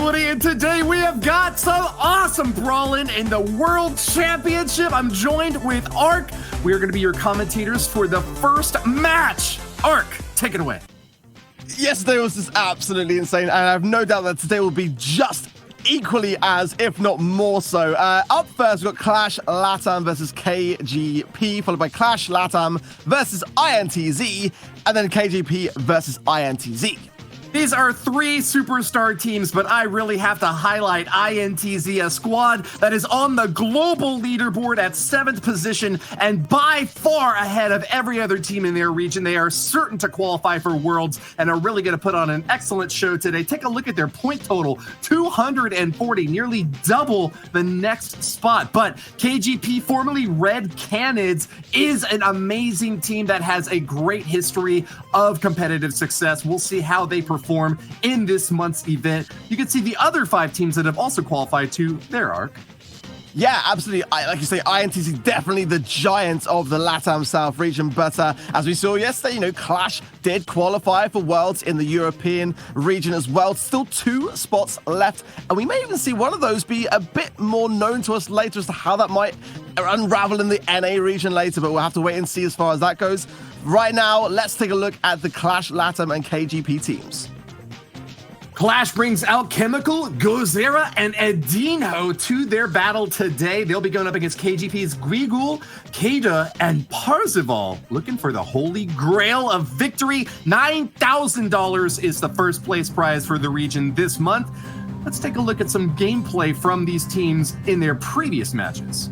Woody, and today we have got some awesome brawling in the World Championship. I'm joined with Ark. We are going to be your commentators for the first match. Ark, take it away. Yesterday was just absolutely insane, and I have no doubt that today will be just equally as, if not more so. Up first, we've got Qlash LATAM versus KGP, followed by Qlash LATAM versus INTZ, and then KGP versus INTZ. These are three superstar teams, but I really have to highlight INTZ, a squad that is on the global leaderboard at 7th position and by far ahead of every other team in their region. They are certain to qualify for Worlds and are really going to put on an excellent show today. Take a look at their point total, 240, nearly double the next spot. But KGP, formerly Red Canids, is an amazing team that has a great history of competitive success. We'll see how they perform in this month's event. You can see the other 5 teams that have also qualified to their Ark. Yeah, absolutely. Like you say, INTZ definitely the giants of the LATAM South region. But as we saw yesterday, Qlash did qualify for Worlds in the European region as well. Still 2 spots left. And we may even see one of those be a bit more known to us later as to how that might unravel in the NA region later. But we'll have to wait and see as far as that goes. Right now, let's take a look at the Qlash LATAM and KGP teams. Qlash brings Alchemical, Gozera, and Edinho to their battle today. They'll be going up against KGP's Guigul, Kada, and Parzival, looking for the holy grail of victory. $9,000 is the first place prize for the region this month. Let's take a look at some gameplay from these teams in their previous matches.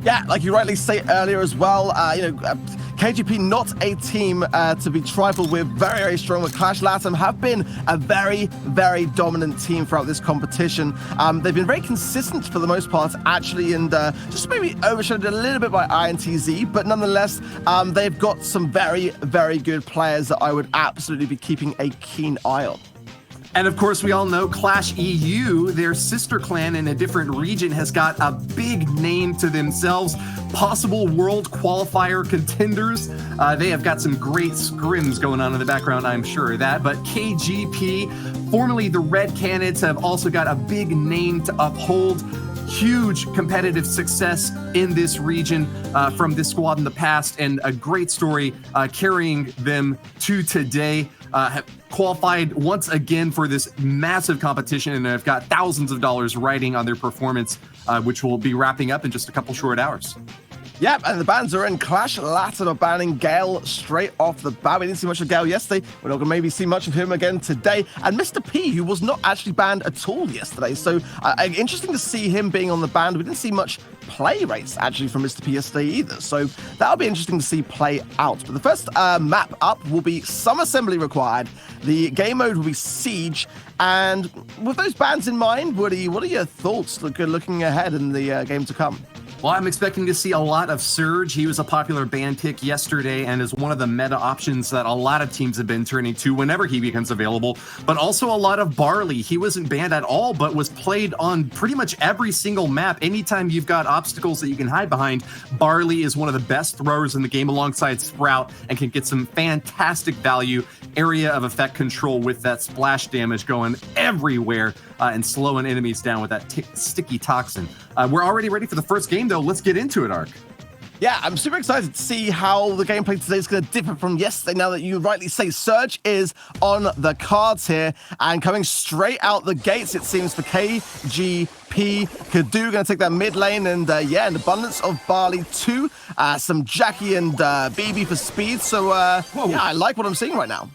Yeah, like you rightly say earlier as well, KGP not a team to be trifled with, very, very strong. With Qlash LATAM have been a very, very dominant team throughout this competition. They've been very consistent for the most part, actually, and just maybe overshadowed a little bit by INTZ, but nonetheless, they've got some very, very good players that I would absolutely be keeping a keen eye on. And of course, we all know Qlash EU, their sister clan in a different region, has got a big name to themselves. Possible world qualifier contenders. They have got some great scrims going on in the background, I'm sure of that. But KGP, formerly the Red Canids, have also got a big name to uphold. Huge competitive success in this region from this squad in the past, and a great story carrying them to today. Have qualified once again for this massive competition and have got thousands of dollars riding on their performance, which will be wrapping up in just a couple short hours. Yep, and the bans are in. Qlash LATAM are banning Gale straight off the bat. We didn't see much of Gale yesterday. We're not going to maybe see much of him again today. And Mr. P, who was not actually banned at all yesterday. So interesting to see him being on the ban. We didn't see much play rates actually from Mr. P yesterday either. So that'll be interesting to see play out. But the first map up will be some assembly required. The game mode will be Siege. And with those bans in mind, Woody, what are your thoughts looking ahead in the game to come? Well, I'm expecting to see a lot of Surge. He was a popular ban pick yesterday and is one of the meta options that a lot of teams have been turning to whenever he becomes available. But also a lot of Barley. He wasn't banned at all, but was played on pretty much every single map. Anytime you've got obstacles that you can hide behind, Barley is one of the best throwers in the game alongside Sprout and can get some fantastic value, area of effect control with that splash damage going everywhere and slowing enemies down with that sticky toxin. We're already ready for the first game, though. Let's get into it, Ark. Yeah, I'm super excited to see how the gameplay today is going to differ from yesterday. Now that you rightly say Surge is on the cards here and coming straight out the gates, it seems, for KGP. Kadu going to take that mid lane, and yeah, an abundance of Barley too. Some Jackie and BB for speed. So yeah, I like what I'm seeing right now.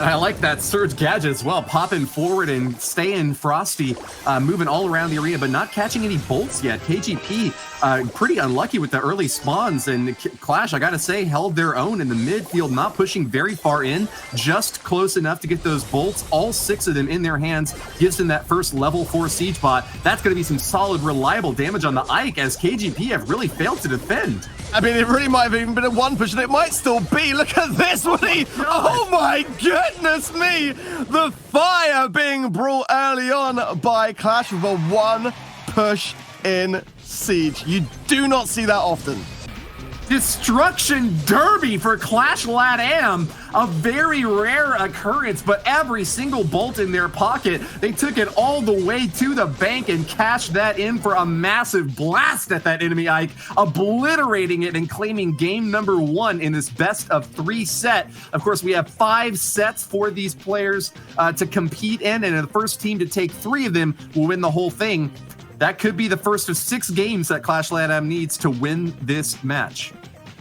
I like that Surge gadget as well, popping forward and staying frosty, moving all around the arena, but not catching any bolts yet. KGP pretty unlucky with the early spawns, and Qlash, I gotta say, held their own in the midfield, not pushing very far in, just close enough to get those bolts, all 6 of them in their hands, gives them that first level 4 siege bot. That's gonna be some solid, reliable damage on the Ike, as KGP have really failed to defend. I mean, it really might have even been a 1 push, and it might still be. Look at this, Woody! Oh my goodness me! The fire being brought early on by Qlash with a 1 push in Siege. You do not see that often. Destruction Derby for Qlash LATAM, a very rare occurrence, but every single bolt in their pocket, they took it all the way to the bank and cashed that in for a massive blast at that enemy Ike, obliterating it and claiming game number 1 in this best of 3 set. Of course, we have 5 sets for these players to compete in, and the first team to take 3 of them will win the whole thing. That could be the first of 6 games that Qlash LATAM needs to win this match.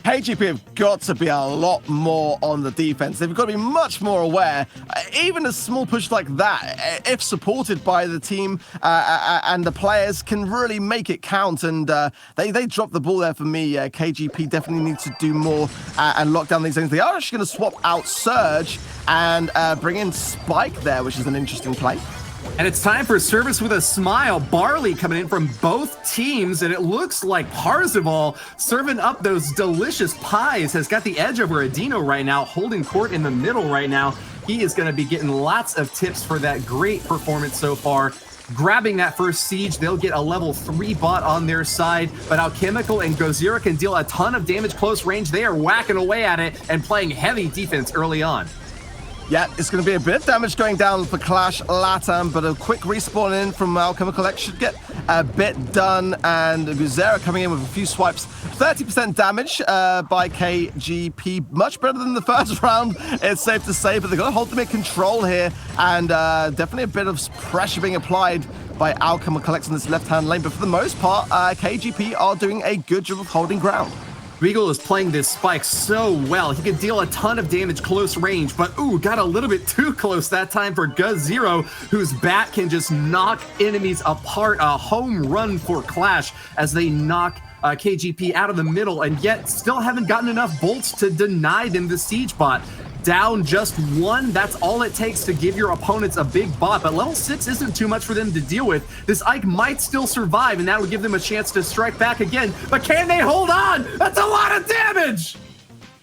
KGP have got to be a lot more on the defense. They've got to be much more aware. Even a small push like that, if supported by the team and the players, can really make it count. And they dropped the ball there for me. KGP definitely needs to do more and lock down these things. They are actually going to swap out Surge and bring in Spike there, which is an interesting play. And it's time for Service with a Smile. Barley coming in from both teams, and it looks like Parzival serving up those delicious pies has got the edge over Adino right now, holding court in the middle right now. He is going to be getting lots of tips for that great performance so far. Grabbing that first siege, they'll get a level 3 bot on their side, but Alchemical and Gozira can deal a ton of damage close range. They are whacking away at it and playing heavy defense early on. Yeah, it's going to be a bit of damage going down for Qlash LATAM, but a quick respawn in from Alchemical X should get a bit done, and Guzera coming in with a few swipes. 30% damage by KGP, much better than the first round, it's safe to say, but they've got to hold them in control here, and definitely a bit of pressure being applied by Alchemical X in this left-hand lane, but for the most part, KGP are doing a good job of holding ground. Regal is playing this Spike so well. He can deal a ton of damage close range, but ooh, got a little bit too close that time for Guz0, whose bat can just knock enemies apart. A home run for Qlash as they knock KGP out of the middle, and yet still haven't gotten enough bolts to deny them the siege bot. Down just 1, that's all it takes to give your opponents a big bot, but level 6 isn't too much for them to deal with. This Ike might still survive, and that would give them a chance to strike back again, but can they hold on? That's a lot of damage!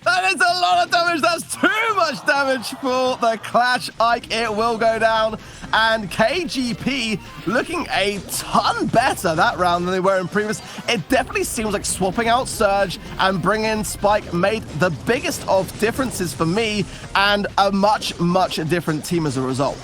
That is a lot of damage. That's too much damage for the Qlash Ike. It will go down. And KGP looking a ton better that round than they were in previous. It definitely seems like swapping out Surge and bringing in Spike made the biggest of differences for me, and a much, much different team as a result.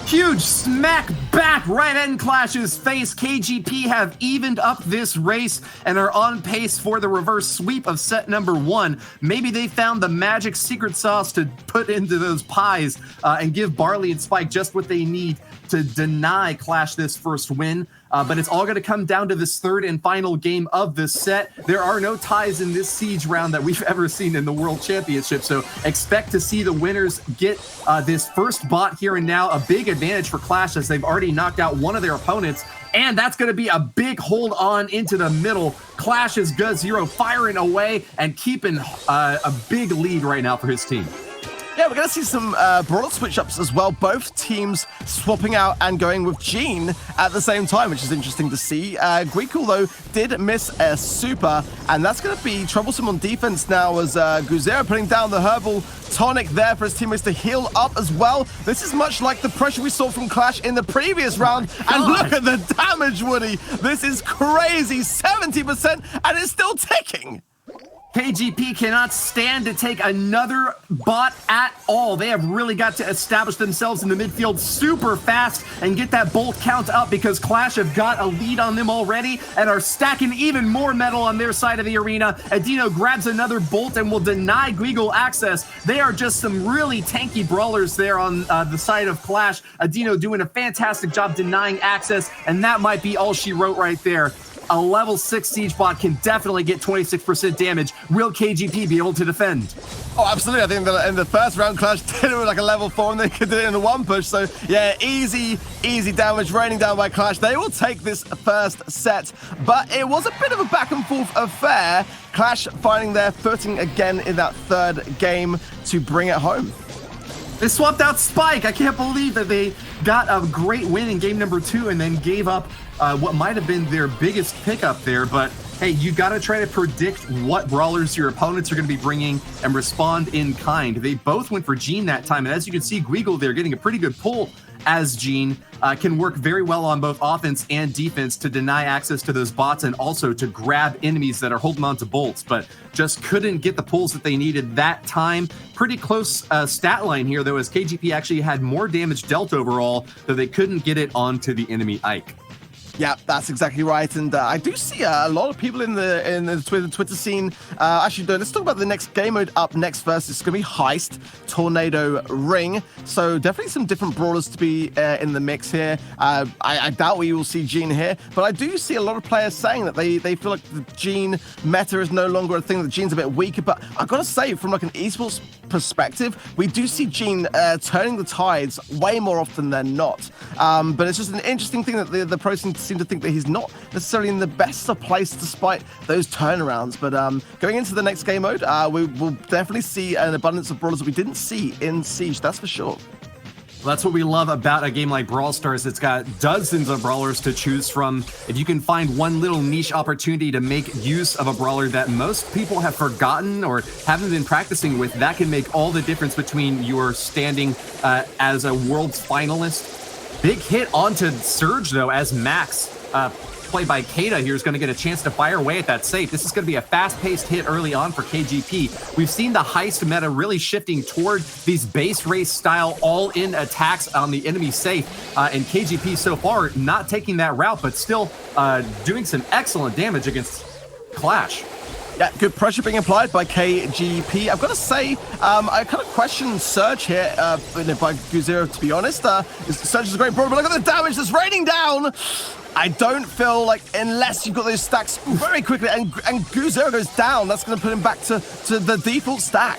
Huge smack back right in Qlash's face. KGP have evened up this race and are on pace for the reverse sweep of set number 1. Maybe they found the magic secret sauce to put into those pies and give Barley and Spike just what they need to deny Qlash this first win. But it's all going to come down to this third and final game of this set. There are no ties in this siege round that we've ever seen in the World Championship, so expect to see the winners get this first bot here and now. A big advantage for Qlash as they've already knocked out one of their opponents, and that's going to be a big hold on into the middle. Qlash's Guz0 firing away and keeping a big lead right now for his team. Yeah, we're going to see some brawler switch-ups as well. Both teams swapping out and going with Jean at the same time, which is interesting to see. Guikul, though, did miss a super, and that's going to be troublesome on defense now as Guzera putting down the herbal tonic there for his teammates to heal up as well. This is much like the pressure we saw from Qlash in the previous round. And look at the damage, Woody. This is crazy. 70%, and it's still ticking. KGP cannot stand to take another bot at all. They have really got to establish themselves in the midfield super fast and get that bolt count up, because Qlash have got a lead on them already and are stacking even more metal on their side of the arena. Adino grabs another bolt and will deny Guigul access. They are just some really tanky brawlers there on the side of Qlash. Adino doing a fantastic job denying access, and that might be all she wrote right there. A level 6 siege bot can definitely get 26% damage. Will KGP be able to defend? Oh, absolutely. I think that in the first round, Qlash did it with like a level 4, and they could do it in a 1 push. So, yeah, easy damage raining down by Qlash. They will take this first set, but it was a bit of a back and forth affair. Qlash finding their footing again in that third game to bring it home. They swapped out Spike. I can't believe that they got a great win in game number 2 and then gave up what might have been their biggest pickup there. But hey, you got to try to predict what brawlers your opponents are going to be bringing and respond in kind. They both went for Jean that time, and as you can see, Guigul there getting a pretty good pull as Gene can work very well on both offense and defense to deny access to those bots and also to grab enemies that are holding on to bolts, but just couldn't get the pulls that they needed that time. Pretty close stat line here, though, as KGP actually had more damage dealt overall, though they couldn't get it onto the enemy Ike. Yeah, that's exactly right, and I do see a lot of people in the Twitter scene. Actually, let's talk about the next game mode up next first. It's going to be Heist, Tornado, Ring. So definitely some different brawlers to be in the mix here. I doubt we will see Gene here, but I do see a lot of players saying that they feel like the Gene meta is no longer a thing, that Gene's a bit weaker. But I've got to say, from like an esports perspective, we do see Gene turning the tides way more often than not. But it's just an interesting thing that the pro seem to think that he's not necessarily in the best of place despite those turnarounds. But going into the next game mode, we will definitely see an abundance of brawlers that we didn't see in Siege, that's for sure. Well, that's what we love about a game like Brawl Stars. It's got dozens of brawlers to choose from. If you can find one little niche opportunity to make use of a brawler that most people have forgotten or haven't been practicing with, that can make all the difference between your standing as a World's finalist. Big hit onto Surge, though, as Max, played by Kada here, is going to get a chance to fire away at that safe. This is going to be a fast-paced hit early on for KGP. We've seen the Heist meta really shifting toward these base race style all-in attacks on the enemy safe, and KGP so far not taking that route, but still doing some excellent damage against Qlash. Yeah, good pressure being applied by KGP. I've got to say, I kind of question Surge here by Guzero, to be honest. Surge is a great brawler, but look at the damage that's raining down. I don't feel like, unless you've got those stacks very quickly, and Guzero goes down, that's going to put him back to the default stack.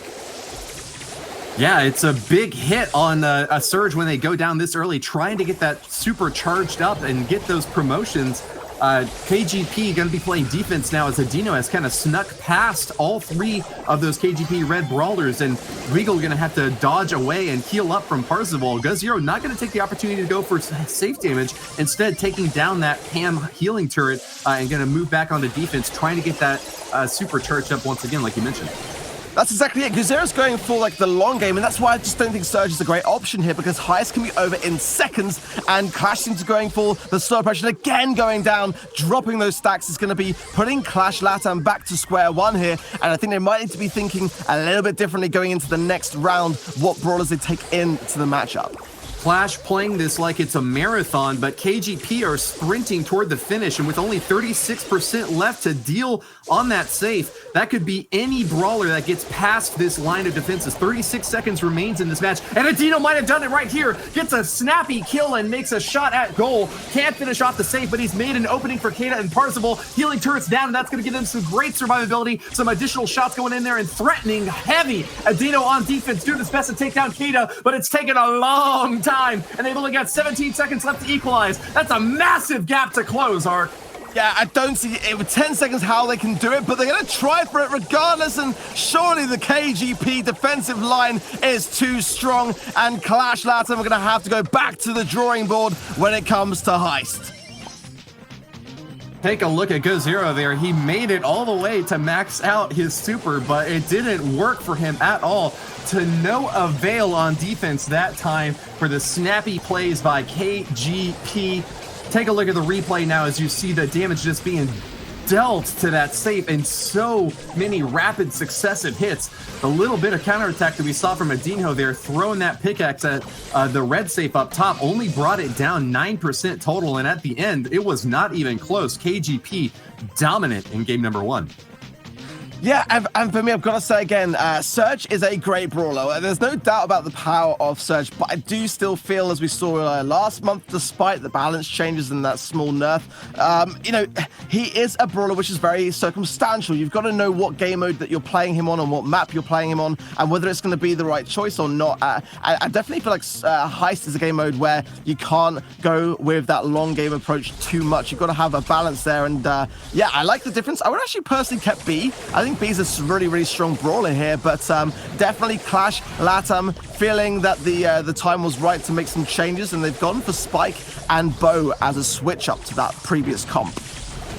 Yeah, it's a big hit on a Surge when they go down this early, trying to get that super charged up and get those promotions. KGP going to be playing defense now as Adino has kind of snuck past all three of those KGP red brawlers, and Regal going to have to dodge away and heal up from Parzival. Guzero not going to take the opportunity to go for safe damage, instead taking down that Pam healing turret and going to move back onto defense, trying to get that super charged up once again, like you mentioned. That's exactly it. Guzero's going for like the long game, and that's why I just don't think Surge is a great option here, because Heist can be over in seconds, and Qlash seems to going for the slow pressure, again going down, dropping those stacks is going to be putting Qlash LATAM back to square one here, and I think they might need to be thinking a little bit differently going into the next round, what brawlers they take into the matchup. Qlash playing this like it's a marathon, but KGP are sprinting toward the finish, and with only 36% left to deal on that safe, that could be any brawler that gets past this line of defenses. 36 seconds remains in this match, and Adino might have done it right here. Gets a snappy kill and makes a shot at goal. Can't finish off the safe, but he's made an opening for Kada and Parzival. Healing turrets down, and that's going to give them some great survivability. Some additional shots going in there and threatening heavy. Adino on defense doing his best to take down Kada, but it's taken a long time, and they've only got 17 seconds left to equalize. That's a massive gap to close, Ark. Yeah, I don't see it with 10 seconds how they can do it, but they're going to try for it regardless, and surely the KGP defensive line is too strong, and Qlash LATAM are going to have to go back to the drawing board when it comes to Heist. Take a look at Guzero there. He made it all the way to max out his super, but it didn't work for him at all. To no avail on defense that time for the snappy plays by KGP. Take a look at the replay now as you see the damage just being dealt to that safe in so many rapid successive hits. The little bit of counterattack that we saw from Adino there, throwing that pickaxe at the red safe up top, only brought it down 9% total, and at the end, it was not even close. KGP dominant in game number one. Yeah, and for me, I've got to say again, Surge is a great brawler. There's no doubt about the power of Surge, but I do still feel, as we saw last month, despite the balance changes and that small nerf, you know, he is a brawler which is very circumstantial. You've got to know what game mode that you're playing him on and what map you're playing him on, and whether it's going to be the right choice or not. I definitely feel like Heist is a game mode where you can't go with that long game approach too much. You've got to have a balance there, and yeah, I like the difference. I would actually personally kept B. I think B's a really, really strong brawler here, but definitely Qlash LATAM feeling that the time was right to make some changes, and they've gone for Spike and Bow as a switch up to that previous comp.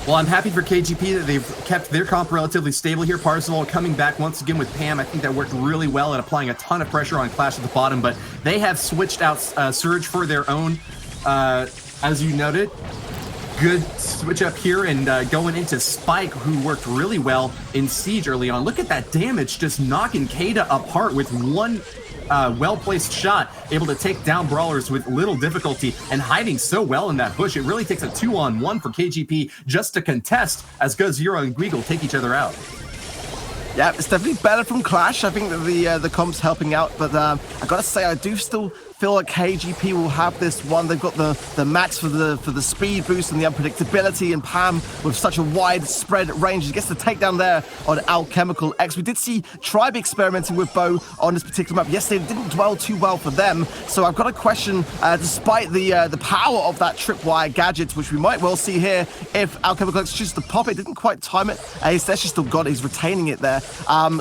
Well, I'm happy for KGP that they've kept their comp relatively stable here. Parzival coming back once again with Pam. I think that worked really well at applying a ton of pressure on Qlash at the bottom, but they have switched out Surge for their own, as you noted. Good switch up here and going into Spike, who worked really well in Siege early on. Look at that damage, just knocking Kada apart with one well-placed shot, able to take down brawlers with little difficulty and hiding so well in that bush. It really takes a 2-on-1 for KGP just to contest as GoZero and Guigle take each other out. Yeah, it's definitely better from Qlash. I think that the comp's helping out, but I gotta say, I do still feel like KGP will have this one. They've got the max for the speed boost and the unpredictability, and Pam with such a wide spread range. He gets the takedown there on Alchemical X. We did see Tribe experimenting with Bo on this particular map. Yesterday, it didn't dwell too well for them, so I've got a question, despite the power of that tripwire gadget, which we might well see here, if Alchemical X chooses to pop it, didn't quite time it. He's actually still got it, he's retaining it there.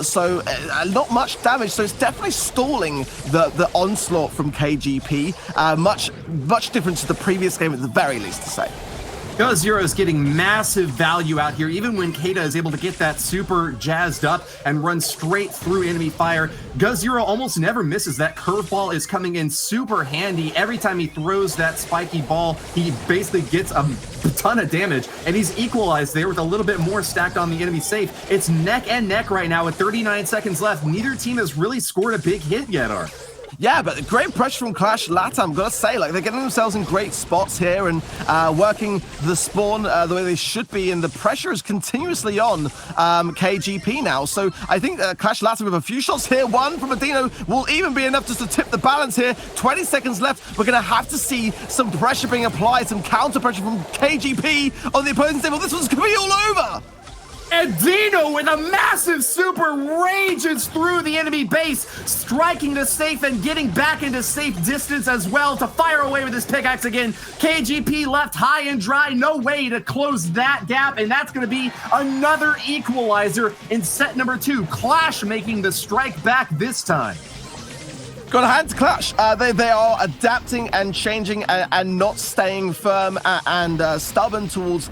So not much damage, so it's definitely stalling the onslaught from KGP. Much different to the previous game at the very least, to say. GoZero is getting massive value out here, even when Kada is able to get that super jazzed up and run straight through enemy fire. GoZero almost never misses. That curveball is coming in super handy. Every time he throws that spiky ball, he basically gets a ton of damage, and he's equalized there with a little bit more stacked on the enemy safe. It's neck and neck right now with 39 seconds left. Neither team has really scored a big hit yet, Ark. Yeah, but great pressure from Qlash LATAM, gotta say. Like, they're getting themselves in great spots here and working the spawn the way they should be, and the pressure is continuously on KGP now. So I think Qlash LATAM with a few shots here, one from Adino, will even be enough just to tip the balance here. 20 seconds left. We're gonna have to see some pressure being applied, some counter pressure from KGP on the opposing table. This one's gonna be all over! And Dino with a massive super rages through the enemy base, striking the safe and getting back into safe distance as well to fire away with his pickaxe again. KGP left high and dry, no way to close that gap, and that's going to be another equalizer in set number 2. Qlash making the strike back this time. Got a hand to Qlash. They are adapting and changing and not staying firm and stubborn towards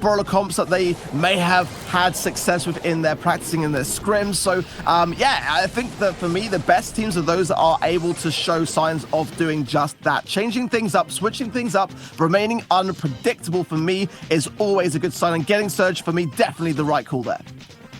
brawler comps that they may have had success with in their practicing in their scrims. So yeah, I think that for me, the best teams are those that are able to show signs of doing just that. Changing things up, switching things up, remaining unpredictable for me is always a good sign, and getting Surge for me, definitely the right call there.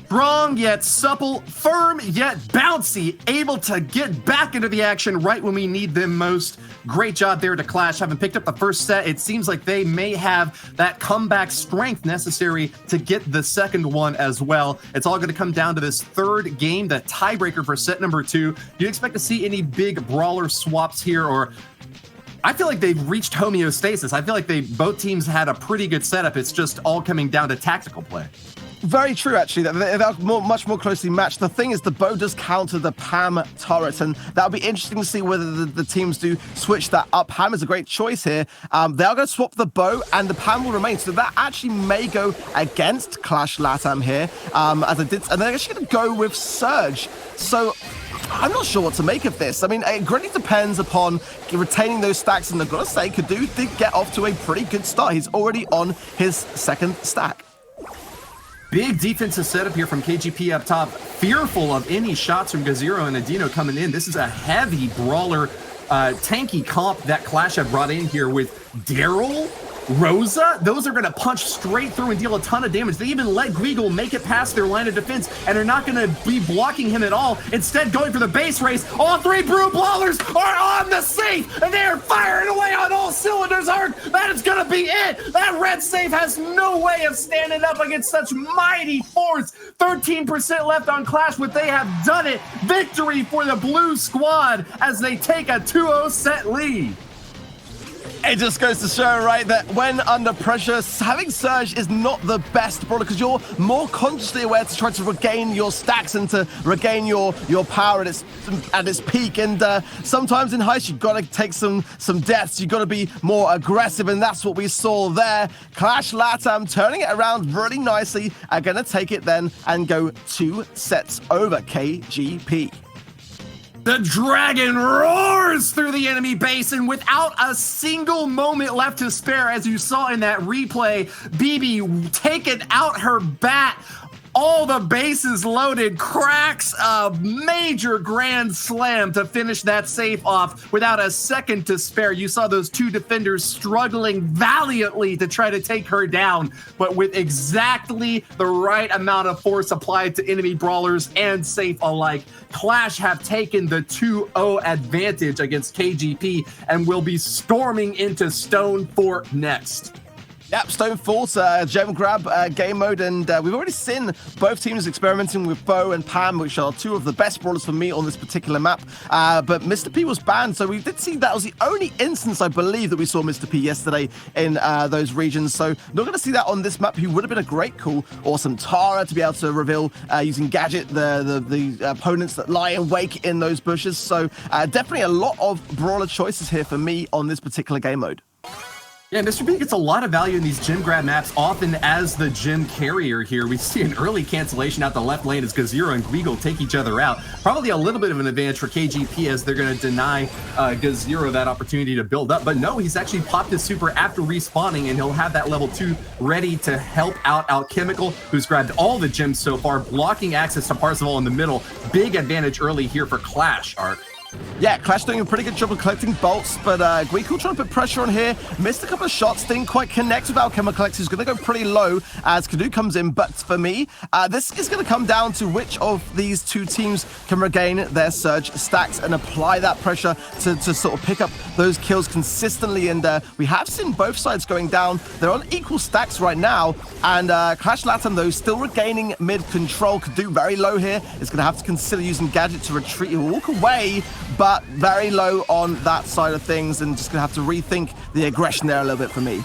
Strong yet supple, firm yet bouncy, able to get back into the action right when we need them most. Great job there to Qlash. Having picked up the first set, it seems like they may have that comeback strength necessary to get the second one as well. It's all going to come down to this third game, the tiebreaker for set number 2. Do you expect to see any big brawler swaps here, or I feel like they've reached homeostasis? I feel like both teams had a pretty good setup. It's just all coming down to tactical play. Very true, actually. They're much more closely matched. The thing is, the bow does counter the Pam turret, and that'll be interesting to see whether the teams do switch that up. Pam is a great choice here. They are going to swap the bow, and the Pam will remain. So that actually may go against Qlash LATAM here, as I did, and they're actually going to go with Surge. So I'm not sure what to make of this. I mean, it really depends upon retaining those stacks, and I've got to say, Kadu did get off to a pretty good start. He's already on his second stack. Big defensive setup here from KGP up top. Fearful of any shots from GoZero and Adino coming in. This is a heavy brawler, tanky comp that Qlash have brought in here with Daryl, Rosa. Those are going to punch straight through and deal a ton of damage. They even let Guigle make it past their line of defense and are not going to be blocking him at all. Instead, going for the base race. All 3 Brew Brawlers are on the safe, and they are firing away on all cylinders. Ark, that is going to be it. That red safe has no way of standing up against such mighty force. 13% left on Qlash, but they have done it. Victory for the blue squad as they take a 2-0 set lead. It just goes to show, right, that when under pressure, having Surge is not the best brawler, because you're more consciously aware to try to regain your stacks and to regain your power at its peak. And sometimes in heist, you've got to take some deaths. You've got to be more aggressive, and that's what we saw there. Qlash LATAM turning it around really nicely, are going to take it then and go 2 sets over KGP. The dragon roars through the enemy base, and without a single moment left to spare, as you saw in that replay, BB taking out her bat. All the bases loaded, cracks a major grand slam to finish that safe off without a second to spare. You saw those two defenders struggling valiantly to try to take her down, but with exactly the right amount of force applied to enemy brawlers and safe alike, Qlash have taken the 2-0 advantage against KGP and will be storming into Stone Fort next. Yep, Stone Fort, gem grab game mode, and we've already seen both teams experimenting with Bo and Pam, which are two of the best brawlers for me on this particular map. But Mr. P was banned, so we did see that was the only instance, I believe, that we saw Mr. P yesterday in those regions. So not going to see that on this map. He would have been a great call. Awesome Tara to be able to reveal using Gadget the opponents that lie in wake in those bushes. So definitely a lot of brawler choices here for me on this particular game mode. Yeah, Mr. B gets a lot of value in these gem grab maps, often as the gem carrier here. We see an early cancellation out the left lane as Gazero and Guigle take each other out. Probably a little bit of an advantage for KGP as they're going to deny Gazero that opportunity to build up. But no, he's actually popped his super after respawning, and he'll have that level 2 ready to help out Alchemical, who's grabbed all the gems so far, blocking access to Parzival in the middle. Big advantage early here for Qlash, Ark. Yeah, Qlash doing a pretty good job of collecting bolts, but Guigle trying to put pressure on here. Missed a couple of shots, didn't quite connect with Alchemical, who's going to go pretty low as Kadu comes in. But for me, this is going to come down to which of these two teams can regain their surge stacks and apply that pressure to sort of pick up those kills consistently. And we have seen both sides going down. They're on equal stacks right now. And Qlash LATAM, though, still regaining mid control. Kadu very low here. Is going to have to consider using Gadget to retreat and walk away, but very low on that side of things, and just gonna have to rethink the aggression there a little bit for me.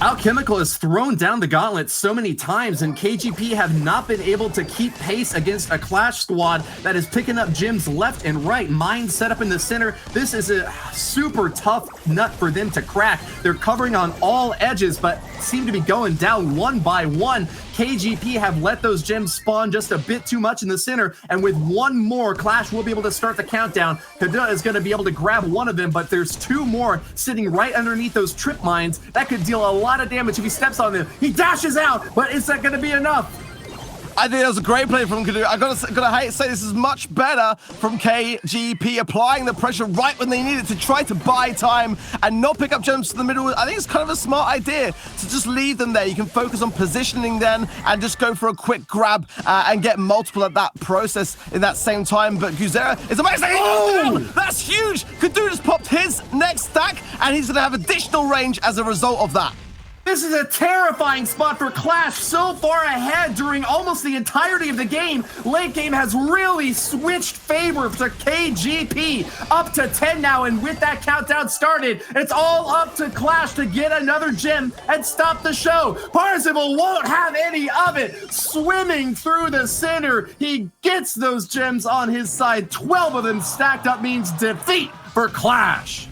Alchemical has thrown down the gauntlet so many times, and KGP have not been able to keep pace against a Qlash squad that is picking up gems left and right. Mine set up in the center. This is a super tough nut for them to crack. They're covering on all edges, but seem to be going down one by one. KGP have let those gems spawn just a bit too much in the center, and with one more, Qlash will be able to start the countdown. Kada is going to be able to grab one of them, but there's two more sitting right underneath those trip mines. That could deal a lot of damage if he steps on them. He dashes out, but is that going to be enough? I think that was a great play from Kadu. I gotta say this is much better from KGP, applying the pressure right when they need it to try to buy time and not pick up gems to the middle. I think it's kind of a smart idea to just leave them there. You can focus on positioning then and just go for a quick grab and get multiple at that process in that same time. But Guzera is amazing. Oh, that's huge. Kadu just popped his next stack, and he's gonna have additional range as a result of that. This is a terrifying spot for Qlash, so far ahead during almost the entirety of the game. Late game has really switched favor to KGP, up to 10 now, and with that countdown started, it's all up to Qlash to get another gem and stop the show. Parzival won't have any of it. Swimming through the center, he gets those gems on his side. 12 of them stacked up means defeat for Qlash.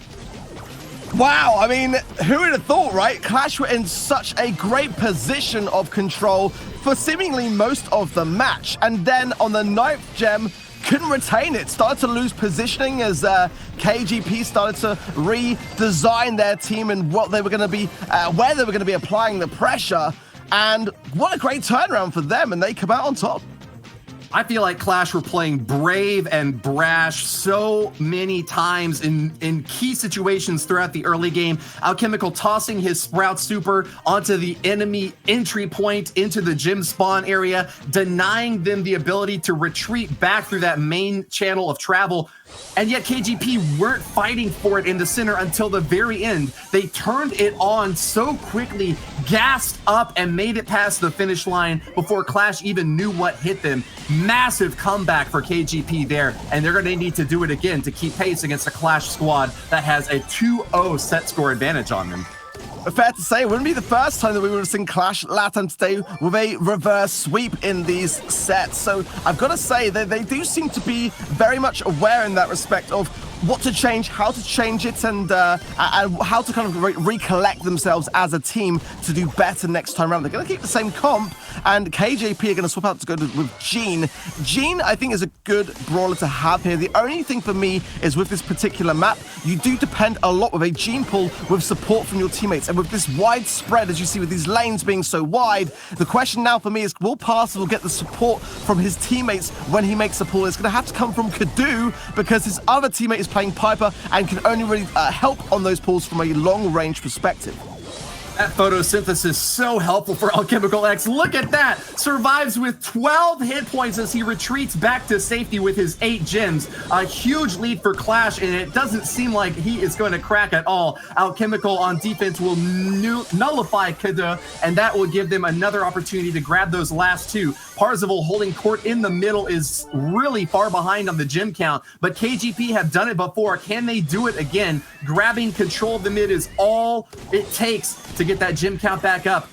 Wow, I mean, who would have thought, right? Qlash were in such a great position of control for seemingly most of the match. And then on the 9th gem, couldn't retain it. Started to lose positioning as KGP started to redesign their team and what they were going to be, where they were going to be applying the pressure. And what a great turnaround for them, and they come out on top. I feel like Qlash were playing brave and brash so many times in key situations throughout the early game. Alchemical tossing his Sprout Super onto the enemy entry point into the gym spawn area, denying them the ability to retreat back through that main channel of travel. And yet KGP weren't fighting for it in the center until the very end. They turned it on so quickly, gassed up, and made it past the finish line before Qlash even knew what hit them. Massive comeback for KGP there, and they're going to need to do it again to keep pace against a Qlash squad that has a 2-0 set score advantage on them. Fair to say, it wouldn't be the first time that we would have seen Qlash LATAM today with a reverse sweep in these sets. So I've got to say that they do seem to be very much aware in that respect of what to change, how to change it, and how to kind of recollect themselves as a team to do better next time around. They're going to keep the same comp, and KJP are going to swap out to go with Gene. Gene, I think, is a good brawler to have here. The only thing for me is with this particular map, you do depend a lot with a Gene pull with support from your teammates, and with this wide spread, as you see with these lanes being so wide, the question now for me is, will Parcel get the support from his teammates when he makes a pull? It's going to have to come from Kadu, because his other teammate is playing Piper and can only really help on those pulls from a long-range perspective. That photosynthesis so helpful for Alchemical X. Look at that! Survives with 12 hit points as he retreats back to safety with his 8 gems. A huge lead for Qlash, and it doesn't seem like he is going to crack at all. Alchemical on defense will nullify Kada, and that will give them another opportunity to grab those last 2. Parzival holding court in the middle is really far behind on the gem count, but KGP have done it before. Can they do it again? Grabbing control of the mid is all it takes to get that gem count back up.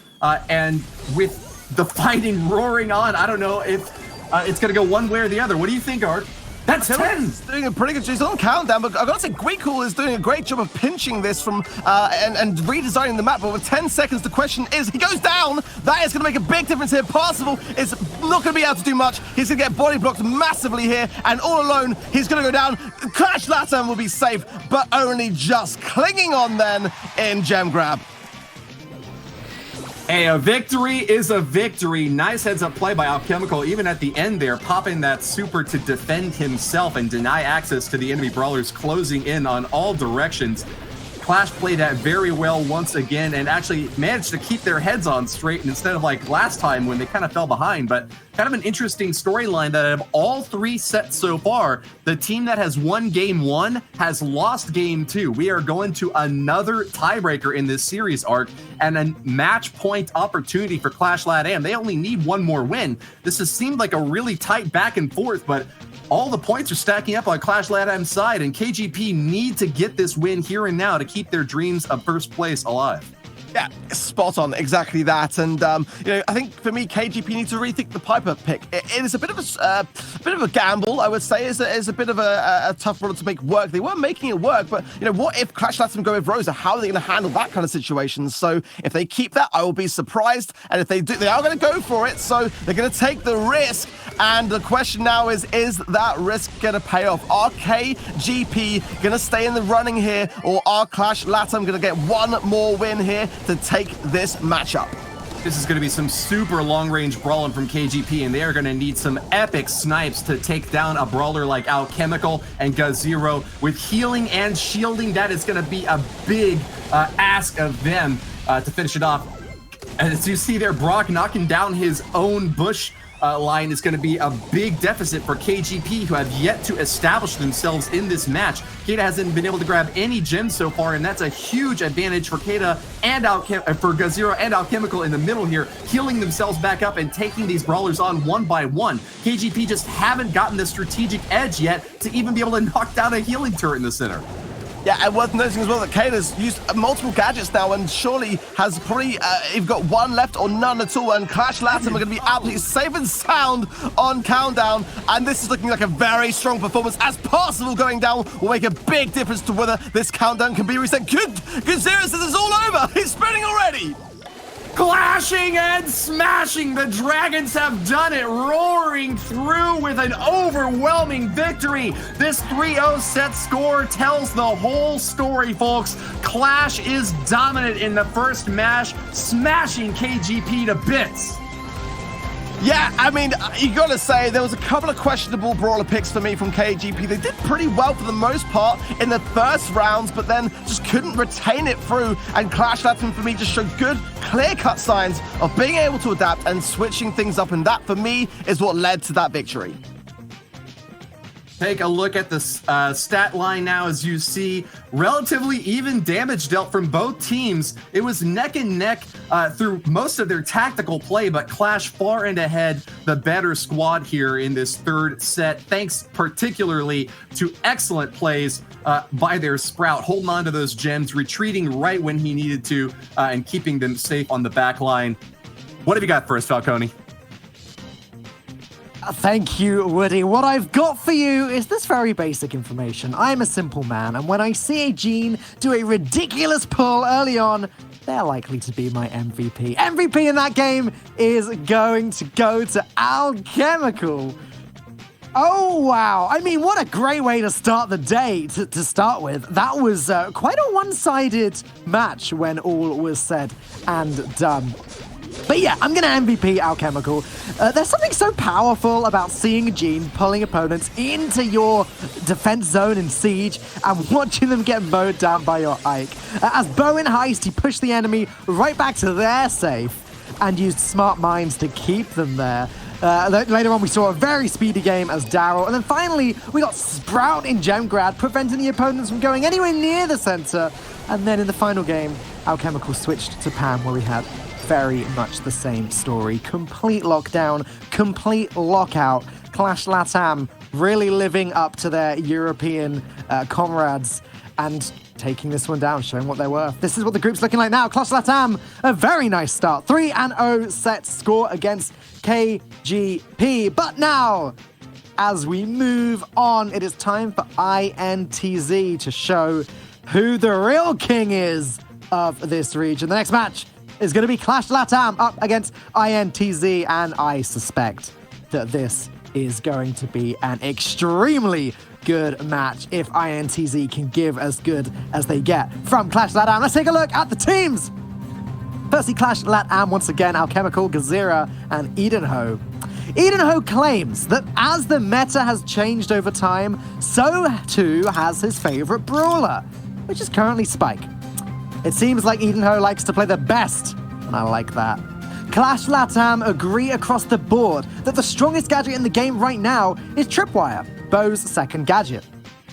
And with the fighting roaring on, I don't know if it's going to go one way or the other. What do you think, Ark? That's 10. He's doing a pretty good job. He's on countdown, but I've got to say, Greekcool is doing a great job of pinching this from and redesigning the map. But with 10 seconds, the question is, he goes down. That is going to make a big difference here. Parzival is not going to be able to do much. He's going to get body blocked massively here, and all alone, he's going to go down. Qlash LATAM will be safe, but only just clinging on then in gem grab. Hey, a victory is a victory. Nice heads-up play by Alchemical, even at the end there, popping that super to defend himself and deny access to the enemy brawlers closing in on all directions. Qlash played that very well once again and actually managed to keep their heads on straight instead of like last time when they kind of fell behind. But kind of an interesting storyline that out of all 3 sets so far, the team that has won game 1 has lost game 2. We are going to another tiebreaker in this series, Ark, and a match point opportunity for Qlash LATAM. They only need 1 more win. This has seemed like a really tight back and forth, but all the points are stacking up on Qlash LATAM's side, and KGP need to get this win here and now to keep their dreams of first place alive. Yeah, spot on, exactly that. And you know, I think for me, KGP needs to rethink the Piper pick. It is a bit of a gamble, I would say. It's a bit of a tough one to make work. They were making it work, but you know, what if Qlash LATAM go with Rosa? How are they going to handle that kind of situation? So if they keep that, I will be surprised. And if they do, they are going to go for it. So they're going to take the risk. And the question now is that risk going to pay off? Are KGP going to stay in the running here, or are Qlash LATAM going to get 1 more win here to take this matchup? This is going to be some super long-range brawling from KGP, and they are going to need some epic snipes to take down a brawler like Alchemical and Gazero. With healing and shielding, that is going to be a big ask of them to finish it off. As you see there, Brock knocking down his own bush line is going to be a big deficit for KGP, who have yet to establish themselves in this match. Kata hasn't been able to grab any gems so far, and that's a huge advantage for Kata and for Gazero and Alchemical in the middle here, healing themselves back up and taking these brawlers on 1 by 1. KGP just haven't gotten the strategic edge yet to even be able to knock down a healing turret in the center. Yeah, and worth noticing as well that Kata's used multiple gadgets now and surely has probably either got 1 left or none at all, and Qlash LATAM are going to be absolutely safe and sound on countdown, and this is looking like a very strong performance as Parzival going down will make a big difference to whether this countdown can be reset. Good Zero says it's all over. He's spinning already. Clashing and smashing, the Dragons have done it, roaring through with an overwhelming victory. This 3-0 set score tells the whole story, folks. Qlash is dominant in the first match, smashing KGP to bits. Yeah, I mean, you gotta say, there was a couple of questionable brawler picks for me from KGP. They did pretty well for the most part in the first rounds, but then just couldn't retain it through. And Qlash LATAM for me just showed good, clear-cut signs of being able to adapt and switching things up. And that, for me, is what led to that victory. Take a look at the stat line now. As you see, relatively even damage dealt from both teams. It was neck and neck through most of their tactical play, but Qlash far and ahead, the better squad here in this 3rd set, thanks particularly to excellent plays by their Sprout, holding on to those gems, retreating right when he needed to, and keeping them safe on the back line. What have you got for us, Falcone? Thank you, Woody. What I've got for you is this very basic information. I'm a simple man, and when I see a Gene do a ridiculous pull early on, they're likely to be my MVP. MVP in that game is going to go to Alchemical. Oh, wow. I mean, what a great way to start the day to start with. That was quite a one-sided match when all was said and done. But yeah, I'm going to MVP Alchemical. There's something so powerful about seeing a Gene pulling opponents into your defense zone in Siege and watching them get mowed down by your Ike. As Bo in Heist, he pushed the enemy right back to their safe and used smart minds to keep them there. Later on, we saw a very speedy game as Daryl. And then finally, we got Sprout in Gemgrad, preventing the opponents from going anywhere near the center. And then in the final game, Alchemical switched to Pam, where we had very much the same story. Complete lockdown, complete lockout. Qlash LATAM really living up to their European comrades and taking this one down, showing what they're worth. This is what the group's looking like now. Qlash LATAM, a very nice start. 3-0 set score against KGP. But now, as we move on, it is time for INTZ to show who the real king is of this region. The next match is going to be Qlash LATAM up against INTZ, and I suspect that this is going to be an extremely good match if INTZ can give as good as they get from Qlash LATAM. Let's take a look at the teams. Firstly, Qlash LATAM once again, Alchemical, Gazira, and Edenho. Edenho claims that as the meta has changed over time, so too has his favorite brawler, which is currently Spike. It seems like Edenho likes to play the best, and I like that. Qlash LATAM agree across the board that the strongest gadget in the game right now is Tripwire, Bo's second gadget.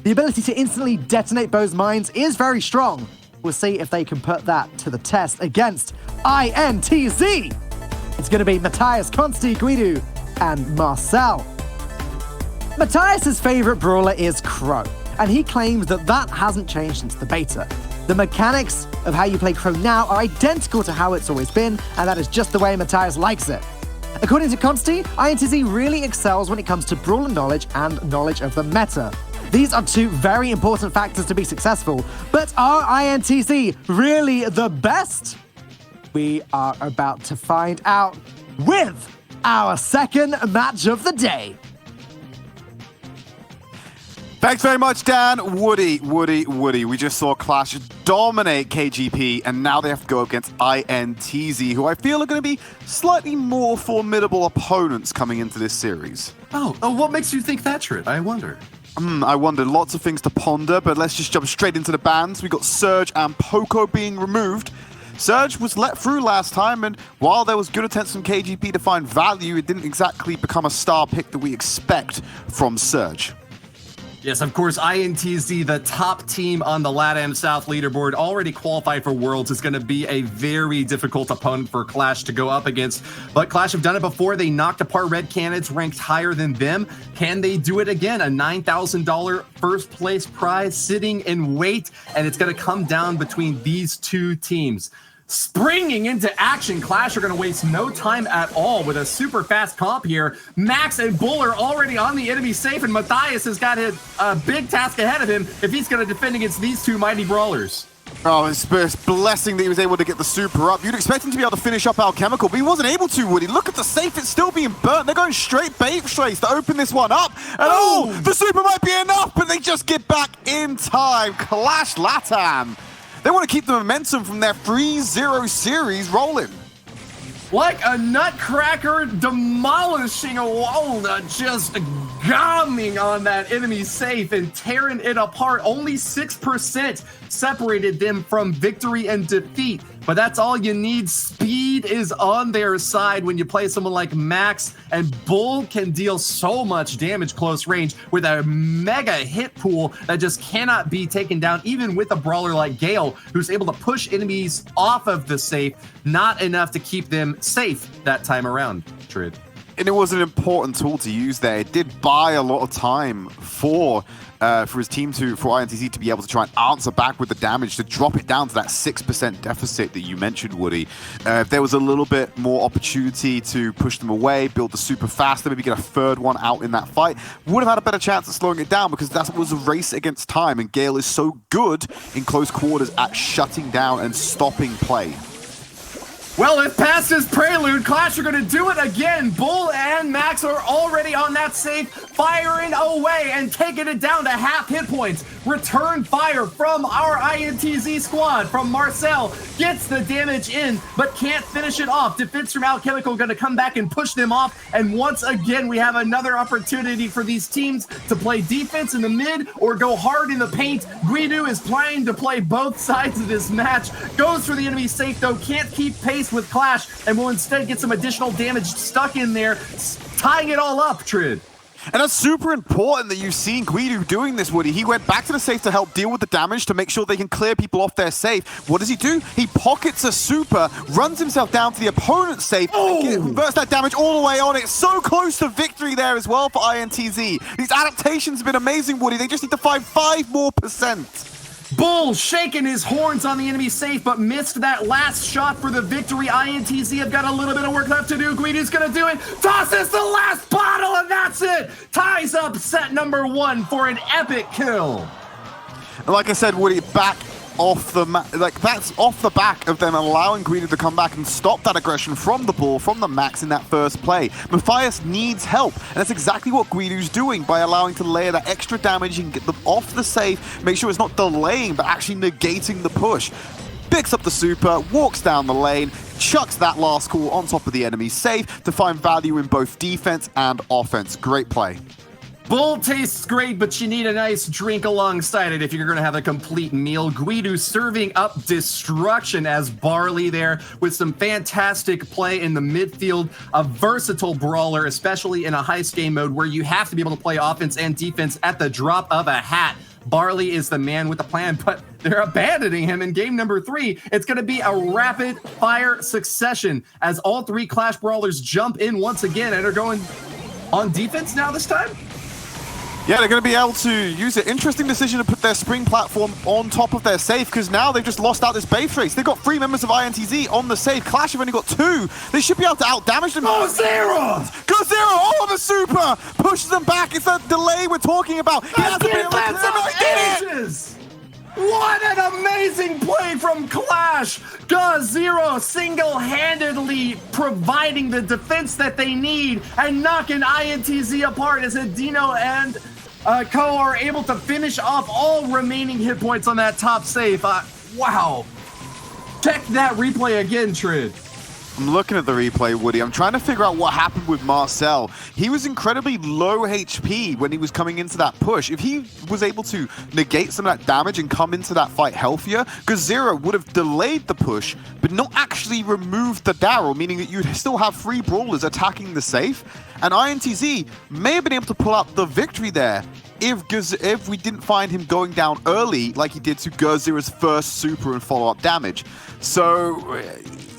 The ability to instantly detonate Bo's mines is very strong. We'll see if they can put that to the test against INTZ. It's going to be Matthias, Consti, Guido, and Marcel. Matthias' favorite brawler is Crow, and he claims that that hasn't changed since the beta. The mechanics of how you play Crow now are identical to how it's always been, and that is just the way Matthias likes it. According to Consti, INTZ really excels when it comes to brawler knowledge and knowledge of the meta. These are two very important factors to be successful, but are INTZ really the best? We are about to find out with our second match of the day. Thanks very much, Dan. Woody. We just saw Qlash dominate KGP, and now they have to go up against INTZ, who I feel are going to be slightly more formidable opponents coming into this series. Oh, what makes you think that, Tridd? I wonder. I wonder. Lots of things to ponder, but let's just jump straight into the bans. We got Surge and Poco being removed. Surge was let through last time, and while there was good attempts from KGP to find value, it didn't exactly become a star pick that we expect from Surge. Yes, of course, INTZ, the top team on the LATAM South leaderboard, already qualified for Worlds. Is going to be a very difficult opponent for Qlash to go up against. But Qlash have done it before. They knocked apart Red Canids, ranked higher than them. Can they do it again? A $9,000 first place prize sitting in wait, and it's going to come down between these two teams. Springing into action, Qlash are going to waste no time at all with a super fast comp here. Max and Bull are already on the enemy safe, and Matthias has got a big task ahead of him if he's going to defend against these two mighty brawlers. Oh, it's a blessing that he was able to get the super up. You'd expect him to be able to finish up Alchemical, but he wasn't able to, Woody. Look at the safe, it's still being burnt. They're going straight bait trace to open this one up. And the super might be enough, but they just get back in time. Qlash LATAM. They want to keep the momentum from their 3-0 series rolling. Like a nutcracker demolishing a wall, just gomming on that enemy safe and tearing it apart. Only 6% separated them from victory and defeat. But that's all you need. Speed is on their side when you play someone like Max, and Bull can deal so much damage close range with a mega hit pool that just cannot be taken down, even with a brawler like Gale, who's able to push enemies off of the safe, not enough to keep them safe that time around, Tridd. And it was an important tool to use there. It did buy a lot of time for his team for INTZ to be able to try and answer back with the damage to drop it down to that 6% deficit that you mentioned, Woody. If there was a little bit more opportunity to push them away, build the super faster, maybe get a third one out in that fight, would have had a better chance of slowing it down because that was a race against time, and Gale is so good in close quarters at shutting down and stopping play. Well, if past is prelude, Qlash are going to do it again. Bull and Max are already on that safe, firing away and taking it down to half hit points. Return fire from our INTZ squad, from Marcel. Gets the damage in, but can't finish it off. Defense from Alchemical going to come back and push them off. And once again, we have another opportunity for these teams to play defense in the mid or go hard in the paint. Guido is planning to play both sides of this match. Goes for the enemy safe, though. Can't keep pace with Qlash and will instead get some additional damage stuck in there, tying it all up, Tridd. And that's super important that you've seen Guido doing this, Woody. He went back to the safe to help deal with the damage to make sure they can clear people off their safe. What does he do? He pockets a super, runs himself down to the opponent's safe, and converts that damage all the way on it. So close to victory there as well for INTZ. These adaptations have been amazing, Woody. They just need to find 5% more. Bull shaking his horns on the enemy safe, but missed that last shot for the victory. INTZ have got a little bit of work left to do. Guido's gonna do it. Tosses the last bottle, and that's it. Ties up set number 1 for an epic kill. And like I said, Woody, back off the that's off the back of them allowing Guido to come back and stop that aggression from the Bull, from the Max in that first play. Matthias needs help, and that's exactly what Guido's doing by allowing to layer that extra damage and get them off the safe, make sure it's not delaying, but actually negating the push. Picks up the super, walks down the lane, chucks that last call on top of the enemy safe to find value in both defense and offense. Great play. Bull tastes great, but you need a nice drink alongside it if you're going to have a complete meal. Guido serving up destruction as Barley there with some fantastic play in the midfield. A versatile brawler, especially in a heist game mode where you have to be able to play offense and defense at the drop of a hat. Barley is the man with the plan, but they're abandoning him in game number 3. It's going to be a rapid fire succession as all 3 Qlash brawlers jump in once again and are going on defense now this time. Yeah, they're going to be able to use it. Interesting decision to put their spring platform on top of their safe because now they've just lost out this base race. They've got 3 members of INTZ on the safe. Qlash have only got 2. They should be able to out-damage them. Go Zero! Go Zero! Oh, the super! Pushes them back. It's that delay we're talking about. He has to be able to ages! What an amazing play from Qlash! Go-Zero single-handedly providing the defense that they need and knocking INTZ apart as Adino and Co are able to finish off all remaining hit points on that top safe. Wow. Check that replay again, Tridd. I'm looking at the replay, Woody. I'm trying to figure out what happened with Marcel. He was incredibly low HP when he was coming into that push. If he was able to negate some of that damage and come into that fight healthier, Gazero would have delayed the push, but not actually removed the Daryl, meaning that you'd still have 3 brawlers attacking the safe. And INTZ may have been able to pull out the victory there if we didn't find him going down early like he did to Gerzero's first super and follow-up damage. So,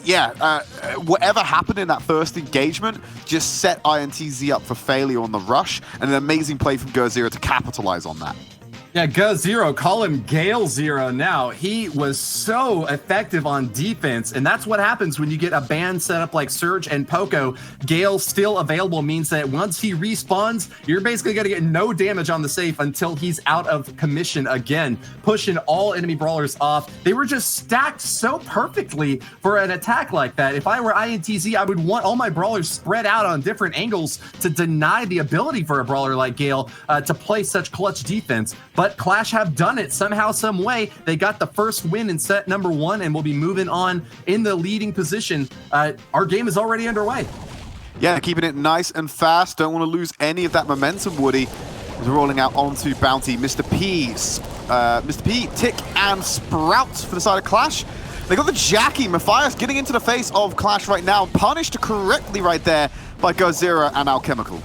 yeah, whatever happened in that first engagement just set INTZ up for failure on the rush, and an amazing play from Gerzero to capitalize on that. Yeah, Go-Zero, call him Gale Zero now. He was so effective on defense, and that's what happens when you get a band set up like Surge and Poco. Gale still available means that once he respawns, you're basically going to get no damage on the safe until he's out of commission again, pushing all enemy brawlers off. They were just stacked so perfectly for an attack like that. If I were INTZ, I would want all my brawlers spread out on different angles to deny the ability for a brawler like Gale to play such clutch defense. But Qlash have done it somehow, some way. They got the first win in set number 1 and will be moving on in the leading position. Our game is already underway. Yeah, keeping it nice and fast. Don't want to lose any of that momentum, Woody. As we're rolling out onto Bounty. Mr. P, Tick, and Sprout for the side of Qlash. They got the Jackie. Matthias getting into the face of Qlash right now. Punished correctly right there by Go-Zero and Alchemical.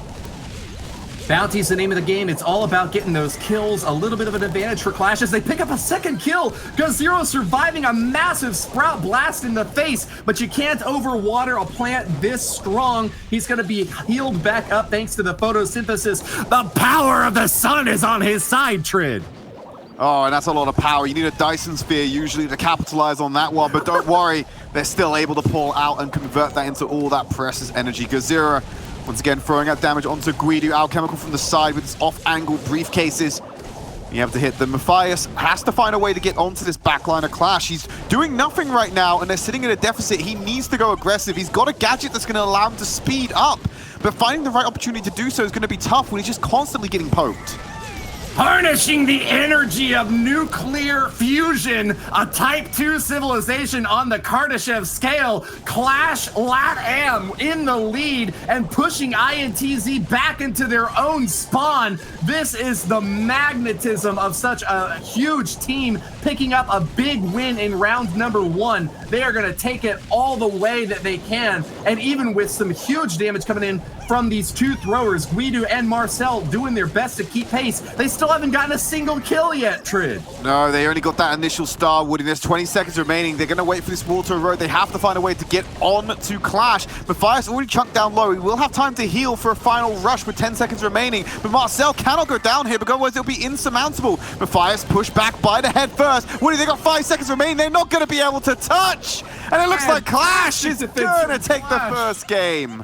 Bounty's the name of the game. It's all about getting those kills. A little bit of an advantage for Qlash as they pick up a second kill. GoZero surviving a massive Sprout blast in the face, but you can't overwater a plant this strong. He's going to be healed back up thanks to the photosynthesis. The power of the sun is on his side, Tridd. Oh, and that's a lot of power. You need a Dyson Sphere usually to capitalize on that one, but don't worry. They're still able to pull out and convert that into all that precious energy. GoZero once again throwing out damage onto Guido. Alchemical from the side with his off-angle briefcases. You have to hit them. Matthias has to find a way to get onto this backline of Qlash. He's doing nothing right now, and they're sitting in a deficit. He needs to go aggressive. He's got a gadget that's going to allow him to speed up, but finding the right opportunity to do so is going to be tough when he's just constantly getting poked. Harnessing the energy of nuclear fusion, a Type 2 civilization on the Kardashev scale, Qlash LATAM in the lead and pushing INTZ back into their own spawn. This is the magnetism of such a huge team picking up a big win in round number 1. They are going to take it all the way that they can, and even with some huge damage coming in from these two throwers, Guido and Marcel doing their best to keep pace. They still haven't gotten a single kill yet, Tridd. No, they only got that initial star, Woody. There's 20 seconds remaining. They're going to wait for this wall to erode. They have to find a way to get on to Qlash. Matthias already chunked down low. He will have time to heal for a final rush with 10 seconds remaining, but Marcel cannot go down here because otherwise it'll be insurmountable. Matthias pushed back by the head first. Woody, they got 5 seconds remaining. They're not going to be able to touch. And it looks like Qlash is going to take the first game.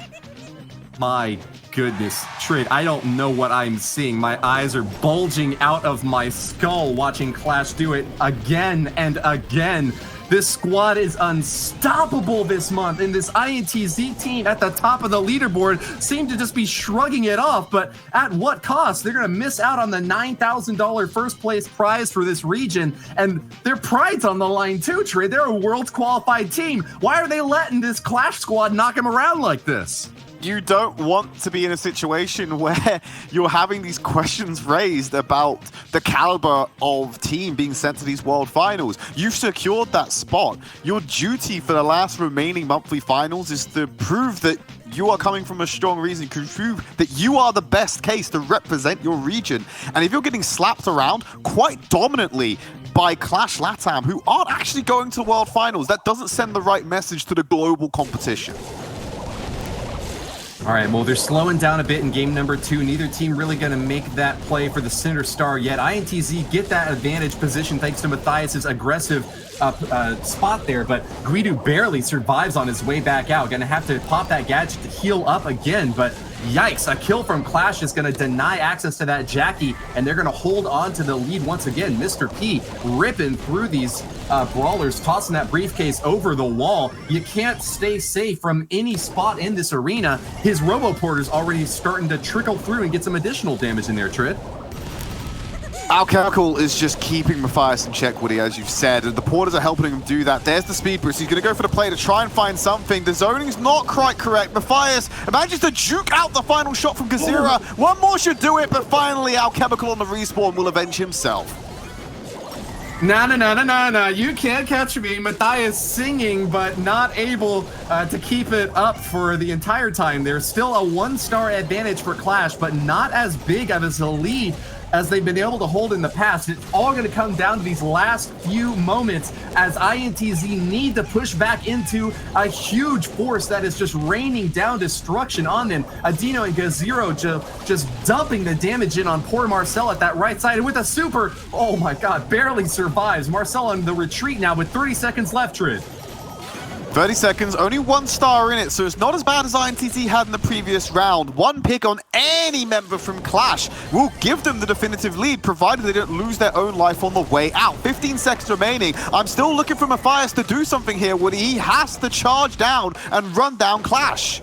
My goodness, Tridd, I don't know what I'm seeing. My eyes are bulging out of my skull watching Qlash do it again and again. This squad is unstoppable this month, and this INTZ team at the top of the leaderboard seem to just be shrugging it off, but at what cost? They're going to miss out on the $9,000 first place prize for this region, and their pride's on the line too, Tridd. They're a world qualified team. Why are they letting this Qlash squad knock them around like this? You don't want to be in a situation where you're having these questions raised about the caliber of team being sent to these World Finals. You've secured that spot. Your duty for the last remaining monthly finals is to prove that you are coming from a strong reason, to prove that you are the best case to represent your region. And if you're getting slapped around quite dominantly by Qlash LATAM, who aren't actually going to World Finals, that doesn't send the right message to the global competition. All right, well, they're slowing down a bit in game number 2. Neither team really going to make that play for the center star yet. INTZ get that advantage position thanks to Matthias's aggressive spot there, but Guido barely survives on his way back out. Going to have to pop that gadget to heal up again, but yikes, a kill from Qlash is going to deny access to that Jackie, and they're going to hold on to the lead once again. Mr. P ripping through these brawlers, tossing that briefcase over the wall. You can't stay safe from any spot in this arena. His Roboporter's already starting to trickle through and get some additional damage in there, Tridd. Alchemical is just keeping Matthias in check, Woody, as you've said, and the porters are helping him do that. There's the speed boost. He's going to go for the play to try and find something. The zoning's not quite correct. Matthias manages to juke out the final shot from GoZero. One more should do it, but finally Alchemical on the respawn will avenge himself. Nah, you can't catch me. Matthias singing, but not able to keep it up for the entire time. There's still a 1-star advantage for Qlash, but not as big of a lead as they've been able to hold in the past. It's all going to come down to these last few moments as INTZ need to push back into a huge force that is just raining down destruction on them. Adino and GoZero just dumping the damage in on poor Marcel at that right side. And with a super, oh my god, barely survives. Marcel on the retreat now with 30 seconds left, Tridd. 30 seconds, only 1 star in it, so it's not as bad as INTZ had in the previous round. 1 pick on any member from Qlash will give them the definitive lead, provided they don't lose their own life on the way out. 15 seconds remaining. I'm still looking for Matthias to do something here, Woody. He has to charge down and run down Qlash.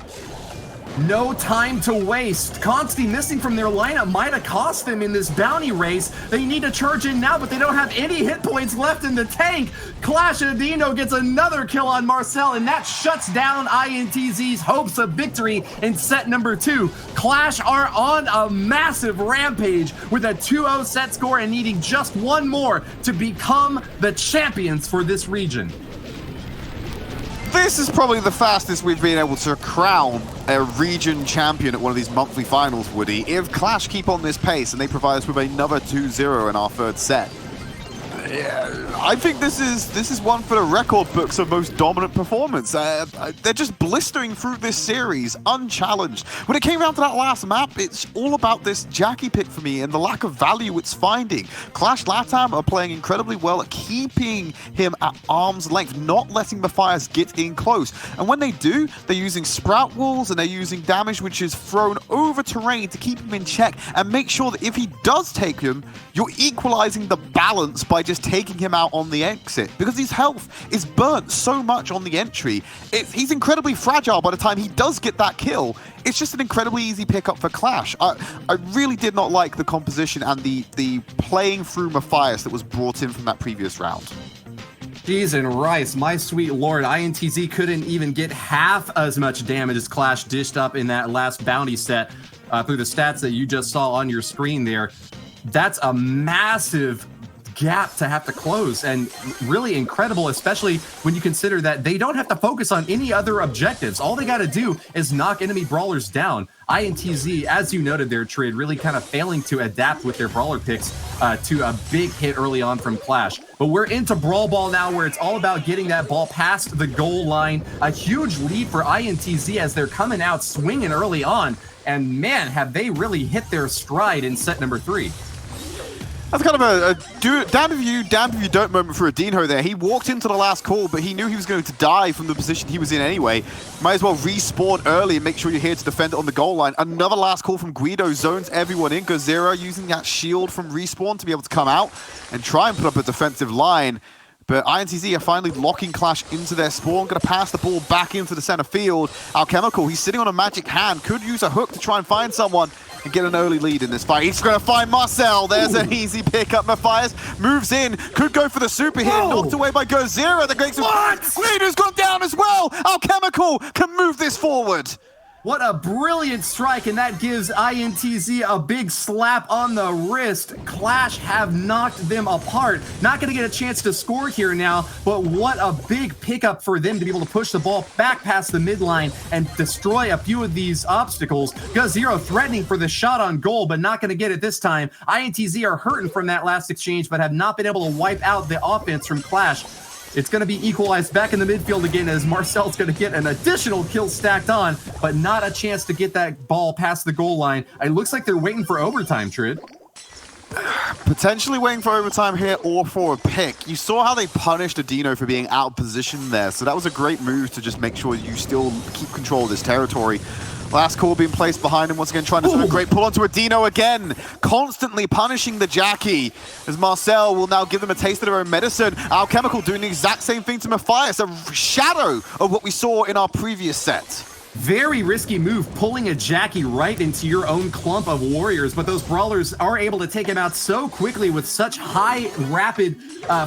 No time to waste. Consti missing from their lineup might have cost them in this bounty race. They need to charge in now, but they don't have any hit points left in the tank. Qlash and Adino gets another kill on Marcel, and that shuts down INTZ's hopes of victory in set number 2. Qlash are on a massive rampage with a 2-0 set score and needing just 1 more to become the champions for this region. This is probably the fastest we've been able to crown a region champion at one of these monthly finals, Woody. If Qlash keep on this pace and they provide us with another 2-0 in our third set, I think this is one for the record books of most dominant performance. They're just blistering through this series, unchallenged. When it came down to that last map, it's all about this Jackie pick for me and the lack of value it's finding. Qlash LATAM are playing incredibly well at keeping him at arm's length, not letting Matthias get in close. And when they do, they're using sprout walls and they're using damage which is thrown over terrain to keep him in check and make sure that if he does take him, you're equalizing the balance by just taking him out on the exit, because his health is burnt so much on the entry. He's incredibly fragile by the time he does get that kill. It's just an incredibly easy pickup for Qlash. I really did not like the composition and the playing through Matthias that was brought in from that previous round. Jeez and rice, my sweet lord, INTZ couldn't even get half as much damage as Qlash dished up in that last bounty set through the stats that you just saw on your screen there. That's a massive gap to have to close, and really incredible, especially when you consider that they don't have to focus on any other objectives. All they got to do is knock enemy brawlers down. INTZ, as you noted there, Tridd, really kind of failing to adapt with their brawler picks to a big hit early on from Qlash. But we're into Brawl Ball now, where it's all about getting that ball past the goal line. A huge lead for INTZ as they're coming out swinging early on, and man, have they really hit their stride in set number 3. That's kind of a damn if you don't moment for Adinho there. He walked into the last call, but he knew he was going to die from the position he was in anyway. Might as well respawn early and make sure you're here to defend it on the goal line. Another last call from Guido zones everyone in. Gozera using that shield from respawn to be able to come out and try and put up a defensive line. But INTZ are finally locking Qlash into their spawn. Going to pass the ball back into the center field. Alchemical, he's sitting on a magic hand. Could use a hook to try and find someone and get an early lead in this fight. He's going to find Marcel. There's an easy pickup. Matthias moves in. Could go for the super hit. Knocked away by Gozera. The great Guido's gone down as well. Alchemical can move this forward. What a brilliant strike, and that gives INTZ a big slap on the wrist. Qlash have knocked them apart. Not going to get a chance to score here now, but what a big pickup for them to be able to push the ball back past the midline and destroy a few of these obstacles. Gozero threatening for the shot on goal, but not going to get it this time. INTZ are hurting from that last exchange, but have not been able to wipe out the offense from Qlash. It's going to be equalized back in the midfield again as Marcel's going to get an additional kill stacked on, but not a chance to get that ball past the goal line. It looks like they're waiting for overtime, Tridd. Potentially waiting for overtime here or for a pick. You saw how they punished Adino for being out of position there, so that was a great move to just make sure you still keep control of this territory. Last call being placed behind him once again, trying to do a great pull onto Adino again. Constantly punishing the Jackie, as Marcel will now give them a taste of their own medicine. Alchemical doing the exact same thing to Matthias, a shadow of what we saw in our previous set. Very risky move, pulling a Jackie right into your own clump of warriors, but those brawlers are able to take him out so quickly with such high, rapid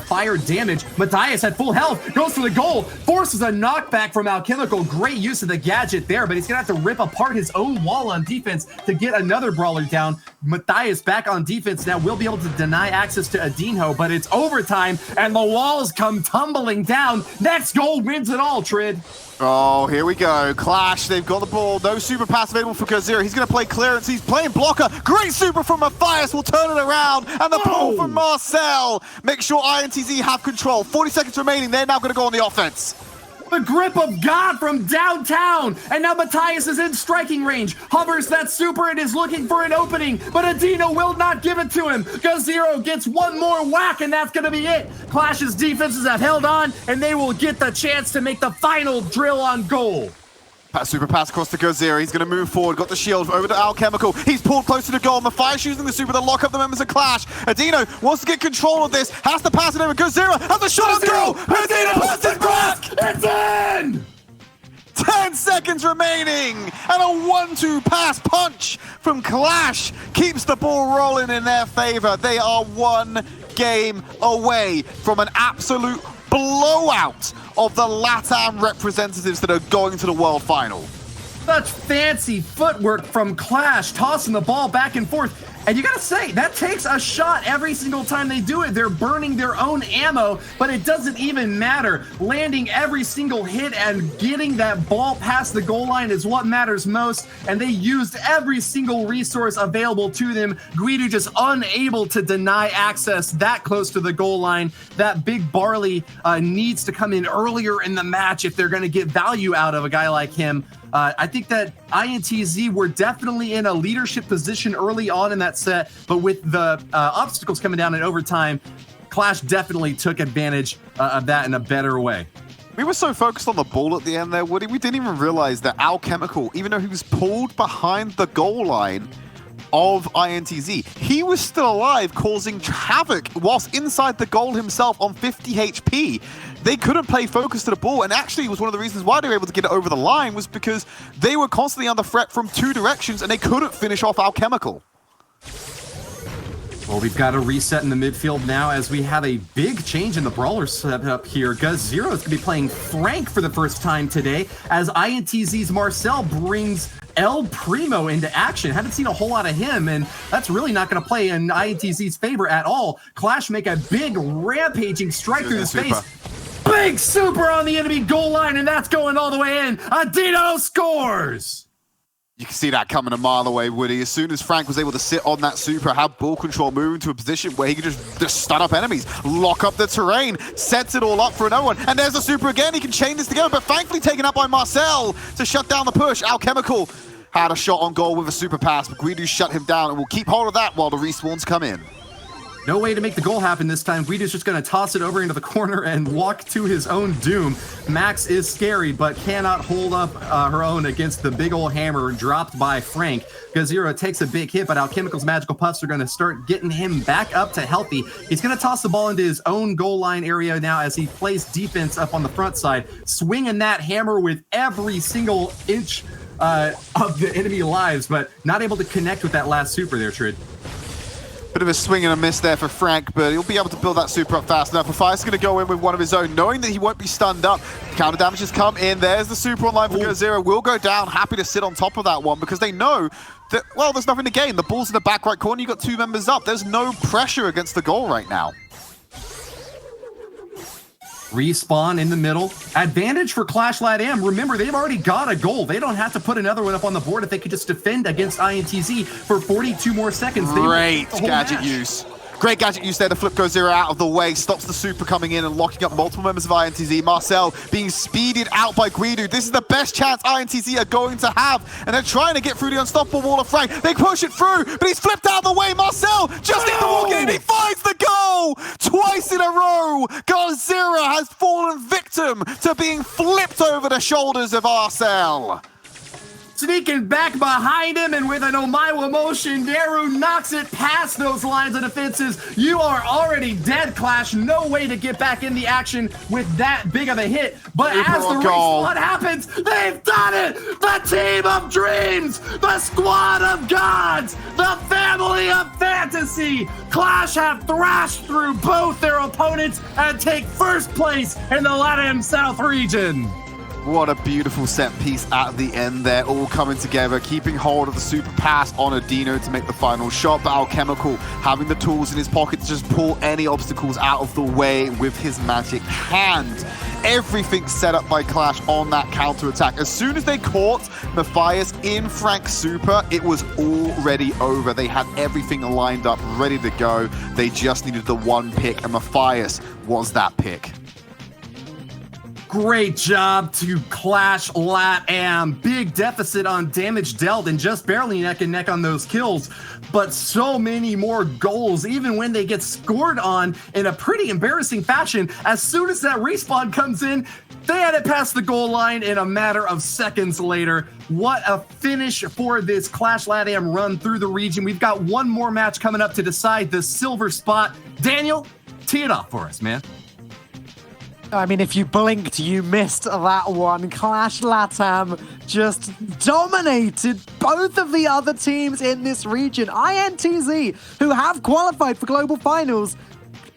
fire damage. Matthias at full health, goes for the goal, forces a knockback from Alchemical. Great use of the gadget there, but he's gonna have to rip apart his own wall on defense to get another brawler down. Matthias back on defense now will be able to deny access to Adinho, but it's overtime, and the walls come tumbling down. Next goal wins it all, Tridd. Oh, here we go. Qlash, they've got the ball. No super pass available for Gozera. He's going to play clearance. He's playing blocker. Great super from Matthias. Will turn it around. And the pull from Marcel. Make sure INTZ have control. 40 seconds remaining. They're now going to go on the offense. The grip of God from downtown, and now Matthias is in striking range. Hovers that super and is looking for an opening, but Adino will not give it to him. Gozero gets one more whack, and that's going to be it. Qlash's defenses have held on, and they will get the chance to make the final drill on goal. Super pass across to Gozera. He's going to move forward. Got the shield over to Alchemical. He's pulled close to the goal. Matthias using the super to lock up the members of Qlash. Adino wants to get control of this. Has to pass it over. Gozera has the shot on goal. Adino passes back. It's in! 10 seconds remaining. And a 1-2 pass punch from Qlash keeps the ball rolling in their favor. They are one game away from an absolute blowout of the LATAM representatives that are going to the World Final. Such fancy footwork from Qlash, tossing the ball back and forth. And you gotta say, that takes a shot every single time they do it. They're burning their own ammo, but it doesn't even matter. Landing every single hit and getting that ball past the goal line is what matters most, and they used every single resource available to them. Guido just unable to deny access that close to the goal line. That big Barley needs to come in earlier in the match if they're gonna get value out of a guy like him. I think that INTZ were definitely in a leadership position early on in that set, but with the obstacles coming down in overtime, Qlash definitely took advantage of that in a better way. We were so focused on the ball at the end there, Woody, we didn't even realize that Alchemical, even though he was pulled behind the goal line of INTZ, he was still alive, causing havoc whilst inside the goal himself on 50 HP. They couldn't play focus to the ball, and actually was one of the reasons why they were able to get it over the line was because they were constantly under threat from two directions and they couldn't finish off Alchemical. Well, we've got a reset in the midfield now as we have a big change in the brawler setup here. GuzZero is going to be playing Frank for the first time today as INTZ's Marcel brings El Primo into action. Haven't seen a whole lot of him, and that's really not going to play in INTZ's favor at all. Qlash make a big rampaging strike through the space. Big super on the enemy goal line, and that's going all the way in. Adino scores! You can see that coming a mile away, Woody. As soon as Frank was able to sit on that super, have ball control, move into a position where he could just stun up enemies, lock up the terrain, sets it all up for another one. And there's the super again. He can chain this together, but thankfully taken up by Marcel to shut down the push. Alchemical had a shot on goal with a super pass, but Guido shut him down and will keep hold of that while the respawns come in. No way to make the goal happen this time. Guido's just going to toss it over into the corner and walk to his own doom. Max is scary, but cannot hold up her own against the big old hammer dropped by Frank. GuzZero takes a big hit, but Alchemical's magical puffs are going to start getting him back up to healthy. He's going to toss the ball into his own goal line area now as he plays defense up on the front side, swinging that hammer with every single inch of the enemy lives, but not able to connect with that last super there, Tridd. Bit of a swing and a miss there for Frank, but he'll be able to build that super up fast enough. Mafias going to go in with one of his own, knowing that he won't be stunned up. Counter damage has come in. There's the super online for GuzZero. Will go down, happy to sit on top of that one because they know that, well, there's nothing to gain. The ball's in the back right corner. You've got two members up. There's no pressure against the goal right now. Respawn in the middle. Advantage for Qlash LATAM. Remember, they've already got a goal. They don't have to put another one up on the board if they could just defend against INTZ for 42 more seconds. Great gadget use. Great gadget use there to flip GuzZero out of the way, stops the super coming in and locking up multiple members of INTZ. Marcel being speeded out by Guido. This is the best chance INTZ are going to have, and they're trying to get through the unstoppable wall of Frank. They push it through, but he's flipped out of the way. Marcel just needs to walk in, he finds the goal! Twice in a row, GuzZero has fallen victim to being flipped over the shoulders of Marcel. Sneaking back behind him, and with an Omaiwa motion, Daru knocks it past those lines of defenses. You are already dead, Qlash. No way to get back in the action with that big of a hit. But as the respawn happens, they've done it! The team of dreams! The squad of gods! The family of fantasy! Qlash have thrashed through both their opponents and take first place in the LATAM South region. What a beautiful set piece at the end there, all coming together, keeping hold of the super pass on Adino to make the final shot, but Alchemical having the tools in his pocket to just pull any obstacles out of the way with his magic hand. Everything set up by Qlash on that counter-attack. As soon as they caught Mafias in Frank's super, it was already over. They had everything lined up, ready to go. They just needed the one pick, and Mafias was that pick. Great job to Qlash LATAM. Big deficit on damage dealt and just barely neck and neck on those kills, but so many more goals even when they get scored on in a pretty embarrassing fashion. As soon as that respawn comes in, they had it past the goal line in a matter of seconds later. What a finish for this Qlash LATAM run through the region. We've got one more match coming up to decide the silver spot. Daniel, tee it off for us, man. I mean, if you blinked, you missed that one. Qlash LATAM just dominated both of the other teams in this region. INTZ, who have qualified for global finals,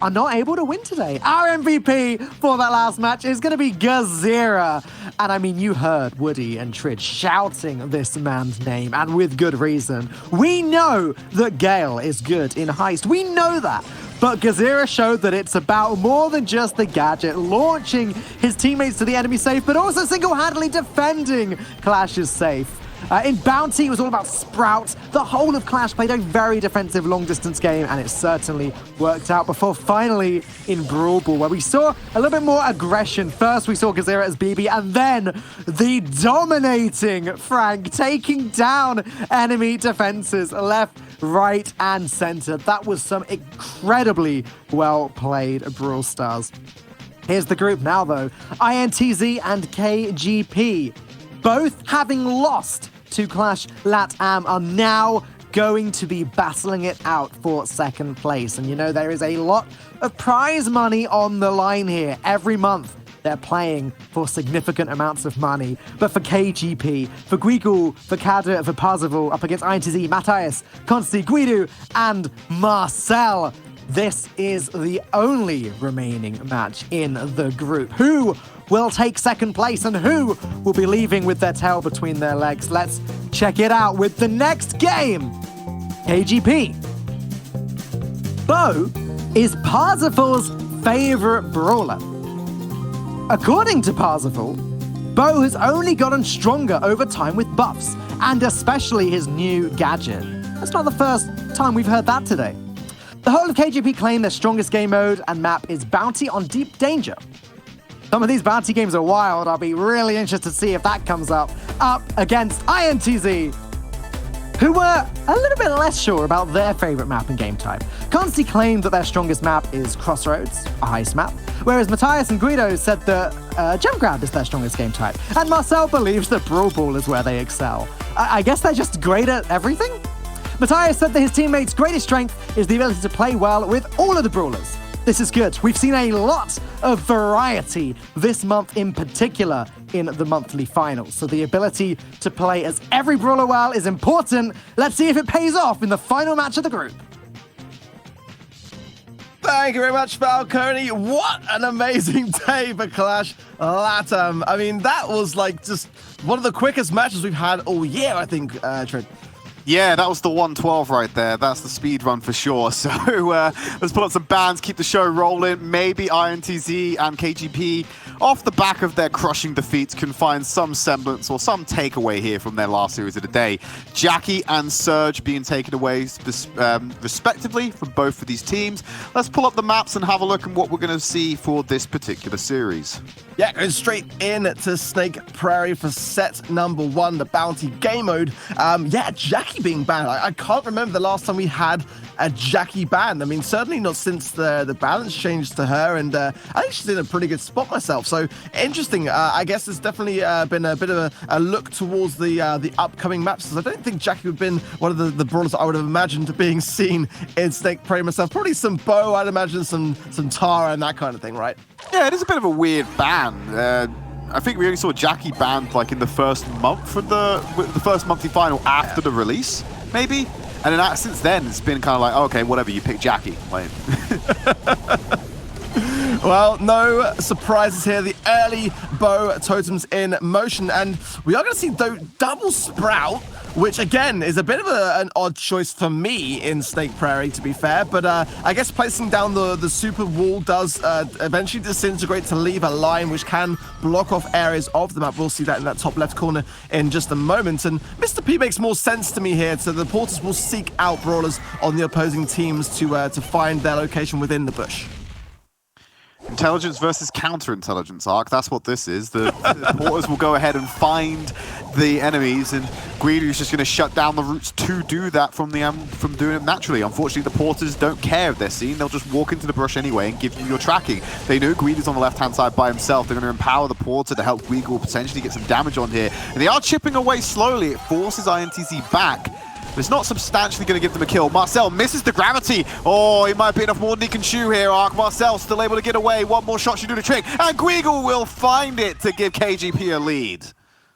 are not able to win today. Our MVP for that last match is going to be Gazira. And I mean, you heard Woody and Tridd shouting this man's name, and with good reason. We know that Gale is good in Heist. We know that. But Gazira showed that it's about more than just the gadget, launching his teammates to the enemy safe, but also single-handedly defending Qlash's safe. In Bounty, it was all about Sprout. The whole of Qlash played a very defensive long-distance game, and it certainly worked out before finally in Brawl Ball, where we saw a little bit more aggression. First, we saw Gazira as BB, and then the dominating Frank taking down enemy defenses left, right, and center. That was some incredibly well-played Brawl Stars. Here's the group now, though. INTZ and KGP. Both having lost to Qlash LATAM are now going to be battling it out for second place. And you know, there is a lot of prize money on the line here. Every month, they're playing for significant amounts of money. But for KGP, for Guigul, for Kader, for Parzival, up against INTZ, Matthias, Consti, Guido, and Marcel, this is the only remaining match in the group. Who will take second place and who will be leaving with their tail between their legs? Let's check it out with the next game. KGP. Bo is Parzival's favorite brawler. According to Parzival, Bo has only gotten stronger over time with buffs, and especially his new gadget. That's not the first time we've heard that today. The whole of KGP claim their strongest game mode and map is Bounty on Deep Danger. Some of these Bounty games are wild. I'll be really interested to see if that comes up against INTZ, who were a little bit less sure about their favorite map and game type. Consti claimed that their strongest map is Crossroads, a heist map, whereas Matthias and Guido said that Gem Grab is their strongest game type, and Marcel believes that Brawl Ball is where they excel. I guess they're just great at everything? Matthias said that his teammates' greatest strength is the ability to play well with all of the brawlers. This is good. We've seen a lot of variety this month in particular in the monthly finals. So the ability to play as every brawler well is important. Let's see if it pays off in the final match of the group. Thank you very much, Falcone. What an amazing day for Qlash LATAM. I mean, that was like just one of the quickest matches we've had all year, I think, Tridd. Yeah, that was the 112 right there. That's the speed run for sure. So let's pull up some bands, keep the show rolling. Maybe INTZ and KGP, off the back of their crushing defeats, can find some semblance or some takeaway here from their last series of the day. Jackie and Surge being taken away respectively from both of these teams. Let's pull up the maps and have a look at what we're going to see for this particular series. Yeah, going straight in to Snake Prairie for set number 1, the Bounty game mode. Yeah, Jackie being banned. I can't remember the last time we had a Jackie banned. I mean, certainly not since the balance changed to her, and I think she's in a pretty good spot myself. So interesting. I guess there's definitely been a bit of a look towards the upcoming maps, because I don't think Jackie would have been one of the brawlers I would have imagined being seen in Snake Prairie myself. Probably some Bo, I'd imagine some Tara and that kind of thing, right? Yeah, it is a bit of a weird ban. I think we only saw Jackie banned like in the first month of the first monthly final after the release, maybe. And then since then, it's been kind of like, oh, okay, whatever, you pick Jackie. Like, well, no surprises here. The early Bo totems in motion, and we are going to see double Sprout, which again is a bit of an odd choice for me in Snake Prairie, to be fair. But I guess placing down the super wall does eventually disintegrate to leave a line which can block off areas of the map. We'll see that in that top left corner in just a moment. And Mr. P makes more sense to me here. So the porters will seek out brawlers on the opposing teams to find their location within the bush. intelligence versus counterintelligence, Ark. That's what this is. The porters will go ahead and find the enemies, and Guido's just going to shut down the routes to do that from doing it naturally. Unfortunately, the porters don't care if they're seen. They'll just walk into the brush anyway and give you your tracking. They know Guido's on the left-hand side by himself. They're going to empower the porter to help Guido potentially get some damage on here. And they are chipping away slowly. It forces INTZ back. But it's not substantially going to give them a kill. Marcel misses the gravity. Oh, it might be enough more than he can chew here, Ark. Marcel still able to get away. One more shot should do the trick. And Guigo will find it to give KGP a lead.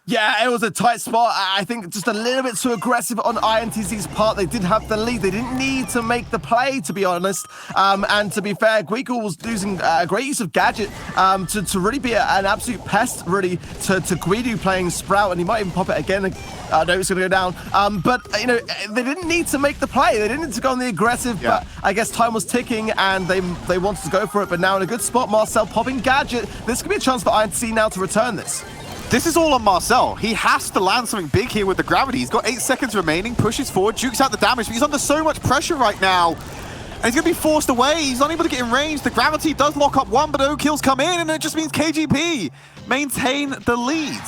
Yeah, it was a tight spot. I think just a little bit too aggressive on INTZ's part. They did have the lead. They didn't need to make the play, to be honest. And to be fair, Guigal was using a great use of Gadget to really be an absolute pest, really, to Guidu playing Sprout, and he might even pop it again. I know it's going to go down. But, you know, they didn't need to make the play. They didn't need to go on the aggressive, but I guess time was ticking, and they wanted to go for it. But now in a good spot, Marcel popping Gadget. This could be a chance for INTZ now to return this. This is all on Marcel. He has to land something big here with the gravity. He's got 8 seconds remaining, pushes forward, jukes out the damage, but he's under so much pressure right now. And he's going to be forced away. He's not able to get in range. The gravity does lock up one, but no kills come in, and it just means KGP maintain the lead.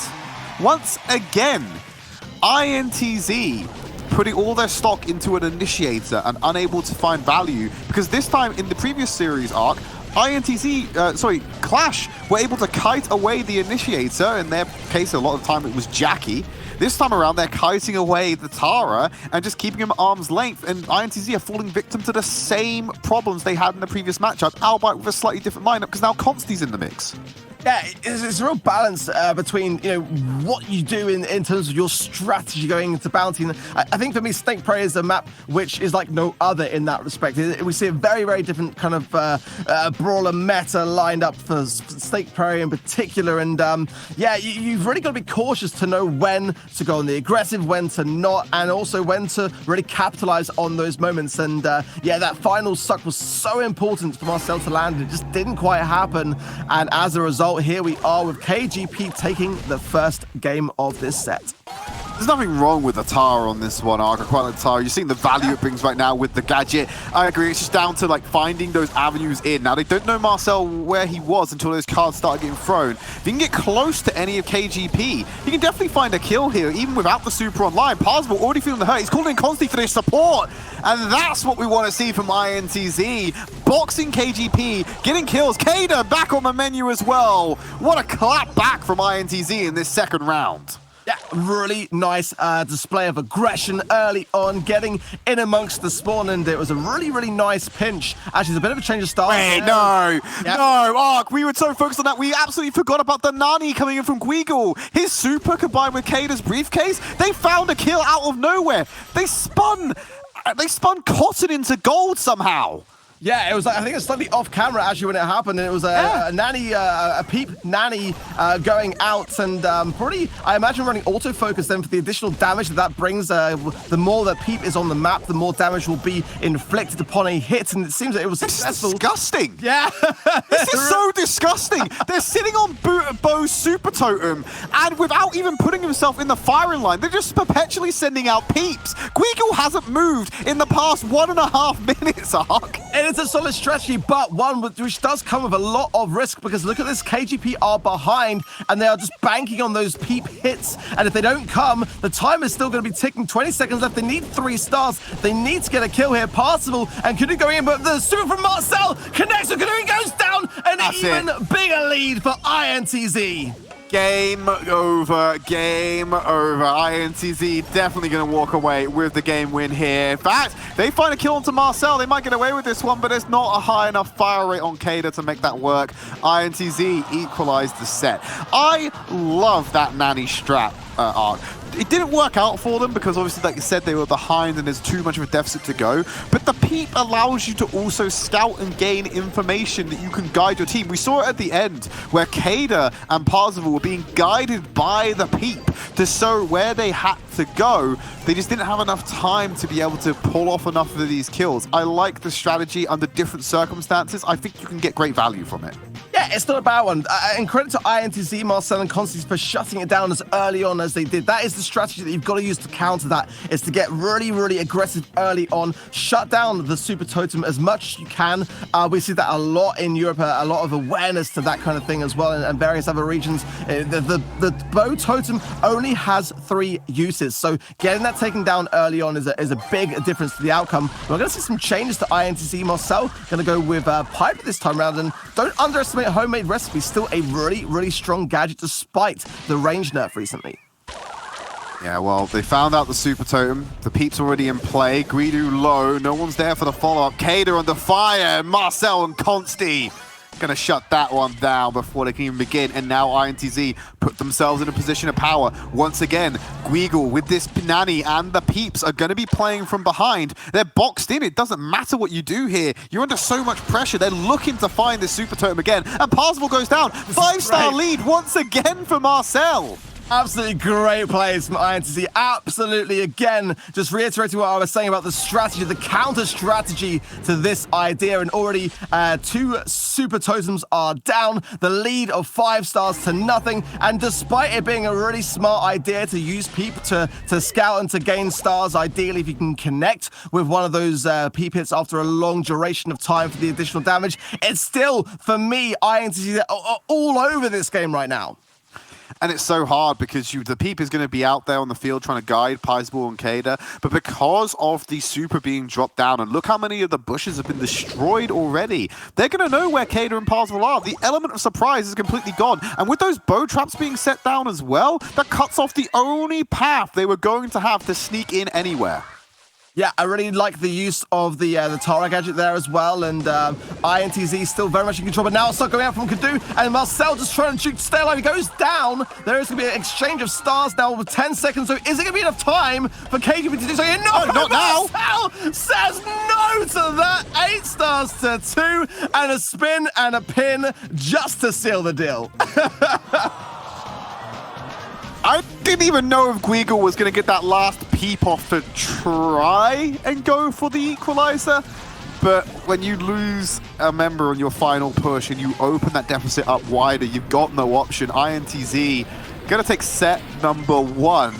Once again, INTZ putting all their stock into an initiator and unable to find value, because this time in the previous series arc, Qlash were able to kite away the initiator. In their case, a lot of the time it was Jackie. This time around, they're kiting away the Tara and just keeping him at arm's length. And INTZ are falling victim to the same problems they had in the previous matchup, albeit with a slightly different lineup, because now Consti's in the mix. Yeah, it's a real balance between, you know, what you do in terms of your strategy going into Bounty. And I think for me, Snake Prey is a map which is like no other in that respect. We see a very, very different kind of brawler meta lined up for Snake Prey in particular. And yeah, you've really got to be cautious to know when to go on the aggressive, when to not, and also when to really capitalize on those moments. And yeah, that final suck was so important for Marcel to land. It just didn't quite happen. And as a result, here we are with KGP taking the first game of this set. There's nothing wrong with the Tara on this one, Ark. I quite like the Tara. You're seeing the value it brings right now with the Gadget. I agree, it's just down to like finding those avenues in. Now, they don't know Marcel where he was until those cards started getting thrown. If you can get close to any of KGP, you can definitely find a kill here, even without the super online. Parsable already feeling the hurt. He's calling in Consti for their support, and that's what we want to see from INTZ. Boxing KGP, getting kills. Kader back on the menu as well. What a clap back from INTZ in this second round. Yeah, really nice display of aggression early on, getting in amongst the spawn, and it was a really, really nice pinch. Actually, it's a bit of a change of style. Wait, no, Ark, we were so focused on that, we absolutely forgot about the Nani coming in from Guigal. His super combined with Kader's briefcase, they found a kill out of nowhere. They spun cotton into gold somehow. Yeah, it was. I think it's slightly off camera actually when it happened, and it was a nanny, a peep nanny going out, and probably I imagine running autofocus then for the additional damage that brings. The more that peep is on the map, the more damage will be inflicted upon a hit, and it seems that it was successful. This is disgusting. Yeah, this is so disgusting. They're sitting on Bo's super totem, and without even putting himself in the firing line, they're just perpetually sending out peeps. Guigal hasn't moved in the past 1.5 minutes, Ark. It's a solid strategy, but one which does come with a lot of risk, because look at this, KGP are behind and they are just banking on those peep hits, and if they don't come, the time is still going to be ticking. 20 seconds left. They need 3 stars. They need to get a kill here. Parsable and Kudu going in, but the super from Marcel connects, so Kudu goes down. An even bigger lead for INTZ. Game over, game over. INTZ definitely going to walk away with the game win here. In fact, they find a kill onto Marcel. They might get away with this one, but it's not a high enough fire rate on Kader to make that work. INTZ equalized the set. I love that nanny strap, Ark. It didn't work out for them because obviously, like you said, they were behind and there's too much of a deficit to go. But the peep allows you to also scout and gain information that you can guide your team. We saw it at the end where Kader and Parzival were being guided by the peep to show where they had to go. They just didn't have enough time to be able to pull off enough of these kills. I like the strategy under different circumstances. I think you can get great value from it. Yeah, it's not a bad one. And credit to INTZ, Marcel and Constance for shutting it down as early on as they did. That is the strategy that you've got to use to counter that, is to get really, really aggressive early on, shut down the super totem as much as you can. We see that a lot in Europe, a lot of awareness to that kind of thing as well, and various other regions. The bow totem only has 3 uses, so getting that taken down early on is a big difference to the outcome. We're going to see some changes to INTZ. Marcel going to go with Pipe this time around, and don't underestimate homemade recipe. Still a really, really strong gadget despite the range nerf recently. Yeah, well, they found out the super totem. The peep's already in play. Guidu low. No one's there for the follow-up. Kader under fire. Marcel and Consti Gonna shut that one down before they can even begin. And now INTZ put themselves in a position of power. Once again, Guigle with this Pinani and the Peeps are gonna be playing from behind. They're boxed in. It doesn't matter what you do here. You're under so much pressure. They're looking to find this super totem again. And Parzival goes down. 5-star lead once again for Marcel. Absolutely great plays from INTZ. Absolutely, again, just reiterating what I was saying about the strategy, the counter strategy to this idea. And already 2 super totems are down. The lead of 5 stars to nothing. And despite it being a really smart idea to use Peep to scout and to gain stars, ideally if you can connect with one of those Peep hits after a long duration of time for the additional damage, it's still, for me, INTZ are all over this game right now. And it's so hard because the Peep is going to be out there on the field trying to guide Parzival and Kader, but because of the super being dropped down, and look how many of the bushes have been destroyed already, they're going to know where Kader and Parzival are. The element of surprise is completely gone, and with those bow traps being set down as well, that cuts off the only path they were going to have to sneak in anywhere. Yeah, I really like the use of the Tara gadget there as well, and INTZ still very much in control, but now it's not going out from Kadu, and Marcel just trying to stay alive. He goes down. There is going to be an exchange of stars now with 10 seconds, so is it going to be enough time for KGP to do so? No, not now. Marcel says no to that. 8 stars to 2, and a spin and a pin just to seal the deal. I didn't even know if Guigle was going to get that last peep off to try and go for the equalizer. But when you lose a member on your final push and you open that deficit up wider, you've got no option. INTZ going to take set number 1.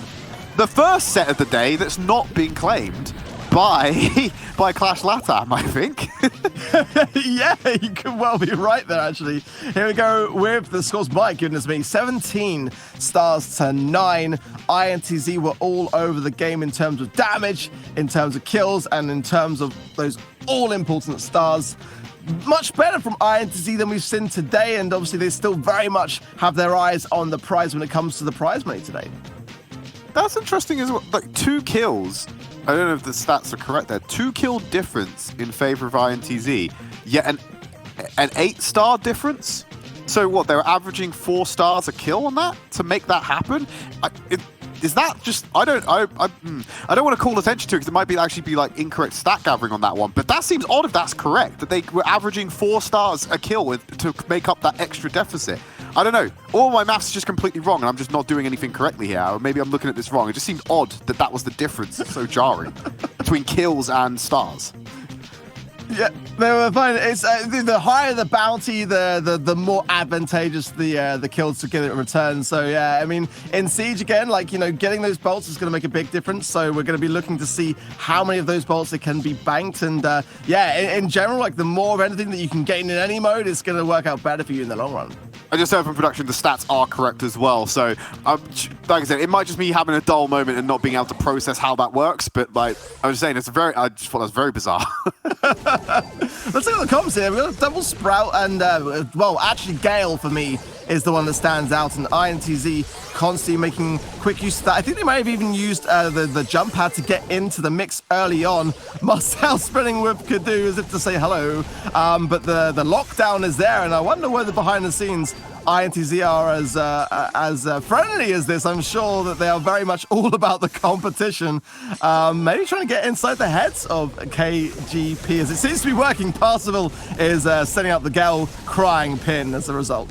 The first set of the day that's not being claimed by Qlash LATAM, I think. Yeah, you could well be right there, actually. Here we go with the scores. My goodness me, 17 stars to 9. INTZ were all over the game in terms of damage, in terms of kills, and in terms of those all-important stars. Much better from INTZ than we've seen today, and obviously they still very much have their eyes on the prize when it comes to the prize money today. That's interesting as well. Like 2 kills. I don't know if the stats are correct there. 2 kill difference in favor of INTZ. Yet an 8-star difference. So what? They're averaging 4 stars a kill on that to make that happen. Is that just? I don't want to call attention to it because it might actually be like incorrect stat gathering on that one. But that seems odd if that's correct. That they were averaging 4 stars a kill to make up that extra deficit. I don't know. All my maths is just completely wrong, and I'm just not doing anything correctly here. Or maybe I'm looking at this wrong. It just seemed odd that that was the difference. It's so jarring between kills and stars. Yeah, they were fine. It's the higher the bounty, the more advantageous the kills to get in return. So yeah, I mean, in Siege again, like, you know, getting those bolts is going to make a big difference. So we're going to be looking to see how many of those bolts that can be banked. And yeah, in general, like the more of anything that you can gain in any mode is going to work out better for you in the long run. I just heard from production the stats are correct as well. So, like I said, it might just be having a dull moment and not being able to process how that works. But like I was saying, I just thought that was very bizarre. Let's look at the comps here. We've got a double Sprout and, well, actually Gale for me is the one that stands out, and INTZ constantly making quick use of that. I think they might have even used the jump pad to get into the mix early on. Marcel spinning with Kadu as if to say hello, but the lockdown is there, and I wonder whether behind the scenes INTZ are as friendly as this. I'm sure that they are very much all about the competition. Maybe trying to get inside the heads of KGP as it seems to be working. Parzival is setting up the Gale crying pin as a result.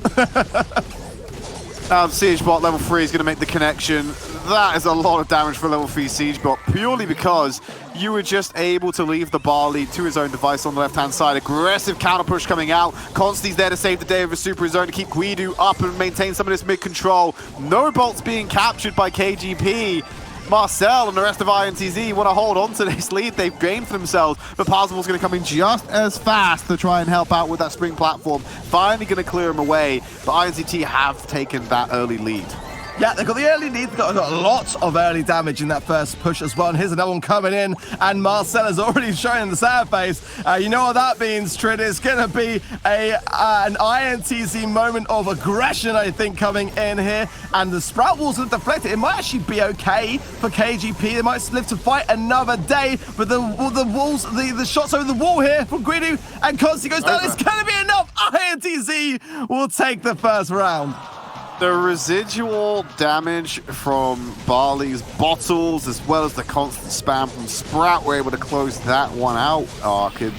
Siege bot level 3 is going to make the connection. That is a lot of damage for level 3 Siege bot, purely because you were just able to leave the bar lead to his own device on the left-hand side. Aggressive counter push coming out. Consti's there to save the day with a super zone to keep Guido up and maintain some of this mid-control. No bolts being captured by KGP. Marcel and the rest of INTZ want to hold on to this lead they've gained for themselves, but Parzival's going to come in just as fast to try and help out with that spring platform. Finally going to clear him away, but INTZ have taken that early lead. Yeah, they got the early lead. They got a lot of early damage in that first push as well. And here's another one coming in, and Marcel is already showing the sad face. You know what that means, Tridd? It's going to be an INTZ moment of aggression, I think, coming in here. And the Sprout Walls are deflected. It might actually be okay for KGP. They might live to fight another day. But the walls, the shots over the wall here from Guido and Consti goes down. It's going to be enough. INTZ will take the first round. The residual damage from Barley's bottles, as well as the constant spam from Sprout, were able to close that one out, Ark. And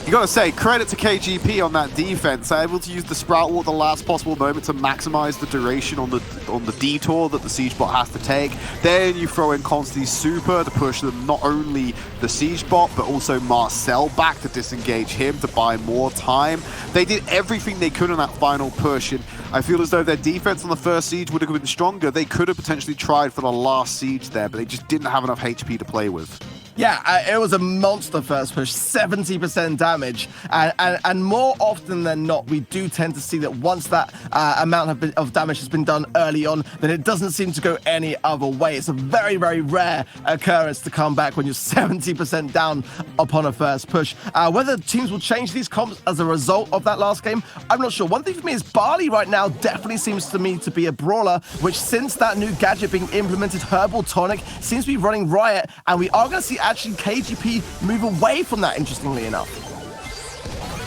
you gotta say, credit to KGP on that defense, able to use the Sprout Wall at the last possible moment to maximize the duration on the detour that the Siege bot has to take. Then you throw in Consti's super to push them not only the Siege bot, but also Marcel back to disengage him to buy more time. They did everything they could on that final push, and I feel as though their defense on the first Siege would have been stronger. They could have potentially tried for the last Siege there, but they just didn't have enough HP to play with. Yeah, it was a monster first push, 70% damage. And more often than not, we do tend to see that once that amount of damage has been done early on, then it doesn't seem to go any other way. It's a very, very rare occurrence to come back when you're 70% down upon a first push. Whether teams will change these comps as a result of that last game, I'm not sure. One thing for me is Barley right now definitely seems to me to be a brawler, which since that new gadget being implemented, Herbal Tonic, seems to be running riot, and we are going to see actually KGP move away from that, interestingly enough.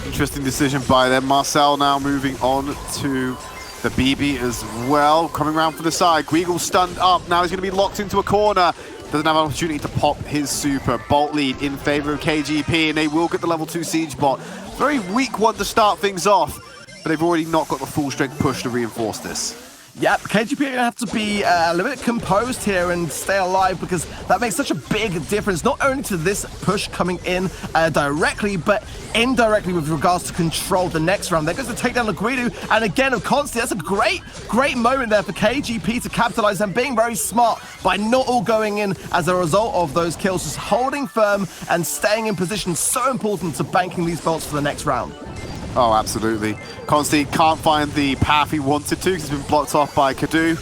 Interesting decision by them. Marcel now moving on to the BB as well. Coming around from the side. Guigel stunned up. Now he's going to be locked into a corner. Doesn't have an opportunity to pop his super. Bolt lead in favor of KGP, and they will get the level 2 Siege bot. Very weak one to start things off, but they've already not got the full strength push to reinforce this. Yep, KGP are going to have to be a little bit composed here and stay alive, because that makes such a big difference, not only to this push coming in directly, but indirectly with regards to control the next round. There goes the takedown of Guido, and again of Consti. That's a great moment there for KGP to capitalize, and being very smart by not all going in as a result of those kills, just holding firm and staying in position. So important to banking these bolts for the next round. Oh, absolutely. Consti can't find the path he wanted to because he's been blocked off by Kadu.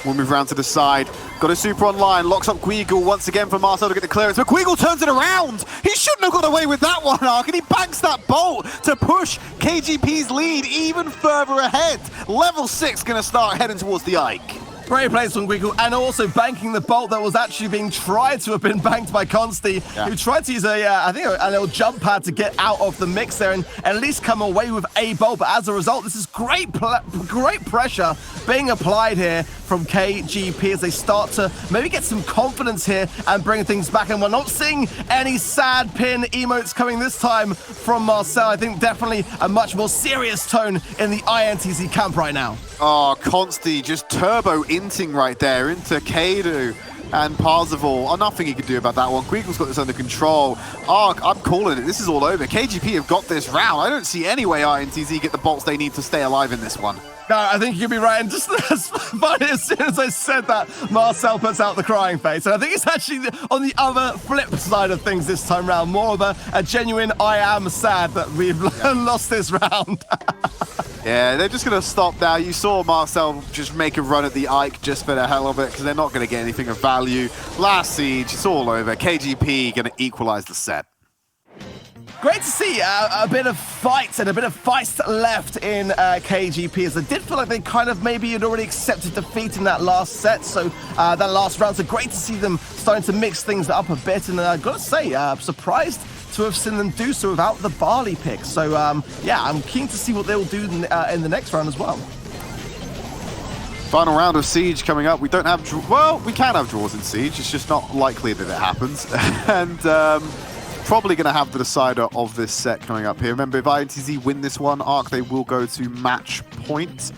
We'll move around to the side. Got a super online, locks up Guigel once again for Marcel to get the clearance, but Guigel turns it around! He shouldn't have got away with that one, Ark, and he banks that bolt to push KGP's lead even further ahead. Level 6 gonna start heading towards the Ike. Great place from Guigel, and also banking the bolt that was actually being tried to have been banked by Consti, who tried to use I think a little jump pad to get out of the mix there and at least come away with a bolt. But as a result, this is great pressure being applied here from KGP as they start to maybe get some confidence here and bring things back. And we're not seeing any sad pin emotes coming this time from Marcel. I think definitely a much more serious tone in the INTZ camp right now. Oh, Consti just turbo-inting right there into Kadu and Parzival. Oh, nothing he can do about that one. Guigel's got this under control. Ark, I'm calling it. This is all over. KGP have got this round. I don't see any way INTZ get the bolts they need to stay alive in this one. No, I think you could be right. And just as funny, as soon as I said that, Marcel puts out the crying face. And I think it's actually on the other flip side of things this time round. More of a genuine, I am sad that we've lost this round. Yeah, they're just going to stop now. You saw Marcel just make a run at the Ike just for the hell of it, because they're not going to get anything of value. Last Siege, it's all over. KGP going to equalize the set. Great to see a bit of fight and a bit of feist left in KGP, as I did feel like they kind of maybe had already accepted defeat in that last set, so that last round. So great to see them starting to mix things up a bit, and I've got to say, surprised to have seen them do so without the Barley pick. So yeah, I'm keen to see what they'll do in the next round as well. Final round of Siege coming up. We don't have, well, we can have draws in Siege. It's just not likely that it happens. And probably going to have the decider of this set coming up here. Remember, if INTZ win this one, Ark, they will go to match point,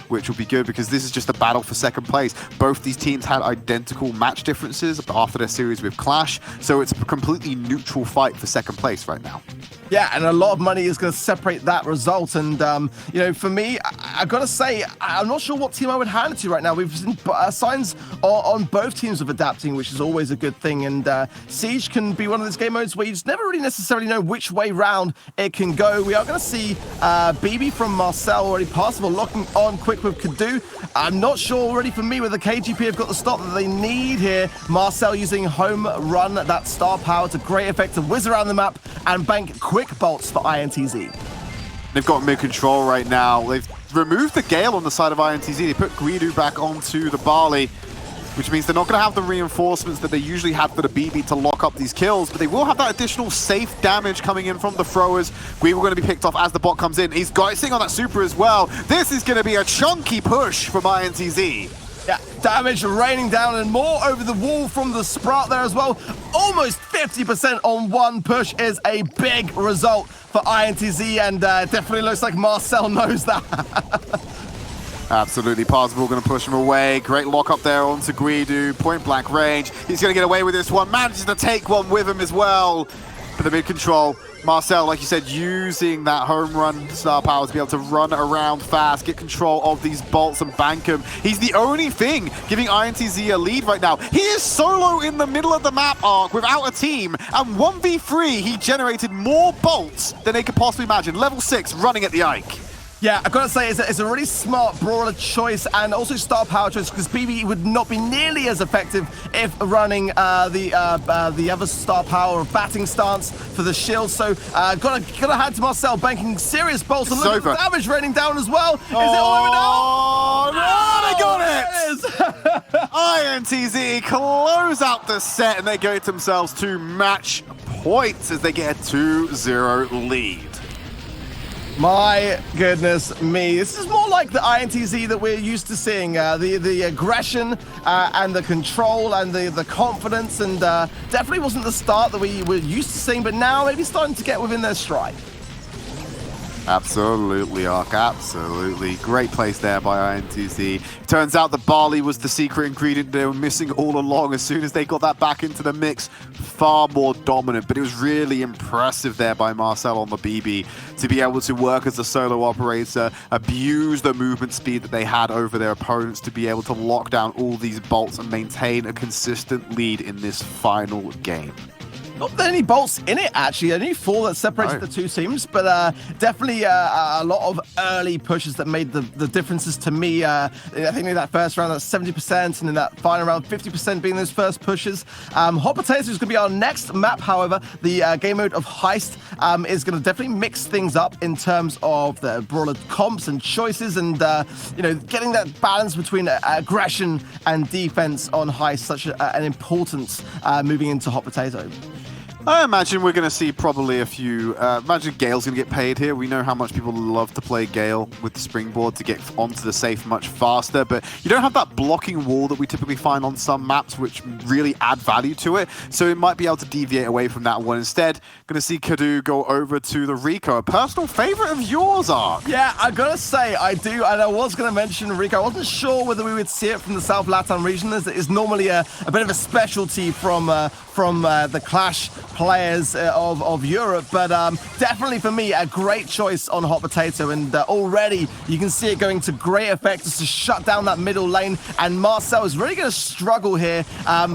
which will be good because this is just a battle for second place. Both these teams had identical match differences after their series with Qlash, so it's a completely neutral fight for second place right now. Yeah, and a lot of money is going to separate that result. And, you know, for me, I've got to say, I'm not sure what team I would hand it to right now. We've seen signs on both teams of adapting, which is always a good thing. And Siege can be one of those game modes where you just never really necessarily know which way round it can go. We are going to see BB from Marcel already possible, locking on quick with Kadu. I'm not sure already for me whether KGP have got the stop that they need here. Marcel using home run, that star power to great effect to whiz around the map and bank quick bolts for INTZ. They've got mid-control right now. They've removed the Gale on the side of INTZ. They put Guido back onto the Barley, which means they're not going to have the reinforcements that they usually have for the BB to lock up these kills, but they will have that additional safe damage coming in from the throwers. Guido going to be picked off as the bot comes in. He's got sitting on that super as well. This is going to be a chunky push from INTZ. Yeah, damage raining down and more over the wall from the Sprout there as well. Almost 50% on one push is a big result for INTZ, and definitely looks like Marcel knows that. Absolutely, Parsable going to push him away. Great lock up there onto Guido, point blank range. He's going to get away with this one, manages to take one with him as well. But the mid control, Marcel, like you said, using that home run star power to be able to run around fast, get control of these bolts and bank them. He's the only thing giving INTZ a lead right now. He is solo in the middle of the map arc without a team, and 1v3 he generated more bolts than they could possibly imagine. Level 6 running at the Ike. Yeah, I've got to say, it's a really smart brawler choice and also star power choice, because BB would not be nearly as effective if running the other star power of batting stance for the shield. So gotta hand to Marcel, banking serious bolts, and look at the damage raining down as well. Is it all over now? No, they got it! INTZ close out the set, and they get themselves to match points as they get a 2-0 lead. My goodness me. This is more like the INTZ that we're used to seeing. The aggression and the control and the confidence, and definitely wasn't the start that we were used to seeing, but now maybe starting to get within their stride. Absolutely, Ark, absolutely. Great place there by INTZ. Turns out the barley was the secret ingredient they were missing all along. As soon as they got that back into the mix, far more dominant. But it was really impressive there by Marcel on the BB to be able to work as a solo operator, abuse the movement speed that they had over their opponents to be able to lock down all these bolts and maintain a consistent lead in this final game. Not that any bolts in it, actually. Only 4 that separated the two teams, but definitely a lot of early pushes that made the differences to me. I think in that first round, that's 70%, and in that final round, 50% being those first pushes. Hot Potatoes is going to be our next map, however. The game mode of Heist is going to definitely mix things up in terms of the brawler comps and choices, and you know, getting that balance between aggression and defense on Heist, such an importance moving into Hot Potato. I imagine we're going to see probably a few... imagine Gale's going to get paid here. We know how much people love to play Gale with the springboard to get onto the safe much faster, but you don't have that blocking wall that we typically find on some maps, which really add value to it. So it might be able to deviate away from that one. Instead, going to see Kadu go over to the Rico. A personal favorite of yours, Ark. Yeah, I got to say, I do. And I was going to mention Rico. I wasn't sure whether we would see it from the South LATAM region, as it is normally a bit of a specialty from the Qlash players of Europe, but definitely for me a great choice on Hot Potato, and already you can see it going to great effect just to shut down that middle lane, and Marcel is really going to struggle here,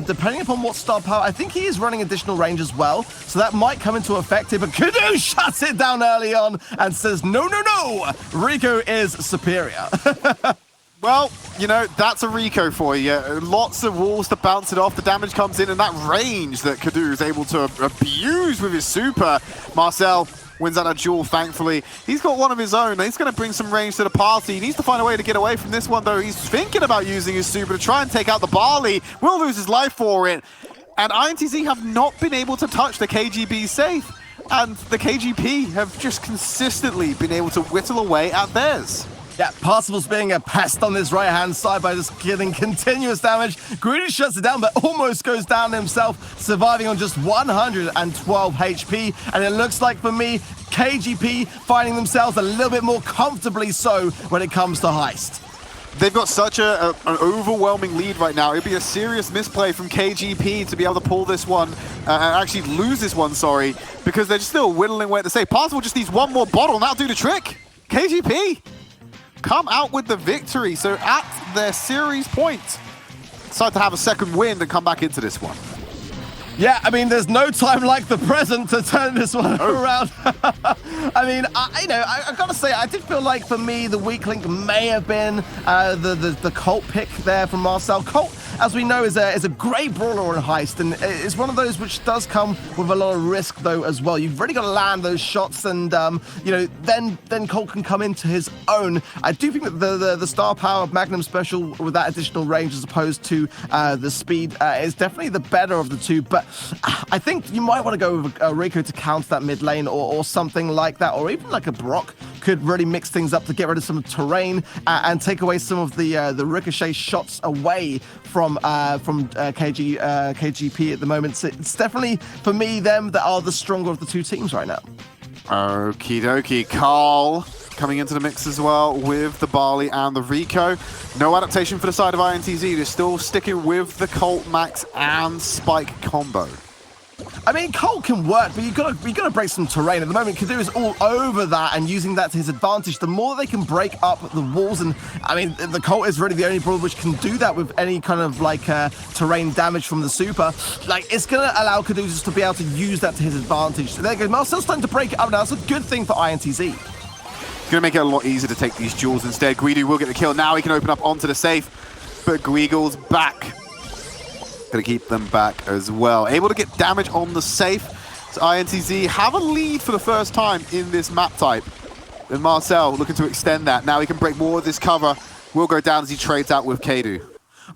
depending upon what star power. I think he is running additional range as well, so that might come into effect here, but Kadu shuts it down early on and says no, Rico is superior. Well, you know, that's a Rico for you. Lots of walls to bounce it off. The damage comes in, and that range that Kadu is able to abuse with his super. Marcel wins out a duel, thankfully. He's got one of his own. He's going to bring some range to the party. He needs to find a way to get away from this one, though. He's thinking about using his super to try and take out the Barley. Will lose his life for it. And INTZ have not been able to touch the KGB safe. And the KGP have just consistently been able to whittle away at theirs. Yeah, Parsible's being a pest on this right-hand side by just getting continuous damage. Greedy shuts it down, but almost goes down himself, surviving on just 112 HP. And it looks like, for me, KGP finding themselves a little bit more comfortably so when it comes to Heist. They've got such an overwhelming lead right now. It'd be a serious misplay from KGP to be able to pull this one, actually lose this one, sorry, because they're just still whittling away at the safe. Parzival just needs one more bottle, and that'll do the trick. KGP come out with the victory. So at their series point, decide to have a second win and come back into this one. Yeah, I mean, there's no time like the present to turn this one around. I mean, I gotta say, I did feel like for me, the weak link may have been the Colt pick there from Marcel. Colt, as we know, is a great brawler in Heist, and it's one of those which does come with a lot of risk, though, as well. You've really got to land those shots, and then Colt can come into his own. I do think that the star power of Magnum Special with that additional range, as opposed to the speed, is definitely the better of the two. But I think you might want to go with Rico to counter that mid lane, or something like that, or even like a Brock could really mix things up to get rid of some terrain and take away some of the ricochet shots away from KGP at the moment. So it's definitely, for me, them that are the stronger of the two teams right now. Okie dokie. Carl coming into the mix as well with the Barley and the Rico. No adaptation for the side of INTZ. They're still sticking with the Colt Max and Spike combo. I mean, Colt can work, but you gotta break some terrain. At the moment, Kadu is all over that and using that to his advantage. The more they can break up the walls, and I mean, the Colt is really the only brawler which can do that with any kind of like terrain damage from the super. Like, it's gonna allow Kadu just to be able to use that to his advantage. So there goes Marcel's starting to break it up now. It's a good thing for INTZ. It's gonna make it a lot easier to take these duels instead. Guido will get the kill. Now he can open up onto the safe, but Guigo's back. Gonna keep them back as well. Able to get damage on the safe. So INTZ have a lead for the first time in this map type. And Marcel looking to extend that. Now he can break more of this cover. Will go down as he trades out with Kadu.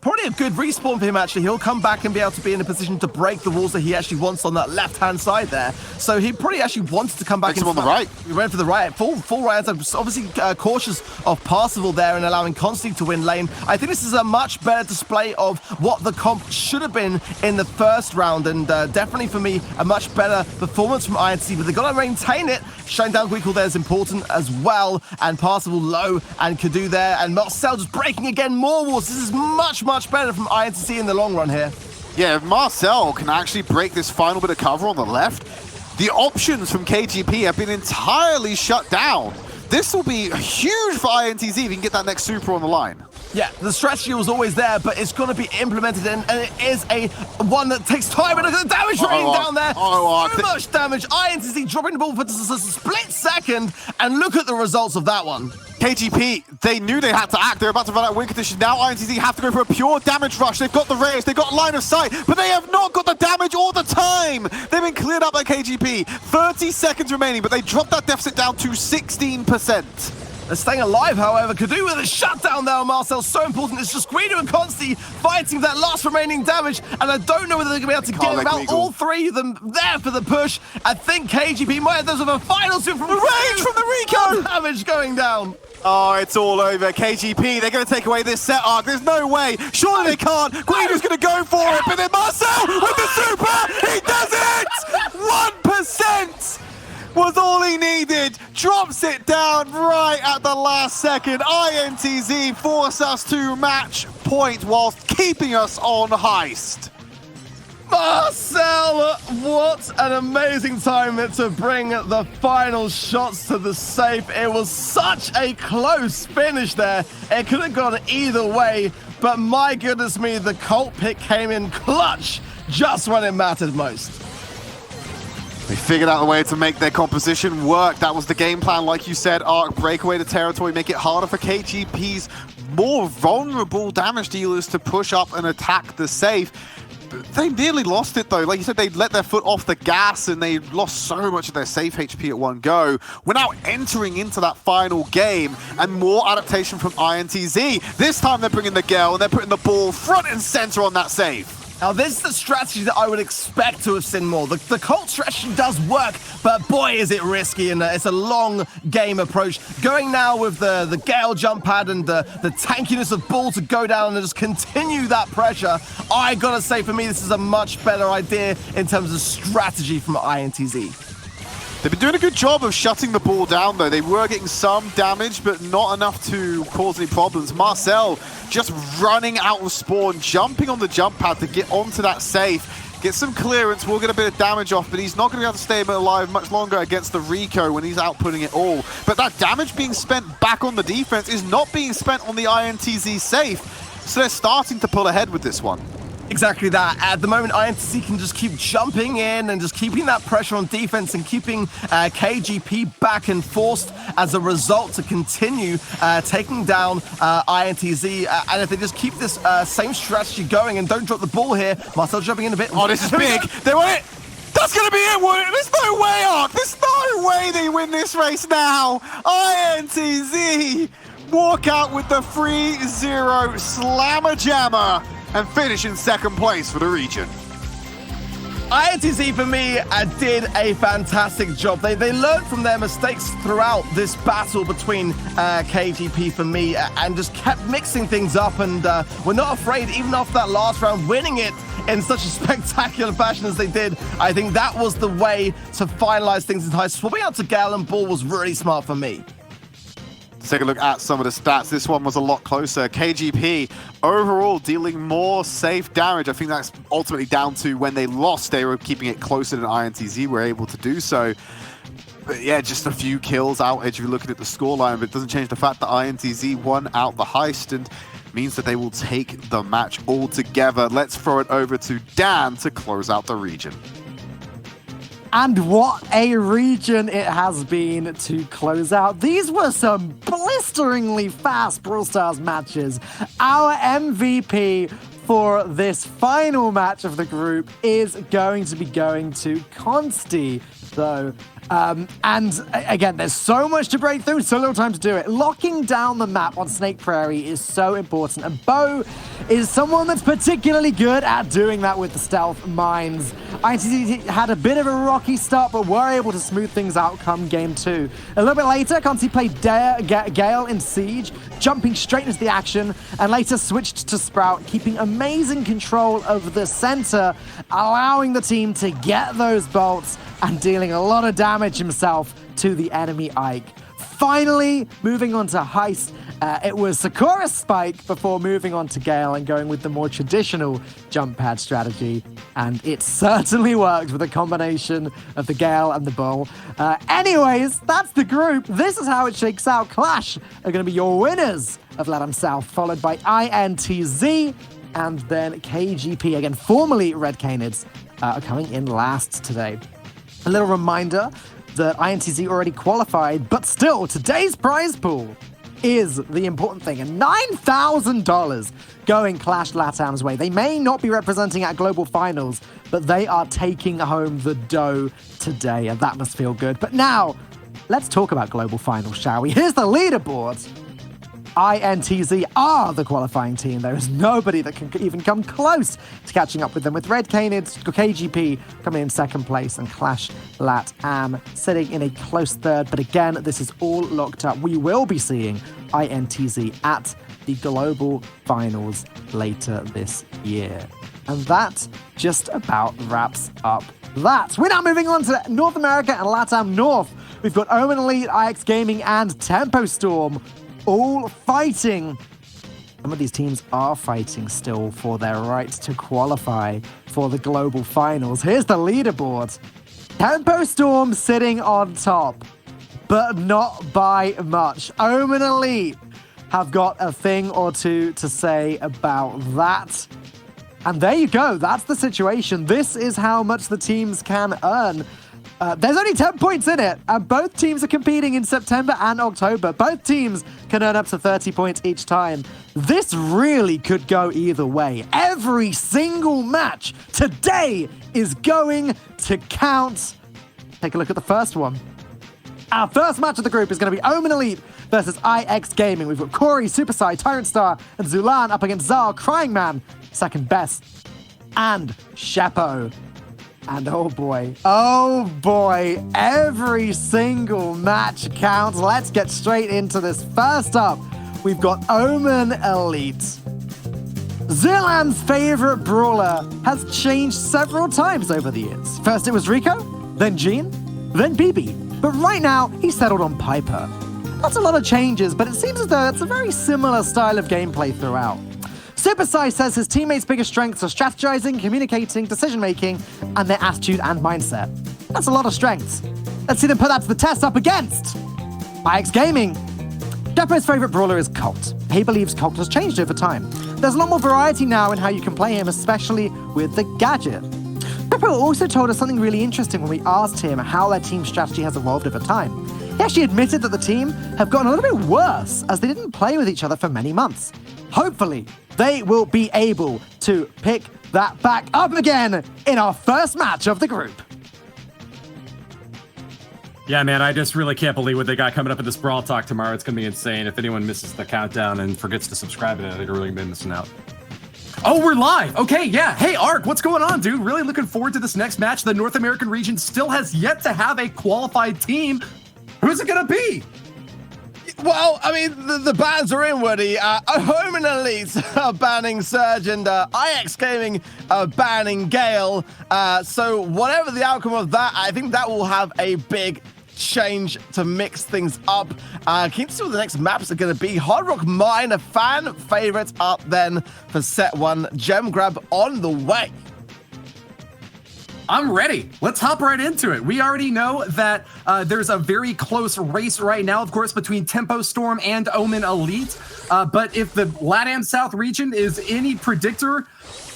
Probably a good respawn for him, actually. He'll come back and be able to be in a position to break the walls that he actually wants on that left-hand side there. So he probably actually wants to come back on the right. He went for the right. Full right. Obviously cautious of Parzival there and allowing Constantine to win lane. I think this is a much better display of what the comp should have been in the first round, and definitely for me, a much better performance from INTZ, but they've got to maintain it. Shutting down Guico there is important as well, and Parzival low, and Kadu there, and Marcel just breaking again more walls. This is much better from INTZ in the long run here. Yeah, if Marcel can actually break this final bit of cover on the left, the options from KGP have been entirely shut down. This will be huge for INTZ if he can get that next super on the line. Yeah, the strategy was always there, but it's going to be implemented, and it is a one that takes time. And look at the damage rain down there. So much damage. INTZ dropping the ball for just a split second, and look at the results of that one. KGP, they knew they had to act. They're about to run out of win condition. Now INTZ have to go for a pure damage rush. They've got the raise, they've got line of sight, but they have not got the damage or the time. They've been cleared up by KGP. 30 seconds remaining, but they dropped that deficit down to 16%. They're staying alive, however. Kadu with a shutdown there on Marcel. So important. It's just Guido and Consti fighting that last remaining damage, and I don't know whether they're going to be able to get about all three of them there for the push. I think KGP might have those of a final two from the range from the Rico. Damage going down. Oh, it's all over. KGP, they're going to take away this set arc. There's no way. Surely they can't. Guido's going to go for it, but then Marcel with the super, he does it! 1% was all he needed. Drops it down right at the last second. INTZ force us to match point whilst keeping us on Heist. Marcel, what an amazing time to bring the final shots to the safe. It was such a close finish there. It could have gone either way, but my goodness me, the Colt pick came in clutch just when it mattered most. They figured out a way to make their composition work. That was the game plan, like you said. Ark, break away the territory, make it harder for KGP's more vulnerable damage dealers to push up and attack the safe. They nearly lost it, though. Like you said, they let their foot off the gas and they lost so much of their safe HP at one go. We're now entering into that final game and more adaptation from INTZ. This time they're bringing the Gale and they're putting the ball front and center on that save. Now, this is the strategy that I would expect to have seen more. The Colt strategy does work, but boy, is it risky, and it's a long game approach. Going now with the Gale jump pad and the tankiness of Bull to go down and just continue that pressure, I gotta say, for me, this is a much better idea in terms of strategy from INTZ. They've been doing a good job of shutting the ball down, though. They were getting some damage, but not enough to cause any problems. Marcel just running out of spawn, jumping on the jump pad to get onto that safe, get some clearance, will get a bit of damage off, but he's not going to be able to stay alive much longer against the Rico when he's outputting it all. But that damage being spent back on the defense is not being spent on the INTZ safe, so they're starting to pull ahead with this one. Exactly that. At the moment, INTZ can just keep jumping in and just keeping that pressure on defense and keeping KGP back and forced as a result to continue taking down INTZ. And if they just keep this same strategy going and don't drop the ball here, Marcel jumping in a bit. Oh, this is big. They want it. That's going to be it. There's no way, Ark. There's no way they win this race now. INTZ walk out with the 3-0 slammer jammer and finish in second place for the region. INTZ, for me, did a fantastic job. They learned from their mistakes throughout this battle between KGP, for me, and just kept mixing things up, and were not afraid, even after that last round, winning it in such a spectacular fashion as they did. I think that was the way to finalize things in high. Swapping out to Gale and Ball was really smart for me. Let's take a look at some of the stats. This one was a lot closer. KGP overall dealing more safe damage. I think that's ultimately down to when they lost, they were keeping it closer than INTZ were able to do so. But yeah, just a few kills out if you're looking at the scoreline, but it doesn't change the fact that INTZ won out the heist and means that they will take the match altogether. Let's throw it over to Dan to close out the region. And what a region it has been to close out. These were some blisteringly fast Brawl Stars matches. Our MVP for this final match of the group is going to be going to Consti, though. And again, there's so much to break through, so little time to do it. Locking down the map on Snake Prairie is so important, and Bo is someone that's particularly good at doing that with the stealth mines. INTZ had a bit of a rocky start, but were able to smooth things out come game 2. A little bit later, Conti played Gale in Siege, jumping straight into the action, and later switched to Sprout, keeping amazing control of the center, allowing the team to get those bolts and dealing a lot of damage himself to the enemy Ike. Finally, moving on to Heist, it was Sakura's Spike before moving on to Gale and going with the more traditional jump pad strategy. And it certainly worked with a combination of the Gale and the Bull. Anyways, that's the group. This is how it shakes out. Qlash are going to be your winners of LATAM South, followed by INTZ and then KGP, again, formerly Red Canids, are coming in last today. A little reminder that INTZ already qualified, but still, today's prize pool is the important thing. And $9,000 going Qlash LATAM's way. They may not be representing at Global Finals, but they are taking home the dough today, and that must feel good. But now, let's talk about Global Finals, shall we? Here's the leaderboard. INTZ are the qualifying team. There is nobody that can even come close to catching up with them, with Red Canids, KGP coming in second place, and Qlash LATAM sitting in a close third. But again, this is all locked up. We will be seeing INTZ at the Global Finals later this year. And that just about wraps up that. We're now moving on to North America and LATAM North. We've got Omen Elite, IX Gaming, and Tempo Storm all fighting. Some of these teams are fighting still for their right to qualify for the Global Finals. Here's the leaderboard. Tempo Storm sitting on top, but not by much. Omen Elite have got a thing or two to say about that. And there you go. That's the situation. This is how much the teams can earn. There's only 10 points in it, and both teams are competing in September and October. Both teams can earn up to 30 points each time. This really could go either way. Every single match today is going to count. Take a look at the first one. Our first match of the group is going to be Omen Elite versus IX Gaming. We've got Corey, Supersai, Tyrant Star, and Zulan up against Zal, Crying Man, second best, and Shepo. And oh boy, every single match counts. Let's get straight into this. First up, we've got Omen Elite. Zulan's favorite brawler has changed several times over the years. First it was Rico, then Jean, then BB. But right now, he's settled on Piper. Not a lot of changes, but it seems as though it's a very similar style of gameplay throughout. Supersize says his teammates' biggest strengths are strategizing, communicating, decision-making, and their attitude and mindset. That's a lot of strengths. Let's see them put that to the test up against IX Gaming. Depo's favorite brawler is Colt. He believes Colt has changed over time. There's a lot more variety now in how you can play him, especially with the gadget. Depo also told us something really interesting when we asked him how their team strategy has evolved over time. He actually admitted that the team have gotten a little bit worse as they didn't play with each other for many months. Hopefully, they will be able to pick that back up again in our first match of the group. Yeah, man, I just really can't believe what they got coming up in this Brawl Talk tomorrow. It's going to be insane. If anyone misses the countdown and forgets to subscribe to it, I think they're really been missing out. Oh, we're live. Okay, yeah. Hey, Ark, what's going on, dude? Really looking forward to this next match. The North American region still has yet to have a qualified team. Who's it going to be? Well, I mean, the bans are in, Woody. Omen Elite banning Surge and IX Gaming banning Gale. So whatever the outcome of that, I think that will have a big change to mix things up. Keen to see what the next maps are going to be. Hard Rock Mine, a fan favorite up then for set 1. Gem grab on the way. I'm ready. Let's hop right into it. We already know that there's a very close race right now, of course, between Tempo Storm and Omen Elite. But if the LATAM South region is any predictor,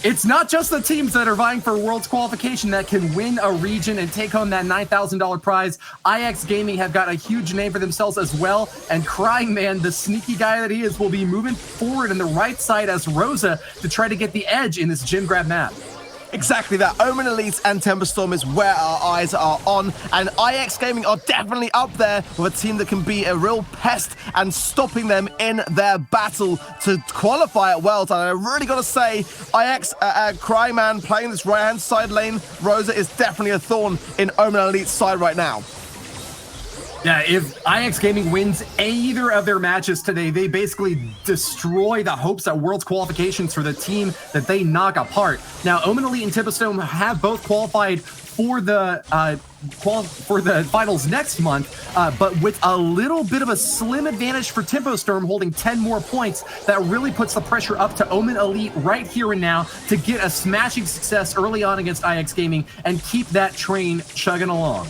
it's not just the teams that are vying for Worlds qualification that can win a region and take home that $9,000 prize. IX Gaming have got a huge name for themselves as well. And Crying Man, the sneaky guy that he is, will be moving forward in the right side as Rosa to try to get the edge in this gym grab map. Exactly that. Omen Elite and Temperstorm is where our eyes are on, and IX Gaming are definitely up there with a team that can be a real pest and stopping them in their battle to qualify at Worlds. And I really got to say, IX Cryman playing this right-hand side lane, Rosa, is definitely a thorn in Omen Elite's side right now. Yeah, if IX Gaming wins either of their matches today, they basically destroy the hopes at Worlds qualifications for the team that they knock apart. Now, Omen Elite and Tempestone have both qualified for the finals next month, but with a little bit of a slim advantage for Tempo Storm holding 10 more points, that really puts the pressure up to Omen Elite right here and now to get a smashing success early on against IX Gaming and keep that train chugging along.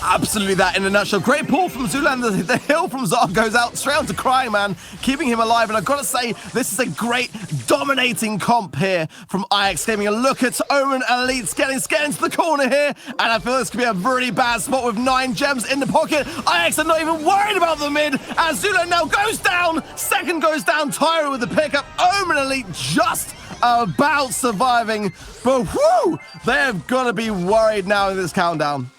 Absolutely that in a nutshell. Great pull from Zulan. The hill from Zar goes out straight on to Crying Man, keeping him alive. And I've got to say, this is a great dominating comp here from IX Gaming. A look at Omen Elite getting into the corner here. And I feel this could be a really bad spot with 9 gems in the pocket. IX are not even worried about the mid. As Zulan now goes down. Second goes down. Tyra with the pickup. Omen Elite just about surviving. But whoo, they've got to be worried now in this countdown.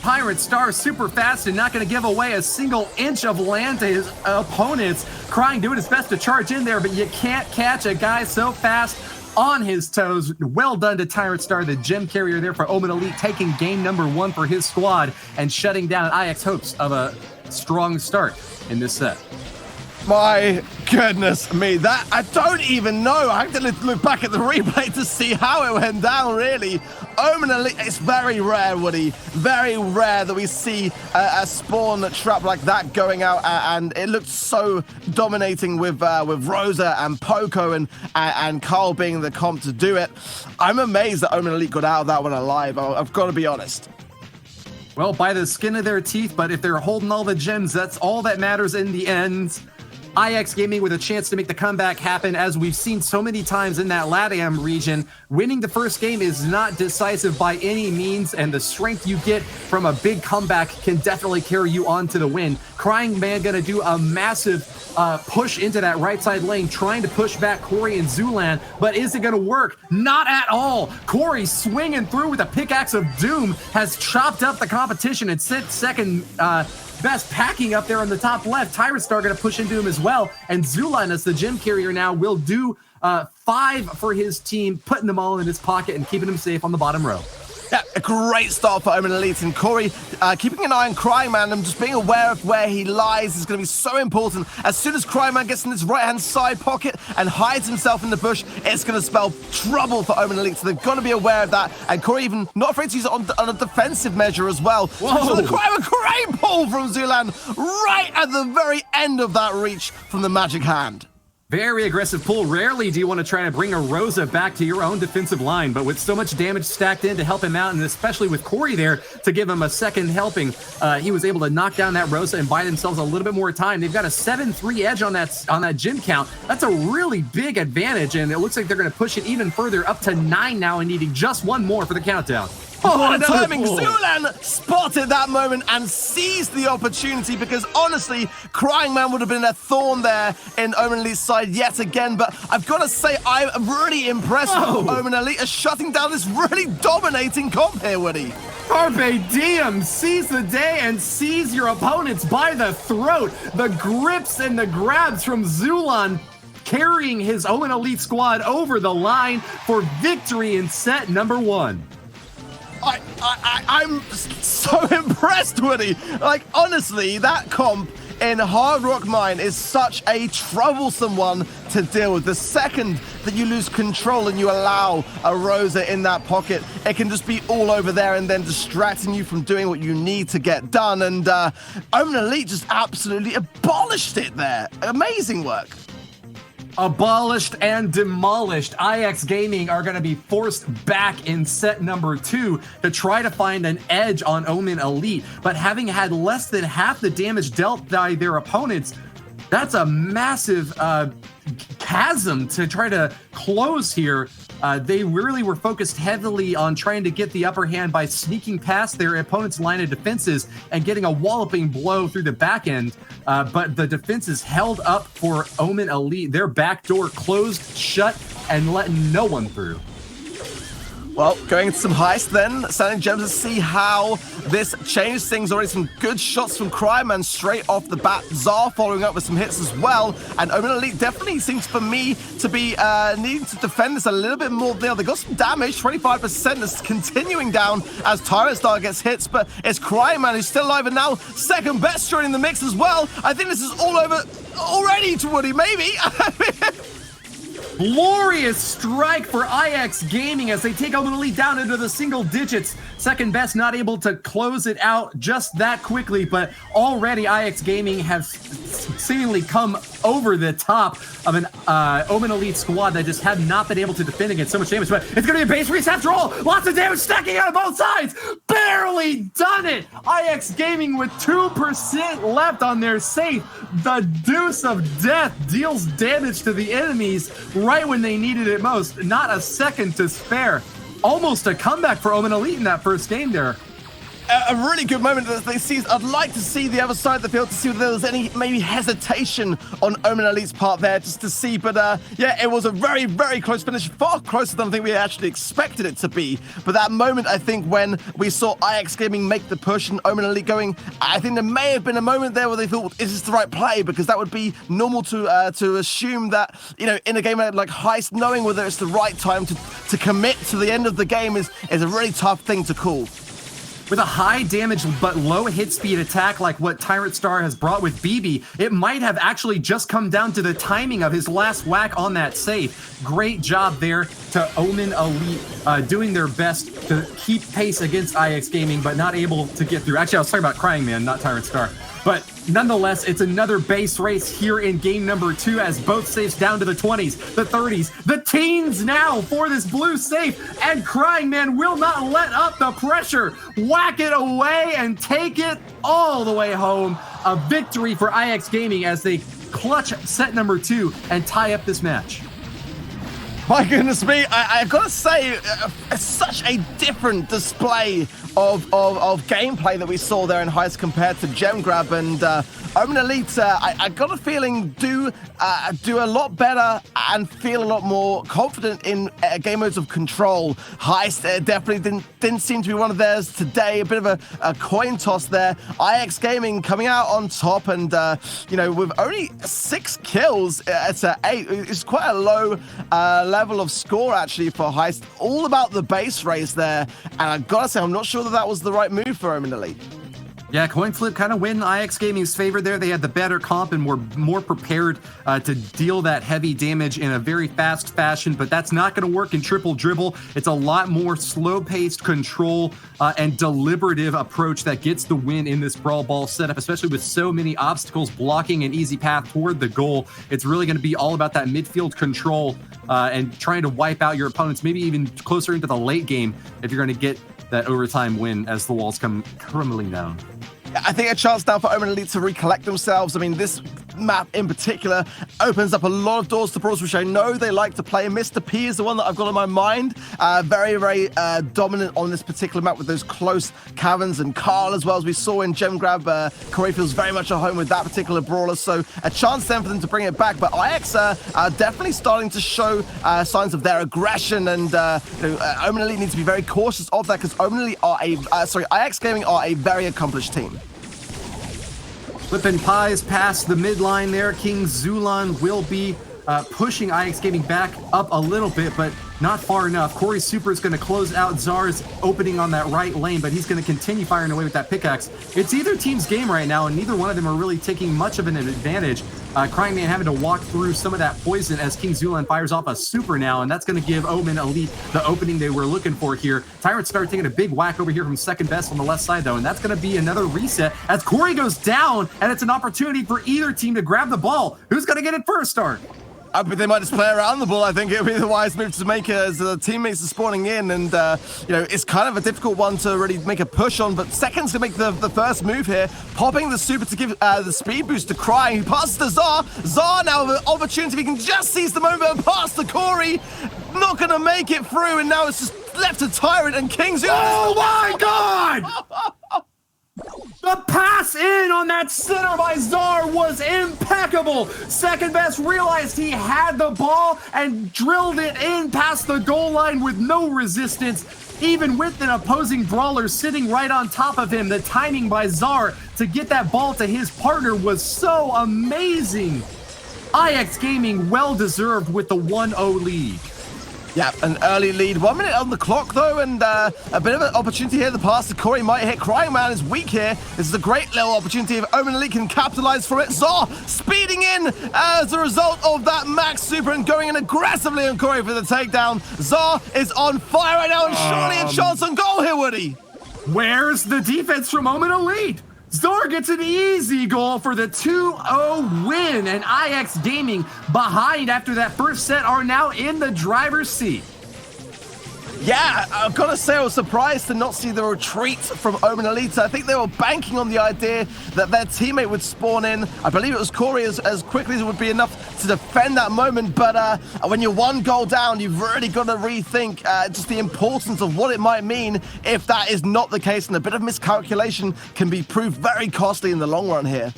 Pirate Star super fast and not going to give away a single inch of land to his opponents. Crying doing his best to charge in there, but you can't catch a guy so fast on his toes. Well done to Tyrant Star, the gem carrier there for Omen Elite, taking game number 1 for his squad and shutting down IX hopes of a strong start in this set. My goodness me, that I don't even know. I have to look back at the replay to see how it went down, really. Omen Elite, it's very rare, Woody. Very rare that we see a spawn trap like that going out, and it looked so dominating with Rosa and Poco and Carl being the comp to do it. I'm amazed that Omen Elite got out of that one alive. I've got to be honest. Well, by the skin of their teeth, but if they're holding all the gems, that's all that matters in the end. IX Gaming with a chance to make the comeback happen, as we've seen so many times in that LATAM region. Winning the first game is not decisive by any means, and the strength you get from a big comeback can definitely carry you on to the win. Crying Man gonna do a massive push into that right side lane, trying to push back Corey and Zulan, but is it gonna work? Not at all. Corey swinging through with a pickaxe of doom has chopped up the competition and sent second best packing up there on the top left. Tyrant Star going to push into him as well. And Zulan, as the gem carrier now, will do 5 for his team, putting them all in his pocket and keeping him safe on the bottom row. Yeah, a great start for Omen Elite, and Corey keeping an eye on Crying Man and just being aware of where he lies is going to be so important. As soon as Crying Man gets in his right-hand side pocket and hides himself in the bush, it's going to spell trouble for Omen Elite, so they've got to be aware of that. And Corey even not afraid to use it on a defensive measure as well. So the great pull from Zulan right at the very end of that reach from the magic hand. Very aggressive pull. Rarely do you want to try to bring a Rosa back to your own defensive line, but with so much damage stacked in to help him out, and especially with Corey there to give him a second helping, he was able to knock down that Rosa and buy themselves a little bit more time. They've got a 7-3 edge on that gym count. That's a really big advantage, and it looks like they're going to push it even further up to 9 now and needing just one more for the countdown. Oh, what a timing! Zulan spotted that moment and seized the opportunity, because honestly, Crying Man would have been a thorn there in Omen Elite's side yet again. But I've got to say, I'm really impressed with Omen Elite are shutting down this really dominating comp here, Woody. Carpe diem, seize the day and seize your opponents by the throat. The grips and the grabs from Zulan carrying his Omen Elite squad over the line for victory in set number 1. I'm so impressed, Woody. Like, honestly, that comp in Hard Rock Mine is such a troublesome one to deal with. The second that you lose control and you allow a Rosa in that pocket, it can just be all over there and then distracting you from doing what you need to get done. And Omen Elite just absolutely abolished it there. Amazing work. Abolished and demolished. IX Gaming are going to be forced back in set number 2 to try to find an edge on Omen Elite. But having had less than half the damage dealt by their opponents, that's a massive chasm to try to close here. They really were focused heavily on trying to get the upper hand by sneaking past their opponent's line of defenses and getting a walloping blow through the back end. But the defenses held up for Omen Elite. Their back door closed shut and letting no one through. Well, going into some heist then, Standing Gems to see how this changes things. Already some good shots from Cryman straight off the bat. Zar following up with some hits as well. And Omen Elite definitely seems for me to be needing to defend this a little bit more. They got some damage, 25% that's continuing down as Tyrant Star gets hits, but it's Cryman who's still alive, and now second best joining the mix as well. I think this is all over already to Woody, maybe. Glorious strike for IX Gaming as they take Omen Elite down into the single digits. Second best not able to close it out just that quickly, but already IX Gaming have seemingly come over the top of an Omen Elite squad that just have not been able to defend against so much damage. But it's going to be a base race after all. Lots of damage stacking out of both sides. Barely done it. IX Gaming with 2% left on their safe. The Deuce of Death deals damage to the enemies right when they needed it most. Not a second to spare. Almost a comeback for Omen Elite in that first game there. A really good moment that they see. I'd like to see the other side of the field to see if there was any maybe hesitation on Omen Elite's part there, just to see. But yeah, it was a very, very close finish, far closer than I think we actually expected it to be. But that moment, I think, when we saw IX Gaming make the push and Omen Elite going, I think there may have been a moment there where they thought, is this the right play? Because that would be normal to assume that, you know, in a game like Heist, knowing whether it's the right time to commit to the end of the game is a really tough thing to call. With a high damage but low hit speed attack like what Tyrant Star has brought with BB, it might have actually just come down to the timing of his last whack on that safe. Great job there to Omen Elite, doing their best to keep pace against IX Gaming, but not able to get through. Actually, I was talking about Crying Man, not Tyrant Star. But nonetheless, it's another base race here in game number 2 as both safes down to the 20s, the 30s, the teens now for this blue safe, and Crying Man will not let up the pressure. Whack it away and take it all the way home. A victory for IX Gaming as they clutch set number 2 and tie up this match. My goodness me, I've got to say, it's such a different display of gameplay that we saw there in Heist compared to Gem Grab, and Omen Elite, I got a feeling do a lot better and feel a lot more confident in game modes of control. Heist definitely didn't seem to be one of theirs today. A bit of a coin toss there. IX Gaming coming out on top, and you know, with only 6 kills, it's 8. It's quite a low level of score actually for Heist. All about the base race there, and I gotta say, I'm not sure that was the right move for Omen Elite. Yeah, coin flip kind of went in IX Gaming's favor there. They had the better comp and were more prepared to deal that heavy damage in a very fast fashion, but that's not going to work in triple dribble. It's a lot more slow-paced control and deliberative approach that gets the win in this Brawl Ball setup, especially with so many obstacles blocking an easy path toward the goal. It's really going to be all about that midfield control and trying to wipe out your opponents, maybe even closer into the late game if you're going to get that overtime win as the walls come crumbling down. I think a chance now for Omen Elite to recollect themselves. I mean, this map in particular opens up a lot of doors to brawlers, which I know they like to play. Mr. P is the one that I've got in my mind. Very, very dominant on this particular map with those close caverns, and Carl as well, as we saw in Gem Grab. Corey feels very much at home with that particular brawler, so a chance then for them to bring it back. But IX are definitely starting to show signs of their aggression, and you know, Omen Elite needs to be very cautious of that, because Omen Elite are IX Gaming are a very accomplished team. Flipping pies past the midline there. King Zulan will be pushing IX Gaming back up a little bit, but not far enough. Corey Super is going to close out Czar's opening on that right lane, but he's going to continue firing away with that pickaxe. It's either team's game right now, and neither one of them are really taking much of an advantage. Crying Man having to walk through some of that poison as King Zulan fires off a super now, and that's going to give Omen Elite the opening they were looking for here. Tyrant start taking a big whack over here from second best on the left side, though, and that's going to be another reset as Corey goes down, and it's an opportunity for either team to grab the ball. Who's going to get it first, Ark? But they might just play around the ball. I think it would be the wise move to make as the teammates are spawning in, and you know, it's kind of a difficult one to really make a push on, but Second's gonna make the first move here, popping the super to give the speed boost to Crying, who passes to Czar. Czar now with an opportunity, he can just seize the moment and pass to Corey. Not gonna make it through, and now it's just left to Tyrant and Kings. Oh my God! The pass in on that center by Czar was impeccable. Second best realized he had the ball and drilled it in past the goal line with no resistance. Even with an opposing brawler sitting right on top of him, the timing by Czar to get that ball to his partner was so amazing. IX Gaming well deserved with the 1-0 lead. Yeah, an early lead. 1 minute on the clock, though, and a bit of an opportunity here. The pass to Corey might hit. Crying Man is weak here. This is a great little opportunity if Omen Elite can capitalize from it. Czar speeding in as a result of that max super and going in aggressively on Corey for the takedown. Czar is on fire right now, and surely a chance on goal here, Woody. Where's the defense from Omen Elite? Czar gets an easy goal for the 2-0 win, and IX Gaming behind after that first set are now in the driver's seat. Yeah, I've got to say I was surprised to not see the retreat from Omen Elite. I think they were banking on the idea that their teammate would spawn in. I believe it was Corey as quickly as it would be enough to defend that moment. But when you're 1 goal down, you've really got to rethink just the importance of what it might mean if that is not the case. And a bit of miscalculation can be proved very costly in the long run here.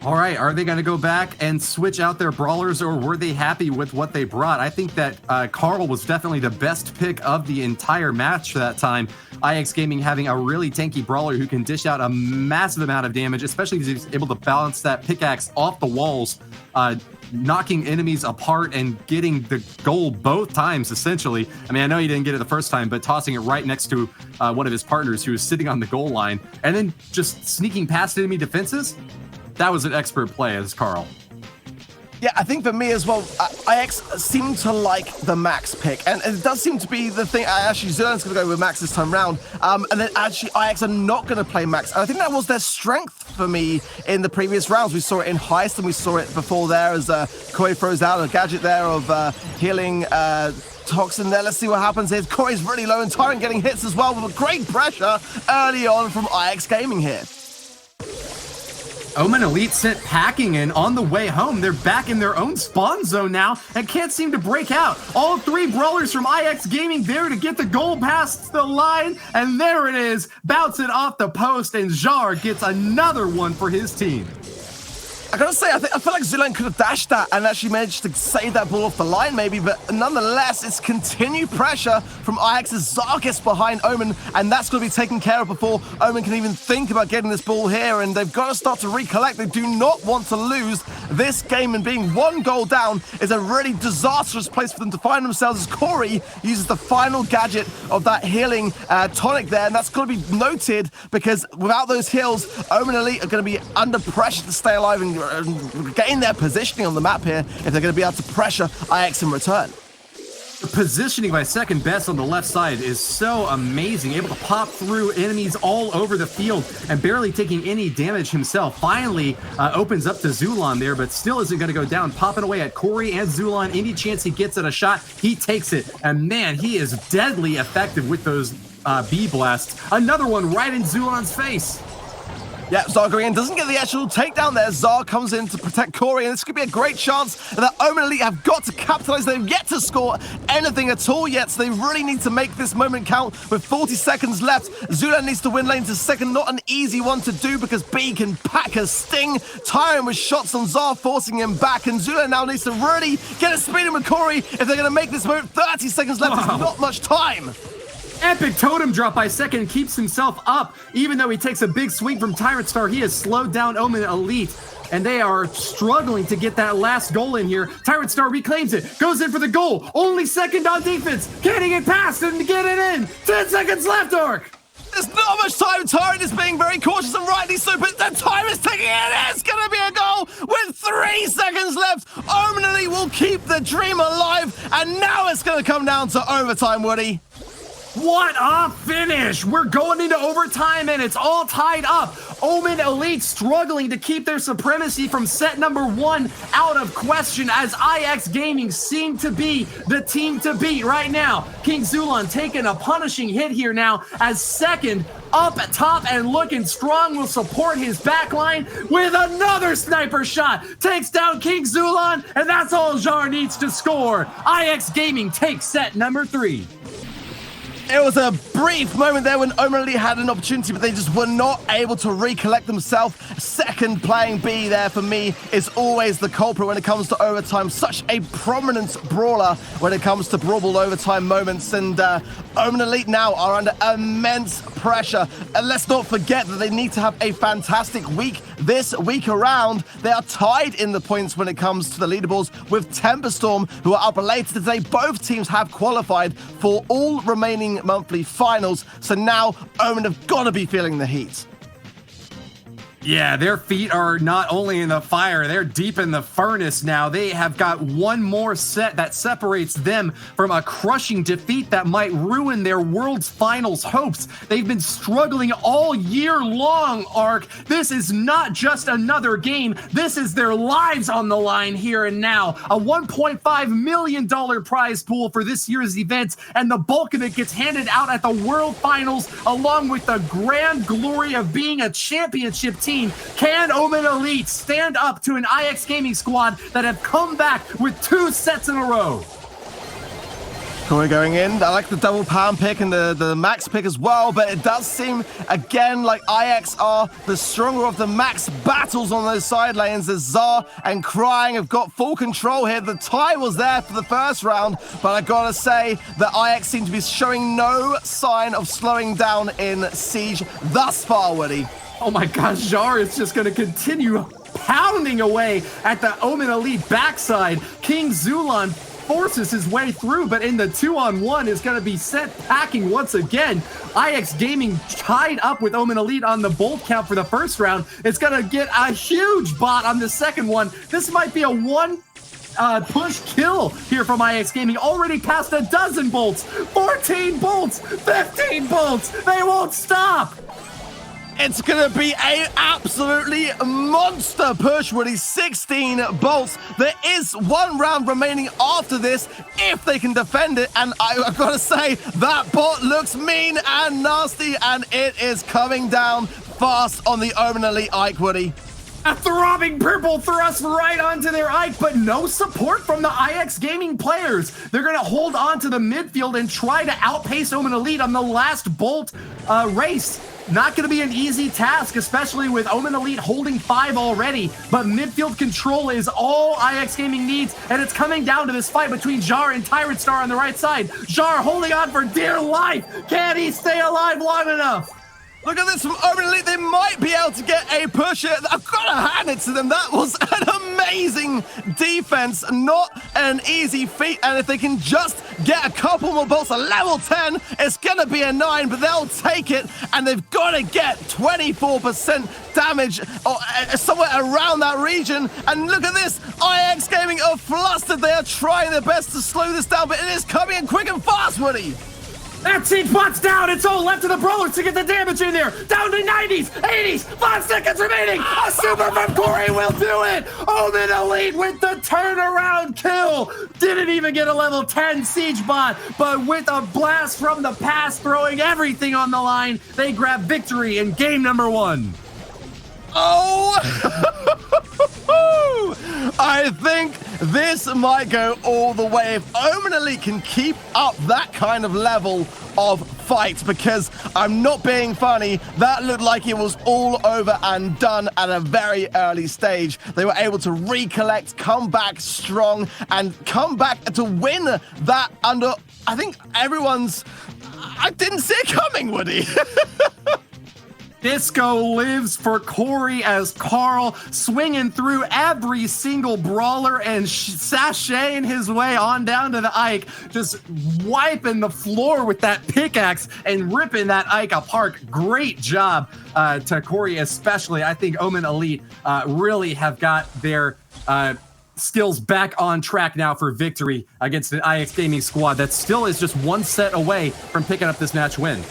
All right, are they going to go back and switch out their brawlers, or were they happy with what they brought? I think that Carl was definitely the best pick of the entire match for that time. IX Gaming having a really tanky brawler who can dish out a massive amount of damage, especially because he's able to balance that pickaxe off the walls, knocking enemies apart and getting the goal both times, essentially. I mean, I know he didn't get it the first time, but tossing it right next to one of his partners who was sitting on the goal line, and then just sneaking past enemy defenses. That was an expert play as Carl. Yeah, I think for me as well, IX seem to like the Max pick, and it does seem to be the thing. Actually, Zerlin's going to go with Max this time round, and then actually IX are not going to play Max. And I think that was their strength for me in the previous rounds. We saw it in Heist, and we saw it before there as Corey throws out a gadget there of healing Toxin there. Let's see what happens here. Corey's really low, and Tyrant getting hits as well with great pressure early on from IX Gaming here. Omen Elite sent packing in on the way home. They're back in their own spawn zone now and can't seem to break out. All three brawlers from IX Gaming there to get the goal past the line. And there it is. Bounce it off the post and Jar gets another one for his team. I gotta say, I feel like Zulan could have dashed that and actually managed to save that ball off the line maybe, but nonetheless, it's continued pressure from IX's Zar gets behind Omen, and that's gonna be taken care of before Omen can even think about getting this ball here, and they've got to start to recollect. They do not want to lose this game, and being one goal down is a really disastrous place for them to find themselves as Corey uses the final gadget of that healing tonic there, and that's gonna be noted because without those heals, Omen Elite are gonna be under pressure to stay alive and gain their positioning on the map here if they're going to be able to pressure IX in return. The positioning by second best on the left side is so amazing, able to pop through enemies all over the field and barely taking any damage himself. Finally opens up to Zulan there, but still isn't going to go down. Popping away at Corey and Zulan. Any chance he gets at a shot, he takes it. And man, he is deadly effective with those B blasts. Another one right in Zulan's face. Yeah, Zar going in, doesn't get the actual takedown there. Zar comes in to protect Corey, and this could be a great chance that Omen Elite have got to capitalize. They've yet to score anything at all yet, so they really need to make this moment count with 40 seconds left. Zulan needs to win lane to second, not an easy one to do because B can pack a sting. Tyron with shots on Zar, forcing him back, and Zulan now needs to really get a speed in with Corey if they're going to make this moment. 30 seconds left, There's not much time. Epic totem drop by second keeps himself up. Even though he takes a big swing from Tyrant Star, he has slowed down Omen Elite, and they are struggling to get that last goal in here. Tyrant Star reclaims it, goes in for the goal. Only second on defense. Can he get past and get it in? 10 seconds left, Ark. There's not much time. Tyrant is being very cautious and rightly so, but the time is ticking in. It's going to be a goal with 3 seconds left. Omen Elite will keep the dream alive, and now it's going to come down to overtime, Woody. What a finish! We're going into overtime and it's all tied up. Omen Elite struggling to keep their supremacy from set number 1 out of question as IX Gaming seem to be the team to beat right now. King Zulan taking a punishing hit here now as second up top and looking strong will support his backline with another sniper shot. Takes down King Zulan, and that's all Jar needs to score. IX Gaming takes set number 3. It was a brief moment there when Omen Elite had an opportunity, but they just were not able to recollect themselves. Second playing B there for me is always the culprit when it comes to overtime. Such a prominent brawler when it comes to Brawl Ball overtime moments. And Omen Elite now are under immense pressure. And let's not forget that they need to have a fantastic week this week around. They are tied in the points when it comes to the leaderboards with Temperstorm, who are up later today. Both teams have qualified for all remaining monthly finals, so now Omen have got to be feeling the heat. Yeah, their feet are not only in the fire, they're deep in the furnace now. They have got one more set that separates them from a crushing defeat that might ruin their World's Finals hopes. They've been struggling all year long, Ark. This is not just another game. This is their lives on the line here and now. A $1.5 million prize pool for this year's event, and the bulk of it gets handed out at the World Finals along with the grand glory of being a championship team. Can Omen Elite stand up to an IX Gaming squad that have come back with 2 sets in a row? Corey going in. I like the double palm pick and the max pick as well, but it does seem, again, like IX are the stronger of the max battles on those side lanes as Zar and Crying have got full control here. The tie was there for the first round, but I gotta say that IX seem to be showing no sign of slowing down in Siege thus far, Woody. Oh my gosh, Jar is just going to continue pounding away at the Omen Elite backside. King Zulan forces his way through, but in the 2-on-1 is going to be sent packing once again. IX Gaming tied up with Omen Elite on the bolt count for the first round. It's going to get a huge bot on the second one. This might be a push kill here from IX Gaming. Already past a dozen bolts, 14 bolts, 15 bolts. They won't stop. It's going to be an absolutely monster push, Woody. 16 bolts. There is 1 round remaining after this if they can defend it. And I've got to say, that bot looks mean and nasty, and it is coming down fast on the Omen Elite Ike, Woody. A throbbing purple thrust right onto their Ike, but no support from the IX Gaming players. They're going to hold on to the midfield and try to outpace Omen Elite on the last bolt race. Not going to be an easy task, especially with Omen Elite holding 5 already, but midfield control is all IX Gaming needs, and it's coming down to this fight between Jar and Tyrant Star on the right side. Jar holding on for dear life. Can he stay alive long enough? Look at this from Omen Elite. They might be able to get a push here. I've got to hand it to them. That was an amazing defense. Not an easy feat. And if they can just get a couple more bolts, a level 10, it's going to be a 9, but they'll take it. And they've got to get 24% damage or somewhere around that region. And look at this. IX Gaming are flustered. They are trying their best to slow this down, but it is coming in quick and fast, Woody. That siege bot's down. It's all left to the brawlers to get the damage in there. Down to 90s, 80s, 5 seconds remaining. A super from Corey will do it. Omen Elite with the turnaround kill. Didn't even get a level 10 siege bot, but with a blast from the past, throwing everything on the line, they grab victory in game number 1. Oh! I think this might go all the way if Omen Elite can keep up that kind of level of fight, because I'm not being funny, that looked like it was all over and done at a very early stage. They were able to recollect, come back strong, and come back to win that under, I think everyone's, I didn't see it coming, Woody. Disco lives for Corey as Carl swinging through every single brawler and sashaying his way on down to the Ike, just wiping the floor with that pickaxe and ripping that Ike apart. Great job to Corey especially. I think Omen Elite really have got their skills back on track now for victory against an IX Gaming squad that still is just one set away from picking up this match win.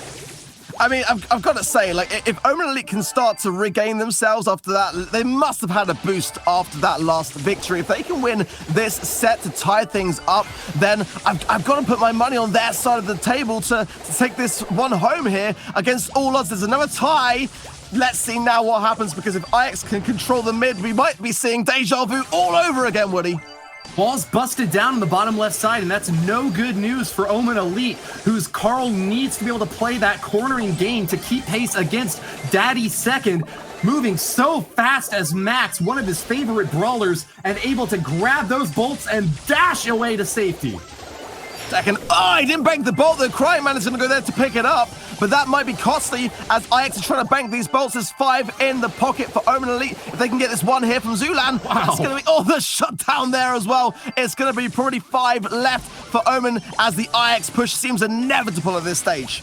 I mean, I've got to say, like, if Omen Elite can start to regain themselves after that, they must have had a boost after that last victory. If they can win this set to tie things up, then I've got to put my money on their side of the table to take this one home here against all odds. There's another tie. Let's see now what happens, because if IX can control the mid, we might be seeing deja vu all over again, Woody. Ball's busted down on the bottom left side, and that's no good news for Omen Elite, whose Carl needs to be able to play that cornering game to keep pace against Daddy Second, moving so fast as Max, one of his favorite brawlers, and able to grab those bolts and dash away to safety. Second, he didn't bank the bolt. The Crying Man is going to go there to pick it up, but that might be costly as IX are trying to bank these bolts. There's 5 in the pocket for Omen Elite. If they can get this one here from Zulan, it's going to be, the shutdown there as well. It's going to be probably 5 left for Omen as the IX push seems inevitable at this stage.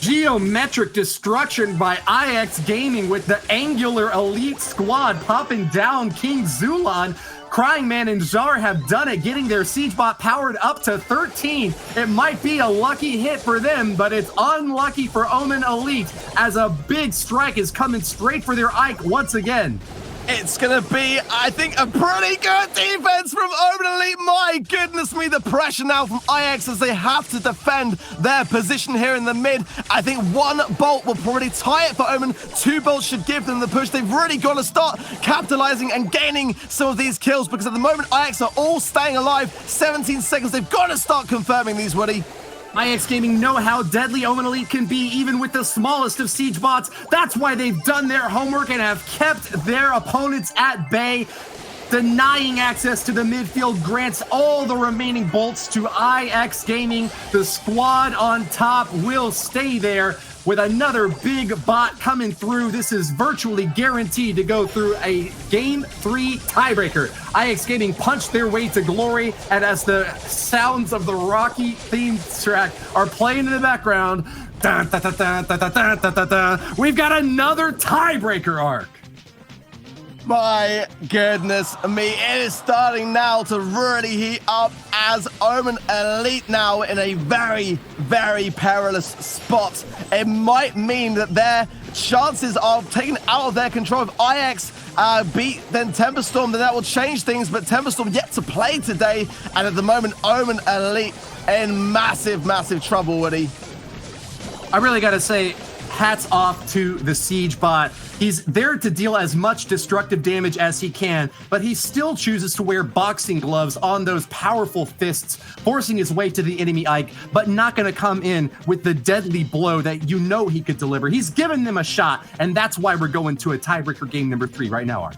Geometric destruction by IX Gaming with the Angular Elite squad popping down King Zulan. Crying Man and Jar have done it, getting their siege bot powered up to 13. It might be a lucky hit for them, but it's unlucky for Omen Elite as a big strike is coming straight for their Ike once again. It's going to be, I think, a pretty good defense from Omen Elite. My goodness me, the pressure now from IX as they have to defend their position here in the mid. I think 1 bolt will probably tie it for Omen. 2 bolts should give them the push. They've really got to start capitalizing and gaining some of these kills, because at the moment, IX are all staying alive. 17 seconds. They've got to start confirming these, Woody. IX Gaming know how deadly Omen Elite can be, even with the smallest of siege bots. That's why they've done their homework and have kept their opponents at bay. Denying access to the midfield grants all the remaining bolts to IX Gaming. The squad on top will stay there with another big bot coming through. This is virtually guaranteed to go through a Game 3 tiebreaker. IX Gaming punched their way to glory, and as the sounds of the Rocky theme track are playing in the background, dun, dun, dun, dun, dun, dun, dun, dun, dun, dun, we've got another tiebreaker arc. My goodness me, it is starting now to really heat up as Omen Elite now in a very, very perilous spot. It might mean that their chances of taking out of their control of IX beat then Temperstorm, then that will change things, but Temperstorm yet to play today, and at the moment, Omen Elite in massive, massive trouble, Woody. I really gotta say, hats off to the Siege bot. He's there to deal as much destructive damage as he can, but he still chooses to wear boxing gloves on those powerful fists, forcing his way to the enemy Ike, but not going to come in with the deadly blow that you know he could deliver. He's given them a shot, and that's why we're going to a tiebreaker game number 3 right now, Ark.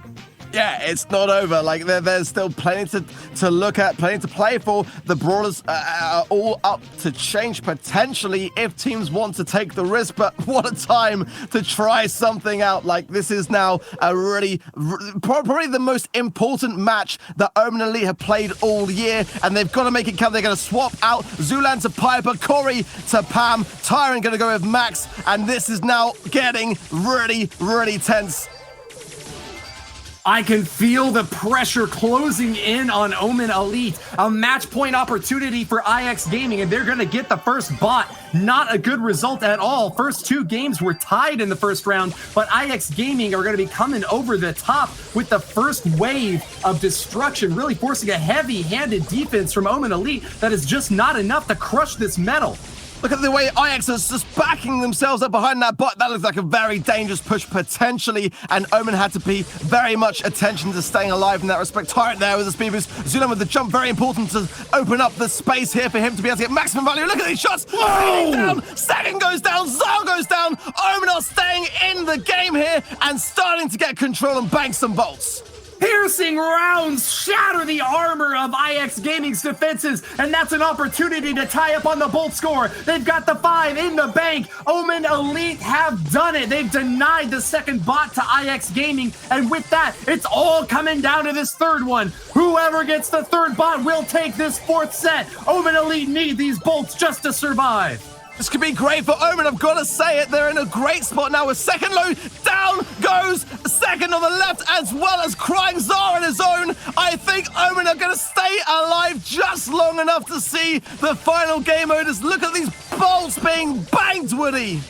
Yeah, it's not over. Like, there's still plenty to look at, plenty to play for. The Brawlers are all up to change potentially if teams want to take the risk, but what a time to try something out. Like, this is now a really, probably the most important match that Omen Elite have played all year, and they've got to make it count. They're going to swap out Zulan to Piper, Corey to Pam, Tyron going to go with Max, and this is now getting really, really tense. I can feel the pressure closing in on Omen Elite. A match point opportunity for IX Gaming, and they're going to get the first bot. Not a good result at all. First 2 games were tied in the first round, but IX Gaming are going to be coming over the top with the first wave of destruction, really forcing a heavy-handed defense from Omen Elite that is just not enough to crush this metal. Look at the way IX is just backing themselves up behind that bot. That looks like a very dangerous push potentially, and Omen had to pay very much attention to staying alive in that respect. Tyrant there with the speed boost. Zulan with the jump, very important to open up the space here for him to be able to get maximum value. Look at these shots. Down. Second goes down, Zal goes down. Omen are staying in the game here and starting to get control and bank some bolts. Piercing rounds shatter the armor of IX Gaming's defenses, and that's an opportunity to tie up on the bolt score. They've got the 5 in the bank. Omen Elite have done it. They've denied the second bot to IX Gaming, and with that, it's all coming down to this third one. Whoever gets the third bot will take this 4th set. Omen Elite need these bolts just to survive. This could be great for Omen, I've got to say it. They're in a great spot now with second low. Down goes second on the left, as well as crying Zara in his own. I think Omen are going to stay alive just long enough to see the final game odors. Look at these bolts being banged, Woody.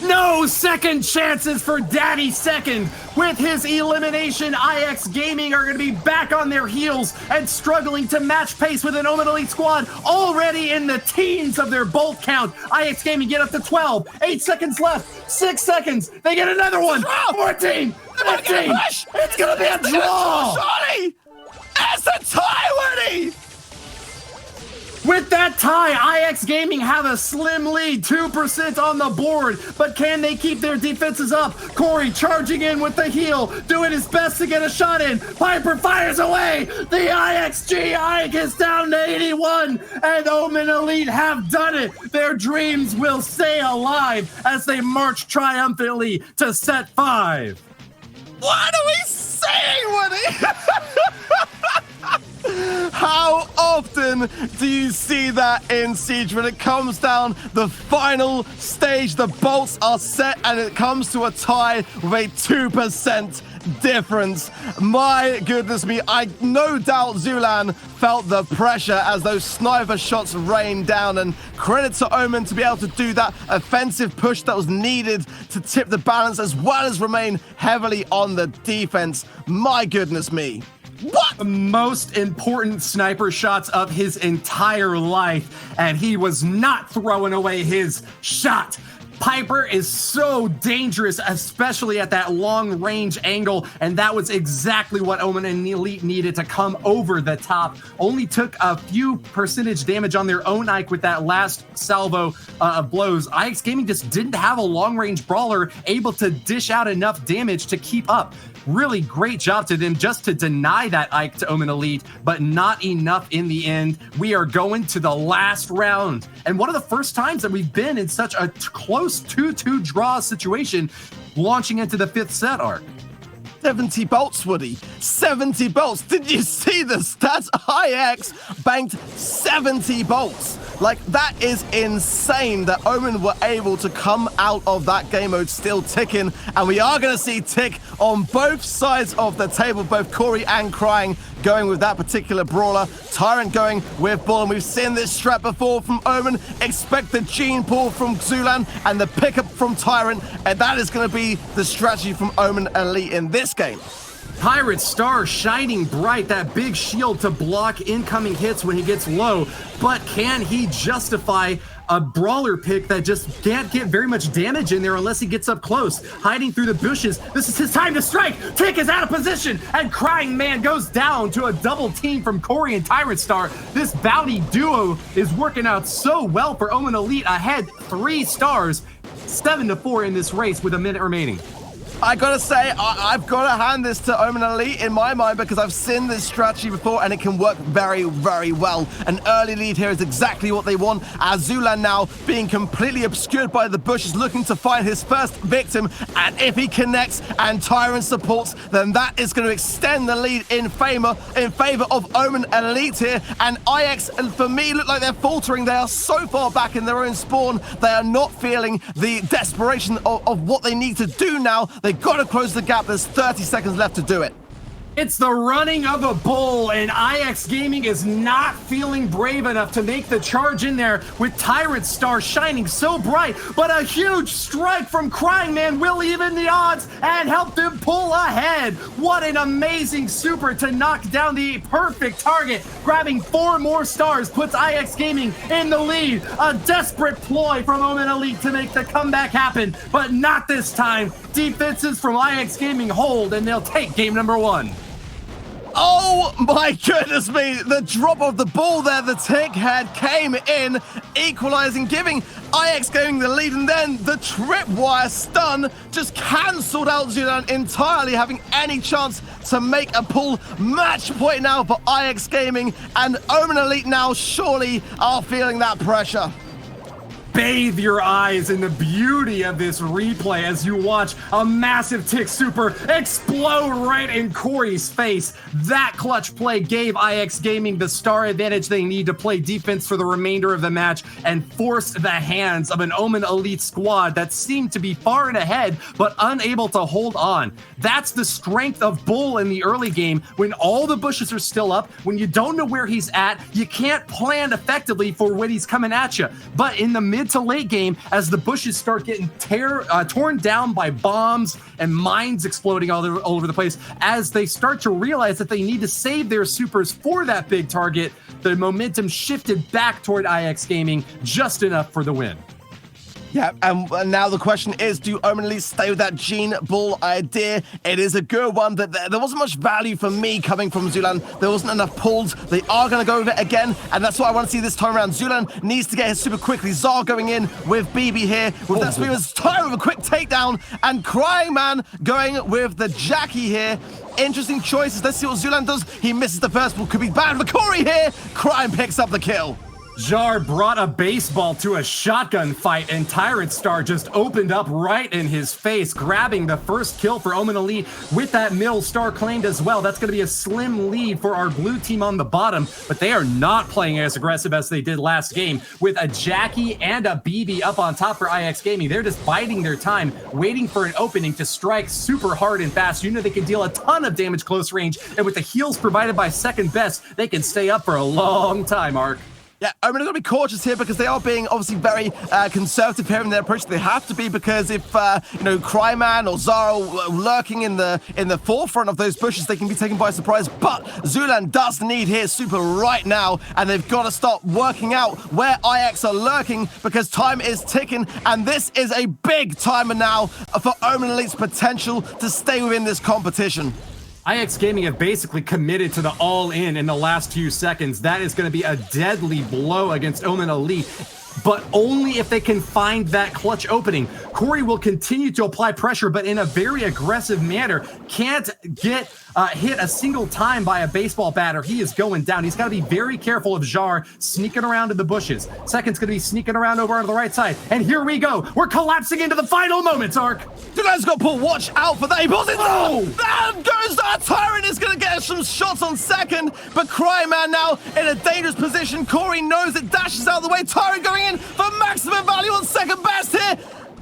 No second chances for Daddy Second. With his elimination, IX Gaming are going to be back on their heels and struggling to match pace with an Omen Elite squad already in the teens of their bolt count. IX Gaming get up to 12. 8 seconds left. 6 seconds. They get another one. 14. 15. It's going to be a draw. Surely. It's a tie, Woody. With that tie, IX Gaming have a slim lead, 2% on the board, but can they keep their defenses up? Corey charging in with the heel, doing his best to get a shot in. Piper fires away. The IXG Ike is down to 81, and Omen Elite have done it. Their dreams will stay alive as they march triumphantly to set 5. What are we saying, Woody? How often do you see that in Siege when it comes down the final stage? The bolts are set and it comes to a tie with a 2% difference. My goodness me, I no doubt Zulan felt the pressure as those sniper shots rained down, and credit to Omen to be able to do that offensive push that was needed to tip the balance as well as remain heavily on the defense. My goodness me. What? The most important sniper shots of his entire life, and he was not throwing away his shot. Piper is so dangerous, especially at that long range angle, and that was exactly what Omen and Elite needed to come over the top. Only took a few percentage damage on their own Ike with that last salvo of blows. IX Gaming just didn't have a long range brawler able to dish out enough damage to keep up. Really great job to them just to deny that Ike to Omen Elite, but not enough in the end. We are going to the last round, and one of the first times that we've been in such a close 2-2 draw situation launching into the 5th set, Ark. 70 bolts, Woody. 70 bolts. Did you see the stats? IX banked 70 bolts. Like, that is insane that Omen were able to come out of that game mode still ticking. And we are going to see tick on both sides of the table, both Corey and Crying going with that particular brawler. Tyrant going with Bull, and we've seen this strat before from Omen. Expect the gene pull from Zulan and the pickup from Tyrant, and that is going to be the strategy from Omen Elite in this game. Pirate Star shining bright, that big shield to block incoming hits when he gets low, but can he justify a brawler pick that just can't get very much damage in there unless he gets up close, hiding through the bushes. This is his time to strike. Tick is out of position, and Crying Man goes down to a double team from Corey and Tyrant Star. This bounty duo is working out so well for Omen Elite, ahead 3 stars, 7-4 in this race with a minute remaining. I gotta say, I've got to hand this to Omen Elite in my mind because I've seen this strategy before and it can work very, very well. An early lead here is exactly what they want. Azulan now being completely obscured by the bushes, looking to find his first victim. And if he connects and Tyrant supports, then that is going to extend the lead in favor of Omen Elite here. And IX, for me, look like they're faltering. They are so far back in their own spawn. They are not feeling the desperation of what they need to do now. They've got to close the gap. There's 30 seconds left to do it. It's the running of a bull, and IX Gaming is not feeling brave enough to make the charge in there with Tyrant Star shining so bright, but a huge strike from Crying Man will even the odds and help them pull ahead. What an amazing super to knock down the perfect target. Grabbing 4 more stars puts IX Gaming in the lead. A desperate ploy from Omen Elite to make the comeback happen, but not this time. Defenses from IX Gaming hold, and they'll take game number 1. Oh my goodness me, the drop of the ball there, the tick head came in, equalizing, giving IX Gaming the lead, and then the tripwire stun just cancelled out Zulan entirely, having any chance to make a pull. Match point now for IX Gaming, and Omen Elite now surely are feeling that pressure. Bathe your eyes in the beauty of this replay as you watch a massive tick super explode right in Corey's face. That clutch play gave IX Gaming the star advantage they need to play defense for the remainder of the match and force the hands of an Omen Elite squad that seemed to be far and ahead but unable to hold on. That's the strength of Bull in the early game. When all the bushes are still up, when you don't know where he's at, you can't plan effectively for when he's coming at you. But in the mid to late game, as the bushes start getting torn down by bombs and mines exploding all over the place, as they start to realize that they need to save their supers for that big target, the momentum shifted back toward IX Gaming just enough for the win. Yeah, and now the question is, do Omen Elite stay with that Gene Bull idea? It is a good one. That there wasn't much value for me coming from Zulan. There wasn't enough pulls. They are going to go with it again, and that's what I want to see this time around. Zulan needs to get his super quickly. Zar going in with BB here with that Spearman's time with a quick takedown, and Crying Man going with the Jackie here. Interesting choices. Let's see what Zulan does. He misses the first ball. Could be bad for Corey here. Crying picks up the kill. Jar brought a baseball to a shotgun fight, and Tyrant Star just opened up right in his face, grabbing the first kill for Omen Elite with that middle star claimed as well. That's going to be a slim lead for our blue team on the bottom, but they are not playing as aggressive as they did last game with a Jackie and a BB up on top for IX Gaming. They're just biding their time, waiting for an opening to strike super hard and fast. You know they can deal a ton of damage close range, and with the heals provided by Second Best, they can stay up for a long time, Ark. Yeah, Omen are going to be cautious here because they are being obviously very conservative here in their approach. They have to be, because if Cryman or Zara lurking in the forefront of those bushes, they can be taken by surprise. But Zulan does need his super right now, and they've got to start working out where IX are lurking because time is ticking, and this is a big timer now for Omen Elite's potential to stay within this competition. IX Gaming have basically committed to the all-in the last few seconds. That is going to be a deadly blow against Omen Elite, but only if they can find that clutch opening. Corey will continue to apply pressure, but in a very aggressive manner. Can't get hit a single time by a baseball bat or he is going down. He's got to be very careful of Jar sneaking around in the bushes. Second's going to be sneaking around over on the right side. And here we go. We're collapsing into the final moments, Ark. Dude's got Paul. Watch out for that. He pulls it. Oh! Down goes that Tyrant. Is going to get some shots on second, but Cryman now in a dangerous position. Corey knows it, dashes out of the way. Tyrant going in for maximum value on Second Best here.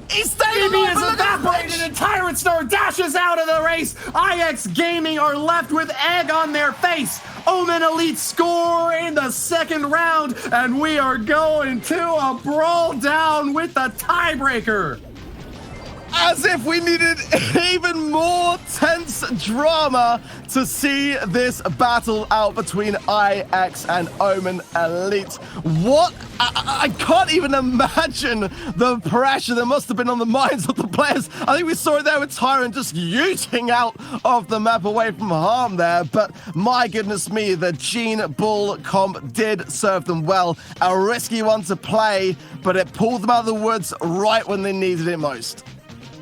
He's staying alive. BB is evaporated and Tyrant Star dashes out of the race. IX Gaming are left with egg on their face. Omen Elite score in the second round, and we are going to a brawl down with the tiebreaker. As if we needed even more tense drama to see this battle out between IX and Omen Elite. What? I can't even imagine the pressure that must have been on the minds of the players. I think we saw it there with Tyrant just yeeting out of the map away from harm there. But my goodness me, the Gene Bull comp did serve them well. A risky one to play, but it pulled them out of the woods right when they needed it most.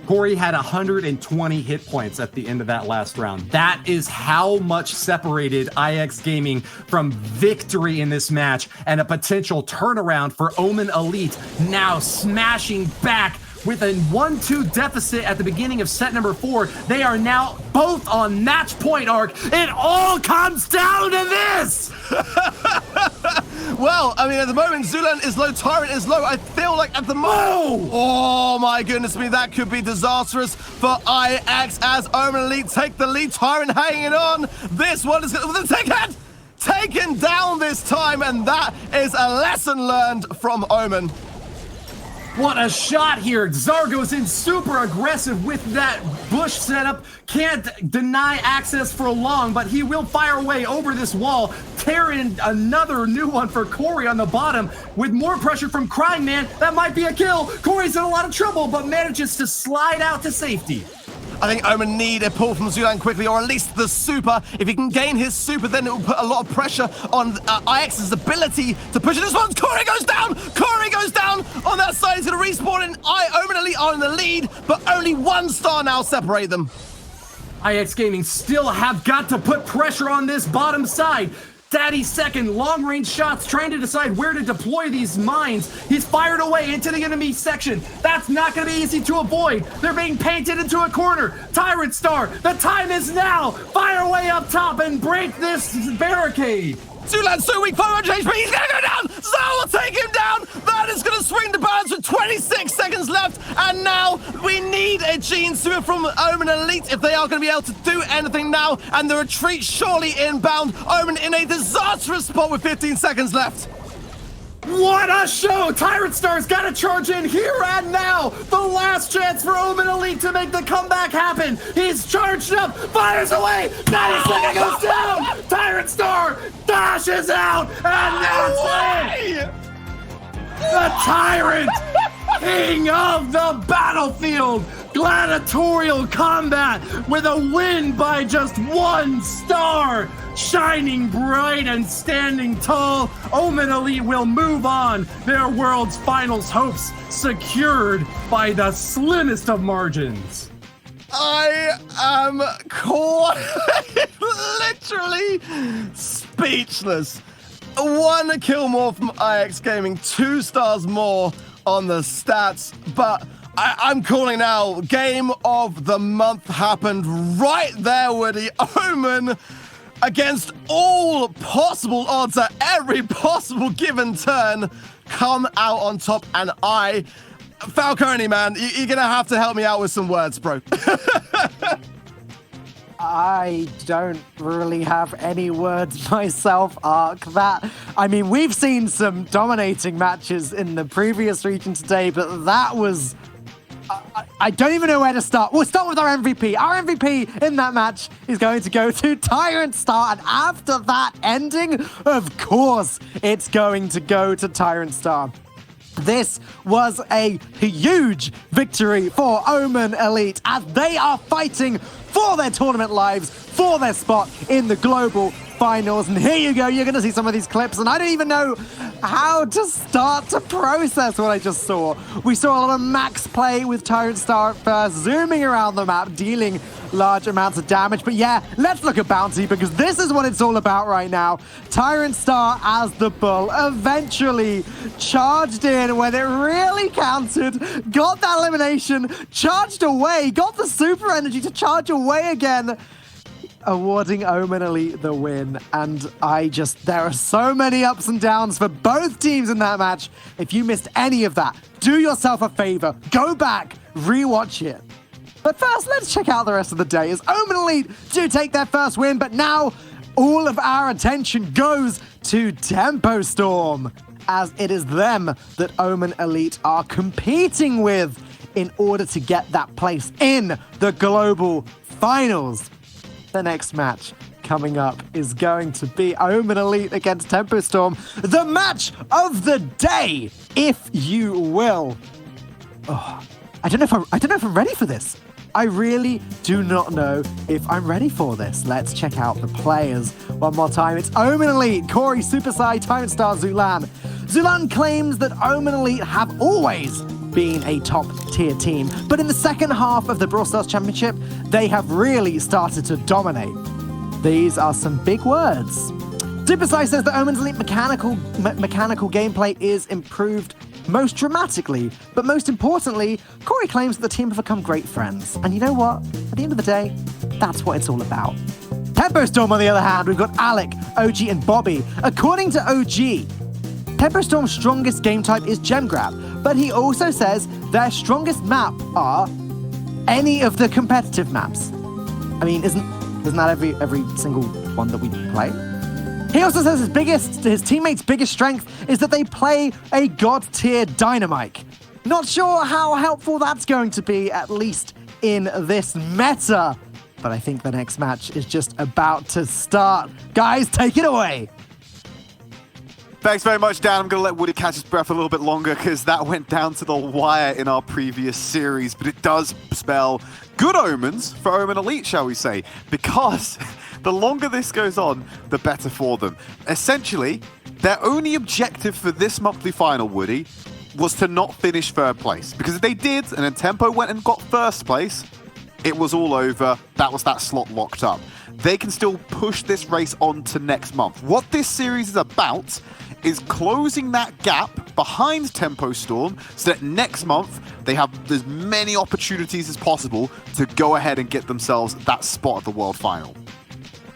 Corey had 120 hit points at the end of that last round. That is how much separated IX Gaming from victory in this match and a potential turnaround for Omen Elite, now smashing back with a 1-2 deficit at the beginning of set number 4. They are now both on match point, Ark. It all comes down to this! Well, I mean, at the moment, Zulan is low, Tyrant is low. I feel like at the moment... Oh, my goodness me, that could be disastrous for IX as Omen Elite take the lead. Tyrant hanging on. This one is taken down this time, and that is a lesson learned from Omen. What a shot here. Xar goes in super aggressive with that bush setup. Can't deny access for long, but he will fire away over this wall. Tearing another new one for Corey on the bottom with more pressure from Crying Man. That might be a kill. Corey's in a lot of trouble, but manages to slide out to safety. I think Omen need a pull from Zulan quickly, or at least the super. If he can gain his super, then it will put a lot of pressure on IX's ability to push it. This one, Corey goes down! Corey goes down on that side. He's going to respawn, and Omen Elite are in the lead, but only one star now separate them. IX Gaming still have got to put pressure on this bottom side. Daddy's second long-range shots, trying to decide where to deploy these mines. He's fired away into the enemy section. That's not going to be easy to avoid. They're being painted into a corner. Tyrant Star, the time is now. Fire away up top and break this barricade. Zulan so weak, 500 HP, he's gonna go down! Xar will take him down! That is gonna swing the balance with 26 seconds left, and now we need a Gene Super from Omen Elite if they are gonna be able to do anything now, and the retreat surely inbound. Omen in a disastrous spot with 15 seconds left. What a show! Tyrant Star's got to charge in here and now! The last chance for Omen Elite to make the comeback happen! He's charged up, fires away! 90 seconds goes down! Tyrant Star dashes out! And that's it! The Tyrant! King of the battlefield! Gladiatorial combat with a win by just 1 star! Shining bright and standing tall, Omen Elite will move on. Their world's finals hopes secured by the slimmest of margins. I am literally speechless. 1 kill more from IX Gaming, 2 stars more on the stats, but I'm calling now. Game of the month happened right there, Woody. Omen, against all possible odds at every possible given turn, come out on top. And Falcone, man, you're going to have to help me out with some words, bro. I don't really have any words myself, Ark. I mean, we've seen some dominating matches in the previous region today, but that was... I don't even know where to start. We'll start with our MVP. Our MVP in that match is going to go to Tyrant Star. And after that ending, of course, it's going to go to Tyrant Star. This was a huge victory for Omen Elite as they are fighting for their tournament lives, for their spot in the global finals. And here you go, you're going to see some of these clips, and I don't even know how to start to process what I just saw. We saw a lot of max play with Tyrant Star at first, zooming around the map, dealing large amounts of damage. But yeah, let's look at Bounty, because this is what it's all about right now. Tyrant Star as the bull eventually charged in when it really counted, got that elimination, charged away, got the super energy to charge away again, awarding Omen Elite the win. And there are so many ups and downs for both teams in that match. If you missed any of that, do yourself a favor, go back, rewatch it. But first, let's check out the rest of the day as Omen Elite do take their first win, but now all of our attention goes to Tempo Storm, as it is them that Omen Elite are competing with in order to get that place in the global finals. The next match coming up is going to be Omen Elite against Tempo Storm. The match of the day, if you will. Oh, I don't know if I'm ready for this. I really do not know if I'm ready for this. Let's check out the players one more time. It's Omen Elite, Corey, Super Sai, Tyrant Star, Zulan. Zulan claims that Omen Elite have always been a top-tier team, but in the second half of the Brawl Championship, they have really started to dominate. These are some big words. Super Sai says that Omen's Elite mechanical gameplay is improved most dramatically, but most importantly, Corey claims that the team have become great friends. And you know what? At the end of the day, that's what it's all about. Tempo Storm, on the other hand, we've got Alec, OG, and Bobby. According to OG, Tempo Storm's strongest game type is Gem Grab, but he also says their strongest map are any of the competitive maps. I mean, isn't that every single one that we play? He also says his teammates' biggest strength is that they play a god-tier Dynamite. Not sure how helpful that's going to be, at least in this meta. But I think the next match is just about to start. Guys, take it away. Thanks very much, Dan. I'm going to let Woody catch his breath a little bit longer because that went down to the wire in our previous series. But it does spell good omens for Omen Elite, shall we say, because the longer this goes on, the better for them. Essentially, their only objective for this monthly final, Woody, was to not finish third place. Because if they did, and then Tempo went and got first place, it was all over. That was that slot locked up. They can still push this race on to next month. What this series is about is closing that gap behind Tempo Storm so that next month they have as many opportunities as possible to go ahead and get themselves that spot at the World Final.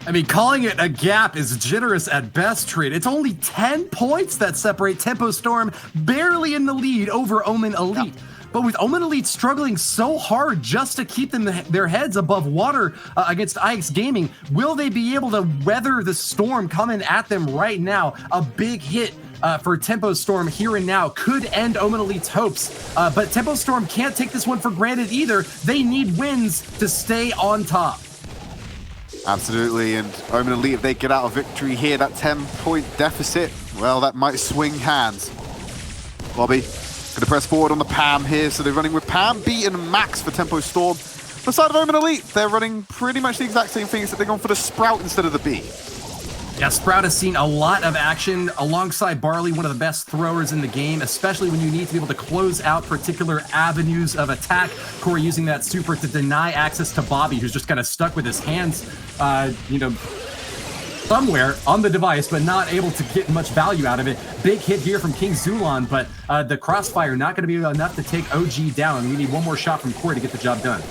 I mean, calling it a gap is generous at best, Tridd. It's only 10 points that separate Tempo Storm barely in the lead over Omen Elite. Yep. But with Omen Elite struggling so hard just to keep their heads above water against IX Gaming, will they be able to weather the storm coming at them right now? A big hit for Tempo Storm here and now could end Omen Elite's hopes. But Tempo Storm can't take this one for granted either. They need wins to stay on top. Absolutely, and Omen Elite, if they get out of victory here, that 10-point deficit, well, that might swing hands. Bobby going to press forward on the Pam here, so they're running with Pam, B, and Max for Tempo Storm. On the side of Omen Elite, they're running pretty much the exact same things, that they're going for the Sprout instead of the B. Yeah, Sprout has seen a lot of action alongside Barley, one of the best throwers in the game, especially when you need to be able to close out particular avenues of attack. Corey using that super to deny access to Bobby, who's just kind of stuck with his hands, somewhere on the device, but not able to get much value out of it. Big hit here from King Zulan, but the crossfire not going to be enough to take OG down. We need one more shot from Corey to get the job done.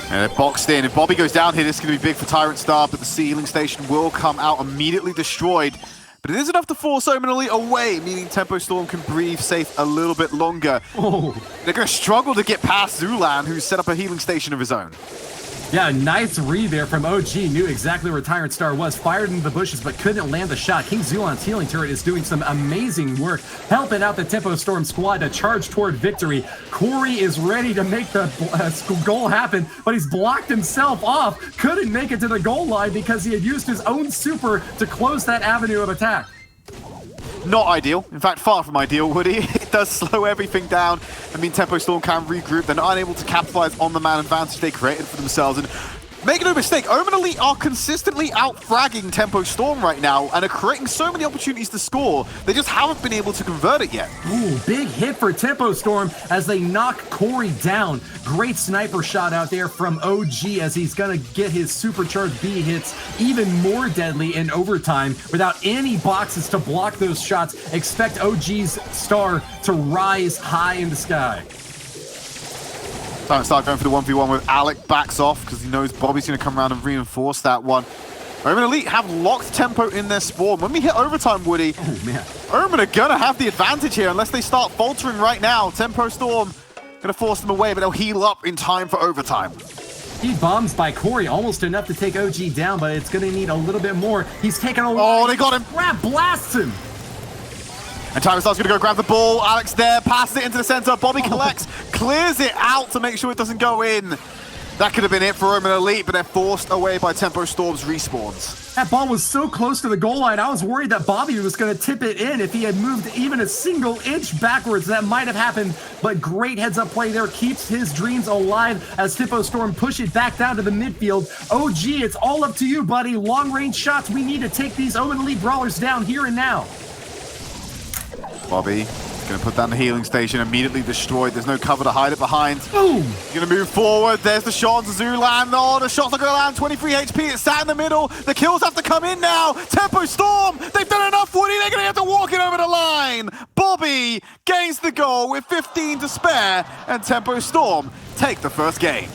And they're boxed in. If Bobby goes down here, this is going to be big for Tyrant Star, but the ceiling station will come out immediately destroyed. But it is enough to force Omen Elite away, meaning Tempo Storm can breathe safe a little bit longer. Oh. They're going to struggle to get past Zulan, who's set up a healing station of his own. Yeah, nice read there from OG. Knew exactly where Tyrant Star was. Fired into the bushes, but couldn't land the shot. King Zulan's healing turret is doing some amazing work, helping out the Tempo Storm squad to charge toward victory. Corey is ready to make the goal happen, but he's blocked himself off. Couldn't make it to the goal line because he had used his own super to close that avenue of attack. Not ideal. In fact, far from ideal, Woody. It does slow everything down. I mean, Tempo Storm can regroup. They're unable to capitalize on the man advantage they created for themselves. And make no mistake, Omen Elite are consistently out-fragging Tempo Storm right now and are creating so many opportunities to score. They just haven't been able to convert it yet. Ooh, big hit for Tempo Storm as they knock Corey down. Great sniper shot out there from OG as he's going to get his supercharged B hits even more deadly in overtime. Without any boxes to block those shots, expect OG's star to rise high in the sky. Tyrant Star going for the 1v1 with Alec, backs off because he knows Bobby's going to come around and reinforce that one. Omen Elite have locked Tempo in their spawn. When we hit overtime, Woody, Omen are going to have the advantage here unless they start faltering right now. Tempo Storm going to force them away, but they'll heal up in time for overtime. He bombs by Corey, almost enough to take OG down, but it's going to need a little bit more. He's taking a Oh, they got him. Grab blasts him. And Tyrant Star's going to go grab the ball. Alex there, passes it into the center. Bobby collects, clears it out to make sure it doesn't go in. That could have been it for Omen Elite, but they're forced away by Tempo Storm's respawns. That ball was so close to the goal line, I was worried that Bobby was going to tip it in. If he had moved even a single inch backwards, that might have happened. But great heads-up play there, keeps his dreams alive as Tempo Storm push it back down to the midfield. OG, it's all up to you, buddy. Long-range shots, we need to take these Omen Elite Brawlers down here and now. Bobby going to put down the healing station, immediately destroyed. There's no cover to hide it behind. Boom! Going to move forward. There's the shot onto Zulan. Oh, the shot's not going to land. 23 HP. It's sat in the middle. The kills have to come in now. Tempo Storm. They've done enough, Woody. They're going to have to walk it over the line. Bobby gains the goal with 15 to spare, and Tempo Storm take the first game.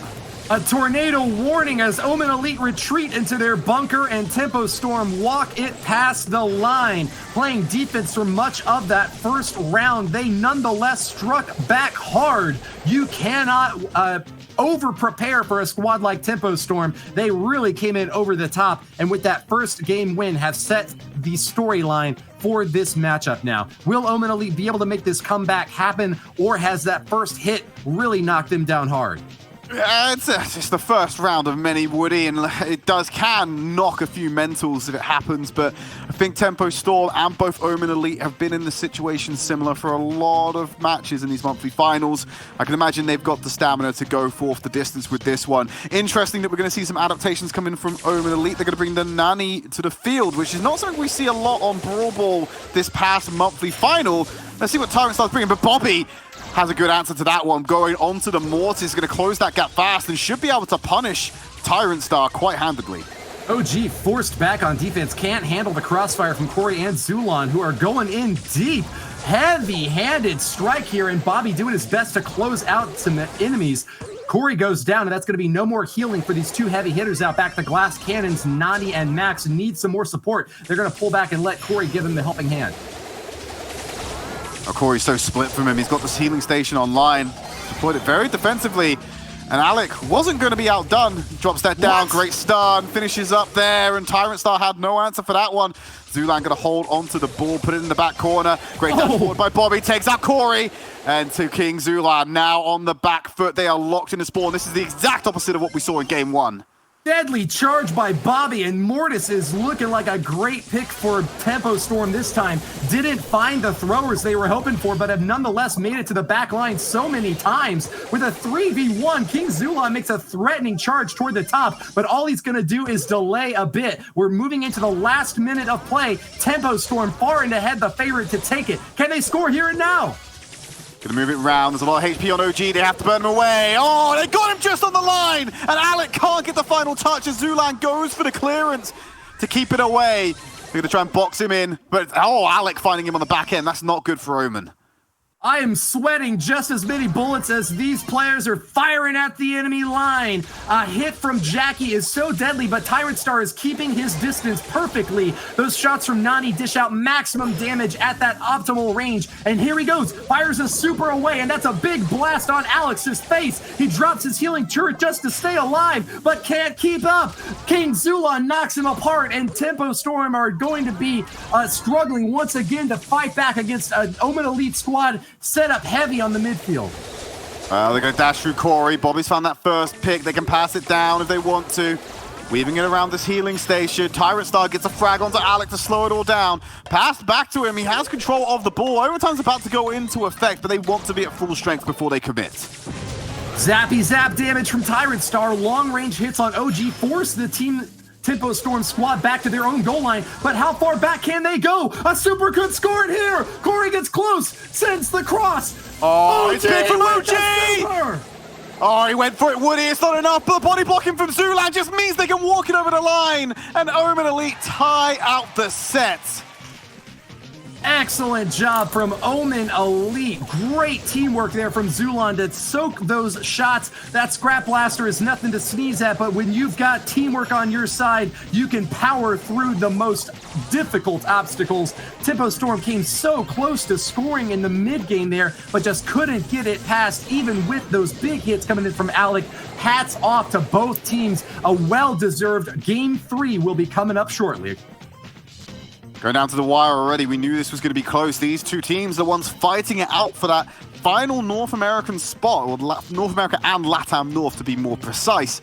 A tornado warning as Omen Elite retreat into their bunker and Tempo Storm walk it past the line. Playing defense for much of that first round, they nonetheless struck back hard. You cannot over-prepare for a squad like Tempo Storm. They really came in over the top, and with that first game win, have set the storyline for this matchup now. Will Omen Elite be able to make this comeback happen, or has that first hit really knocked them down hard? It's the first round of many, Woody, and it can knock a few mentals if it happens, but I think Tempo Storm and both Omen Elite have been in the situation similar for a lot of matches in these monthly finals. I can imagine they've got the stamina to go forth the distance with this one. Interesting that we're going to see some adaptations come in from Omen Elite. They're going to bring the Nanny to the field, which is not something we see a lot on Brawl Ball this past monthly final. Let's see what Tyrant starts bringing, but Bobby has a good answer to that one. Going onto the Mortis, going to close that gap fast and should be able to punish Tyrant Star quite handedly. OG forced back on defense, can't handle the crossfire from Corey and Zulan, who are going in deep. Heavy-handed strike here, and Bobby doing his best to close out some enemies. Corey goes down, and that's going to be no more healing for these two heavy hitters out back. The Glass Cannons, Nani and Max need some more support. They're going to pull back and let Corey give him the helping hand. Oh, Corey's so split from him. He's got this healing station online. Deployed it very defensively. And Alec wasn't going to be outdone. Drops that down. What? Great stun. Finishes up there. And Tyrant Star had no answer for that one. Zulan going to hold onto the ball. Put it in the back corner. Great dash forward by Bobby. Takes out Corey. And to King Zulan now on the back foot. They are locked in the spawn. This is the exact opposite of what we saw in game one. Deadly charge by Bobby, and Mortis is looking like a great pick for Tempo Storm this time. Didn't find the throwers they were hoping for, but have nonetheless made it to the back line so many times. With a 3v1, King Zulan makes a threatening charge toward the top, but all he's going to do is delay a bit. We're moving into the last minute of play. Tempo Storm far and ahead, the favorite to take it. Can they score here and now? Gonna move it round. There's a lot of HP on OG. They have to burn him away. Oh, they got him just on the line. And Alec can't get the final touch as Zulan goes for the clearance to keep it away. They're gonna try and box him in. But, oh, Alec finding him on the back end. That's not good for Omen. I am sweating just as many bullets as these players are firing at the enemy line. A hit from Jackie is so deadly, but Tyrant Star is keeping his distance perfectly. Those shots from Nani dish out maximum damage at that optimal range. And here he goes, fires a super away, and that's a big blast on Alex's face. He drops his healing turret just to stay alive, but can't keep up. King Zulan knocks him apart, and Tempo Storm are going to be struggling once again to fight back against an Omen Elite squad set up heavy on the midfield. They're going to dash through Corey. Bobby's found that first pick. They can pass it down if they want to. Weaving it around this healing station. Tyrant Star gets a frag onto Alec to slow it all down. Passed back to him. He has control of the ball. Overtime's about to go into effect, but they want to be at full strength before they commit. Zappy zap damage from Tyrant Star. Long range hits on OG force the team Tempo Storm squad back to their own goal line, but how far back can they go? A super could score it here. Corey gets close, sends the cross. Oh, it's big from OG! Oh, he went for it, Woody. It's not enough, but body blocking from Zulan just means they can walk it over the line. And Omen Elite tie out the set. Excellent job from Omen Elite. Great teamwork there from Zulan to soak those shots. That Scrap Blaster is nothing to sneeze at, but when you've got teamwork on your side, you can power through the most difficult obstacles. Tempo Storm came so close to scoring in the mid-game there, but just couldn't get it past, even with those big hits coming in from Alec. Hats off to both teams. A well-deserved Game 3 will be coming up shortly. Going down to the wire already, we knew this was going to be close. These two teams, the ones fighting it out for that final North American spot, or North America and LATAM North to be more precise.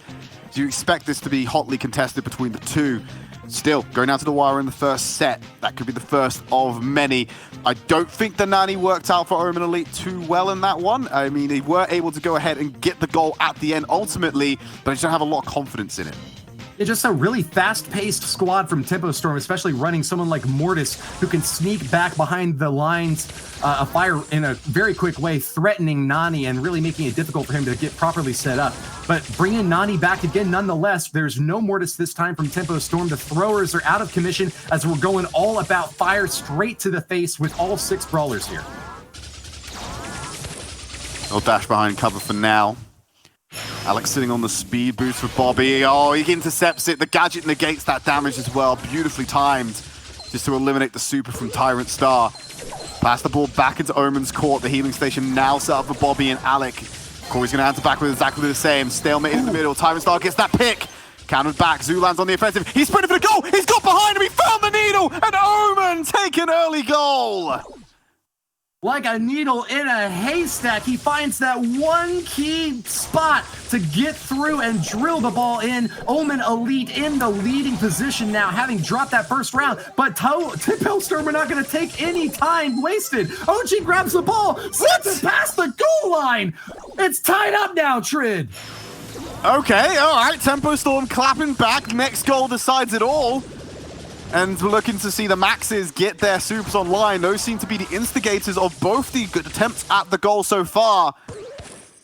Do you expect this to be hotly contested between the two? Still, going down to the wire in the first set, that could be the first of many. I don't think the Nani worked out for Omen Elite too well in that one. I mean, they were able to go ahead and get the goal at the end ultimately, but I just don't have a lot of confidence in it. It's just a really fast-paced squad from Tempo Storm, especially running someone like Mortis, who can sneak back behind the lines of fire in a very quick way, threatening Nani and really making it difficult for him to get properly set up. But bringing Nani back again, nonetheless, there's no Mortis this time from Tempo Storm. The throwers are out of commission as we're going all about fire straight to the face with all 6 brawlers here. They'll dash behind cover for now. Alex sitting on the speed boost for Bobby. Oh, he intercepts it. The gadget negates that damage as well. Beautifully timed just to eliminate the super from Tyrant Star. Pass the ball back into Omen's court. The healing station now set up for Bobby and Alec. Corey's going to answer back with exactly the same. Stalemate in the middle. Tyrant Star gets that pick. Countered back. Zulan's on the offensive. He's sprinting for the goal. He's got behind him. He found the needle. And Omen take an early goal. Like a needle in a haystack, he finds that one key spot to get through and drill the ball in. Omen Elite in the leading position now, having dropped that first round. But Tempo Storm are not going to take any time wasted. OG grabs the ball, sends it past the goal line. It's tied up now, Tridd. Okay, all right. Tempo Storm clapping back. Next goal decides it all. And we're looking to see the Maxes get their supers online. Those seem to be the instigators of both the good attempts at the goal so far.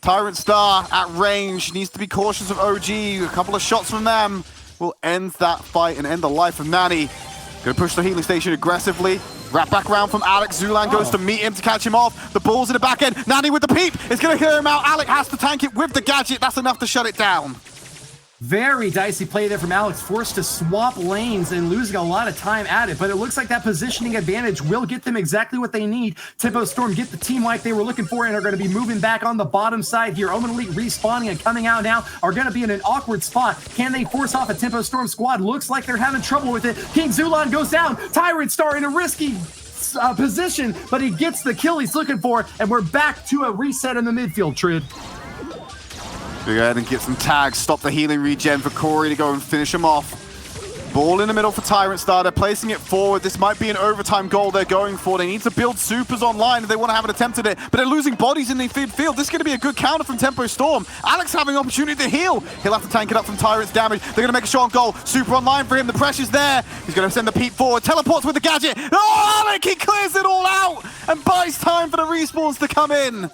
Tyrant Star at range, needs to be cautious of OG. A couple of shots from them will end that fight and end the life of Nani. Gonna push the healing station aggressively. Wrap back around from Alex. Zulan goes to meet him to catch him off. The ball's in the back end. Nani with the peep. It's gonna clear him out. Alec has to tank it with the gadget. That's enough to shut it down. Very dicey play there from Alex, forced to swap lanes and losing a lot of time at it, but it looks like that positioning advantage will get them exactly what they need. Tempo Storm get the team wipe they were looking for and are going to be moving back on the bottom side here. Omen Elite respawning and coming out now are going to be in an awkward spot. Can they force off a Tempo Storm squad? Looks like they're having trouble with it. King Zulan goes down. Tyrant Star in a risky position, but he gets the kill he's looking for, and we're back to a reset in the midfield, Tridd. Go ahead and get some tags, stop the healing regen for Corey to go and finish him off. Ball in the middle for Tyrant Star. They're placing it forward. This might be an overtime goal they're going for. They need to build supers online if they want to have an attempt at it, but they're losing bodies in the midfield. This is going to be a good counter from Tempo Storm. Alex having an opportunity to heal. He'll have to tank it up from Tyrant's damage. They're going to make a shot on goal. Super online for him. The pressure's there. He's going to send the peep forward. Teleports with the gadget. Oh, Alec, he clears it all out and buys time for the respawns to come in.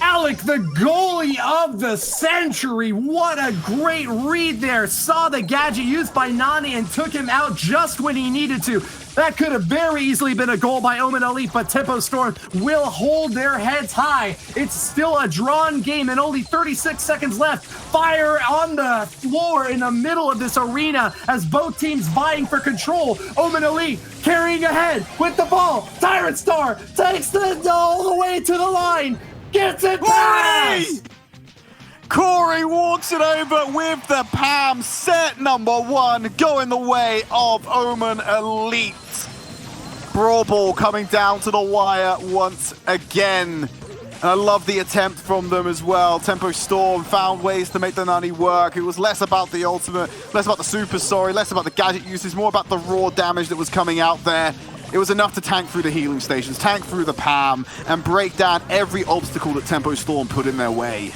Alec, the goalie of the century. What a great read there. Saw the gadget used by Nani and took him out just when he needed to. That could have very easily been a goal by Omen Elite, but Tempo Storm will hold their heads high. It's still a drawn game and only 36 seconds left. Fire on the floor in the middle of this arena as both teams vying for control. Omen Elite carrying ahead with the ball. Tyrant Star takes it all the way to the line. Gets it past! Corey walks it over with the PAM. Set number 1 going the way of Omen Elite. Brawl ball coming down to the wire once again. And I love the attempt from them as well. Tempo Storm found ways to make the Nani work. It was less about the ultimate, less about the super, less about the gadget uses, more about the raw damage that was coming out there. It was enough to tank through the healing stations, tank through the PAM, and break down every obstacle that Tempo Storm put in their way.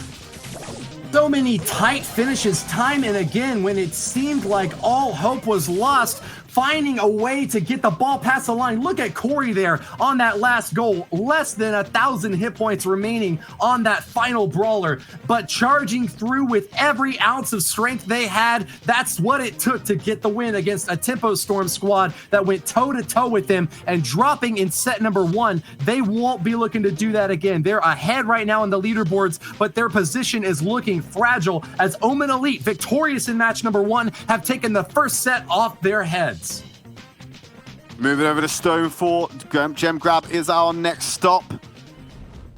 So many tight finishes time and again when it seemed like all hope was lost. Finding a way to get the ball past the line. Look at Corey there on that last goal. Less than 1,000 hit points remaining on that final brawler, but charging through with every ounce of strength they had. That's what it took to get the win against a Tempo Storm squad that went toe-to-toe with them, and dropping in set number 1. They won't be looking to do that again. They're ahead right now in the leaderboards, but their position is looking fragile as Omen Elite, victorious in match number 1, have taken the first set off their heads. Moving over to Stone Fort. Gem Grab is our next stop. And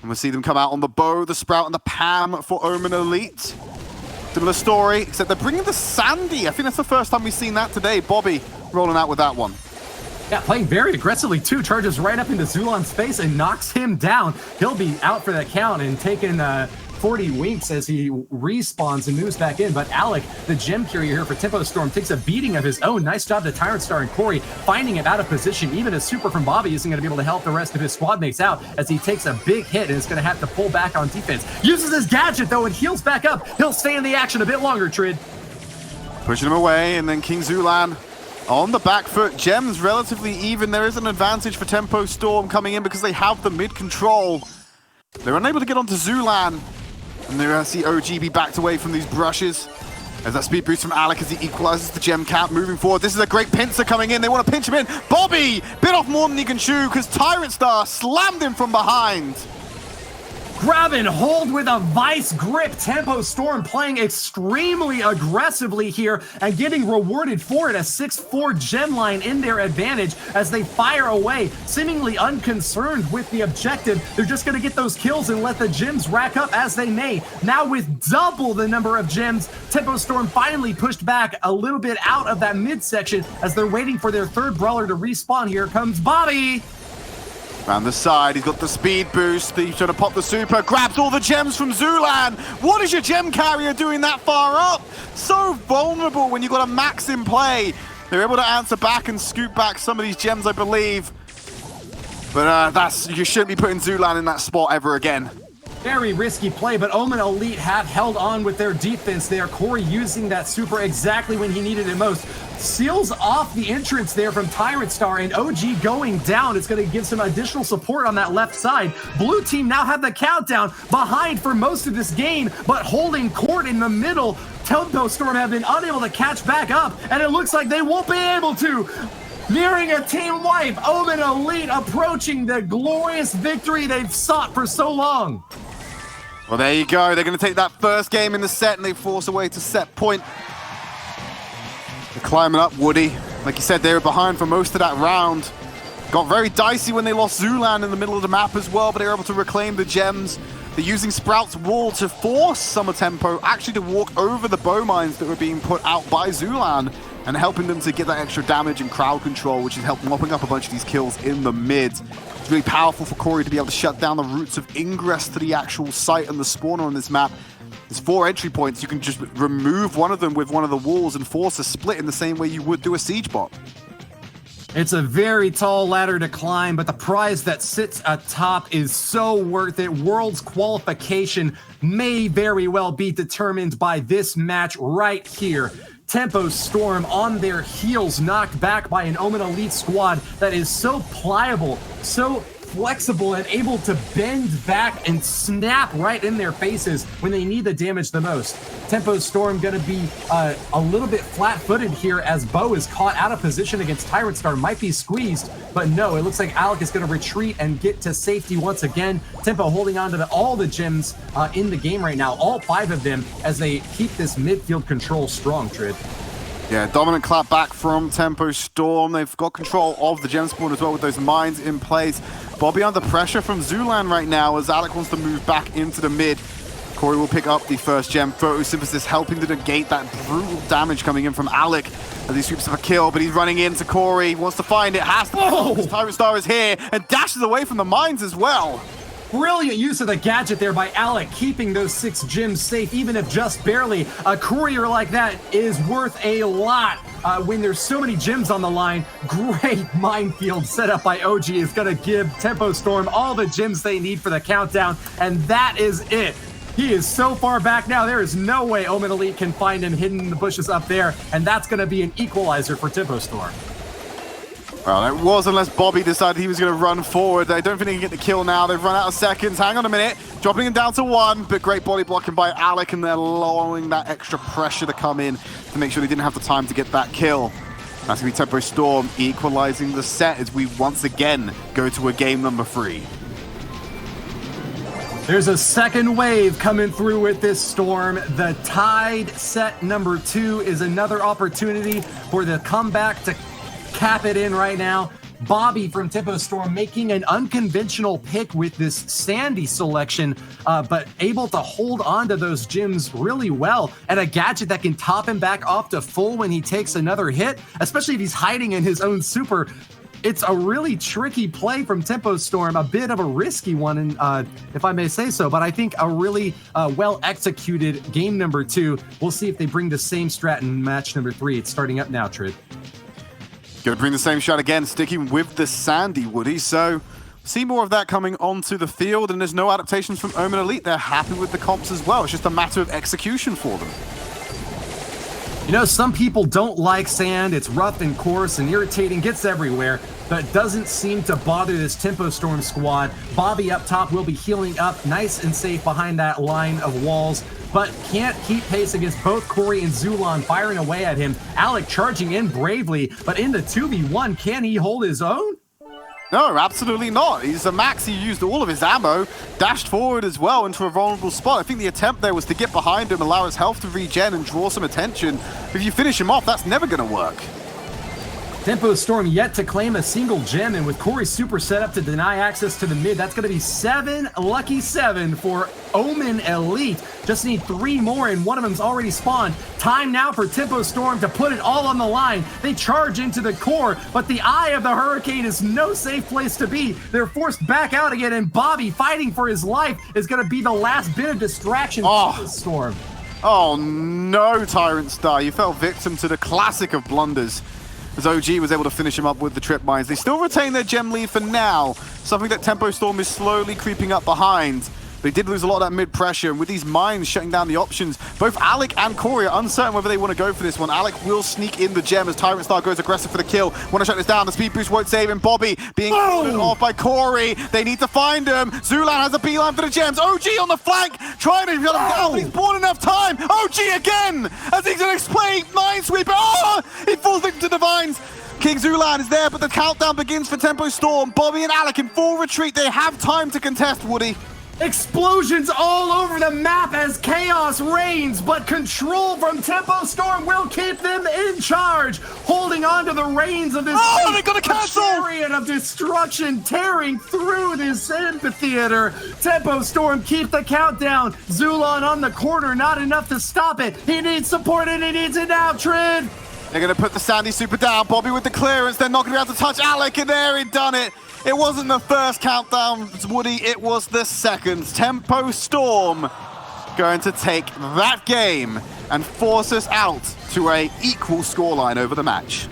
we'll see them come out on the bow, the sprout, and the PAM for Omen Elite. Similar story, except they're bringing the Sandy. I think that's the first time we've seen that today. Bobby rolling out with that one. Yeah, playing very aggressively too. Charges right up into Zulan's face and knocks him down. He'll be out for the count and taking 40 winks as he respawns and moves back in. But Alec, the gem carrier here for Tempo Storm, takes a beating of his own. Nice job to Tyrant Star and Corey finding him out of position. Even a super from Bobby isn't going to be able to help the rest of his squad mates out as he takes a big hit and is going to have to pull back on defense. Uses his gadget though and heals back up. He'll stay in the action a bit longer, Tridd. Pushing him away, and then King Zulan on the back foot. Gems relatively even. There is an advantage for Tempo Storm coming in because they have the mid control. They're unable to get onto Zulan. And they're going to see OG be backed away from these brushes. As that speed boost from Alec as he equalizes the gem count moving forward. This is a great pincer coming in. They want to pinch him in. Bobby bit off more than he can chew because Tyrant Star slammed him from behind. Grab and hold with a vice grip. Tempo Storm playing extremely aggressively here and getting rewarded for it. A 6-4 gem line in their advantage as they fire away, seemingly unconcerned with the objective. They're just going to get those kills and let the gems rack up as they may. Now with double the number of gems, Tempo Storm finally pushed back a little bit out of that midsection as they're waiting for their third brawler to respawn. Here comes Bobby. Around the side, he's got the speed boost. He's trying to pop the super, grabs all the gems from Zulan. What is your gem carrier doing that far up? So vulnerable when you've got a max in play. They're able to answer back and scoop back some of these gems, I believe. But you shouldn't be putting Zulan in that spot ever again. Very risky play, but Omen Elite have held on with their defense there. Corey using that super exactly when he needed it most. Seals off the entrance there from Tyrant Star, and OG going down. It's going to give some additional support on that left side. Blue team now have the countdown behind for most of this game, but holding court in the middle. Tempo Storm have been unable to catch back up, and it looks like they won't be able to. Nearing a team wipe, Omen Elite approaching the glorious victory they've sought for so long. Well, there you go. They're going to take that first game in the set, and they force away to set point. They're climbing up, Woody. Like you said, they were behind for most of that round. Got very dicey when they lost Zulan in the middle of the map as well, but they were able to reclaim the gems. They're using Sprout's wall to force Summer Tempo actually to walk over the bow mines that were being put out by Zulan and helping them to get that extra damage and crowd control, which has helped mopping up a bunch of these kills in the mid. It's really powerful for Corey to be able to shut down the routes of ingress to the actual site and the spawner on this map. There's 4 entry points. You can just remove one of them with one of the walls and force a split in the same way you would do a siege bot. It's a very tall ladder to climb, but the prize that sits atop is so worth it. World's qualification may very well be determined by this match right here. Tempo Storm on their heels, knocked back by an Omen Elite squad that is so pliable, so flexible, and able to bend back and snap right in their faces when they need the damage the most. Tempo Storm going to be a little bit flat-footed here as Bo is caught out of position against Tyrant Star. Might be squeezed, but no, it looks like Alec is going to retreat and get to safety once again. Tempo holding on to all the gems in the game right now, all 5 of them, as they keep this midfield control strong, Tridd. Yeah, dominant clap back from Tempo Storm. They've got control of the gem spawn as well with those mines in place. Bobby under pressure from Zulan right now as Alec wants to move back into the mid. Corey will pick up the first gem. Photosynthesis helping to negate that brutal damage coming in from Alec as he sweeps up a kill, but he's running into Corey. Wants to find it, has to. Tyrant Star is here and dashes away from the mines as well. Brilliant use of the gadget there by Alec, keeping those 6 gems safe, even if just barely. A courier like that is worth a lot when there's so many gems on the line. Great minefield set up by OG is going to give Tempo Storm all the gems they need for the countdown, and that is it. He is so far back now, there is no way Omen Elite can find him hidden in the bushes up there, and that's going to be an equalizer for Tempo Storm. Well, it was unless Bobby decided he was going to run forward. I don't think they can get the kill now. They've run out of seconds. Hang on a minute. Dropping him down to 1, but great body blocking by Alec, and they're allowing that extra pressure to come in to make sure they didn't have the time to get that kill. That's going to be Tempo Storm equalizing the set as we once again go to a game number 3. There's a second wave coming through with this Storm. The tied set number 2 is another opportunity for the comeback to cap it in right now. Bobby from Tempo Storm making an unconventional pick with this Sandy selection, but able to hold on to those gems really well, and a gadget that can top him back off to full when he takes another hit, especially if he's hiding in his own super. it's a really tricky play from Tempo Storm, a bit of a risky one, and if I may say so, but I think a really well-executed game number 2. We'll see if they bring the same strat in match number 3. It's starting up now, Tridd. Gonna bring the same shot again, sticking with the Sandy, Woody. So see more of that coming onto the field, and there's no adaptations from Omen Elite. They're happy with the comps as well. It's just a matter of execution for them. You know, some people don't like sand. It's rough and coarse and irritating, gets everywhere, but it doesn't seem to bother this Tempo Storm squad. Bobby up top will be healing up nice and safe behind that line of walls, but can't keep pace against both Corey and Zulon firing away at him. Alec charging in bravely, but in the 2v1, can he hold his own? No, absolutely not. He's a max. He used all of his ammo, dashed forward as well into a vulnerable spot. I think the attempt there was to get behind him, allow his health to regen and draw some attention. If you finish him off, that's never going to work. Tempo Storm yet to claim a single gem, and with Corey super set up to deny access to the mid, that's going to be 7 lucky 7 for Omen Elite. Just need 3 more, and one of them's already spawned. Time now for Tempo Storm to put it all on the line. They charge into the core, but the eye of the hurricane is no safe place to be. They're forced back out again, and Bobby, fighting for his life, is going to be the last bit of distraction for the Storm. Oh no, Tyrant Star. You fell victim to the classic of blunders, as OG was able to finish him up with the trip mines. They still retain their gem lead for now, something that Tempo Storm is slowly creeping up behind. They did lose a lot of that mid pressure, and with these mines shutting down the options, both Alec and Corey are uncertain whether they want to go for this one. Alec will sneak in the gem as Tyrant Star goes aggressive for the kill. Want to shut this down, the speed boost won't save him. Bobby being ordered off by Corey. They need to find him. Zulan has a beeline for the gems. OG on the flank, trying to shut him down, but he's bought enough time. OG again, as he's going to explain Minesweeper. Oh, he falls into the vines. King Zulan is there, but the countdown begins for Tempo Storm. Bobby and Alec in full retreat. They have time to contest, Woody. Explosions all over the map as chaos reigns, but control from Tempo Storm will keep them in charge, holding on to the reins of this they got a cancel! chariot of destruction tearing through this amphitheater. Tempo Storm keep the countdown. Zulon on the corner, not enough to stop it. He needs support and he needs it now, Tridd. They're going to put the Sandy super down. Bobby with the clearance. They're not going to be able to touch Alec, and there he'd done it. It wasn't the first countdown, Woody. It was the second. Tempo Storm going to take that game and force us out to a equal scoreline over the match.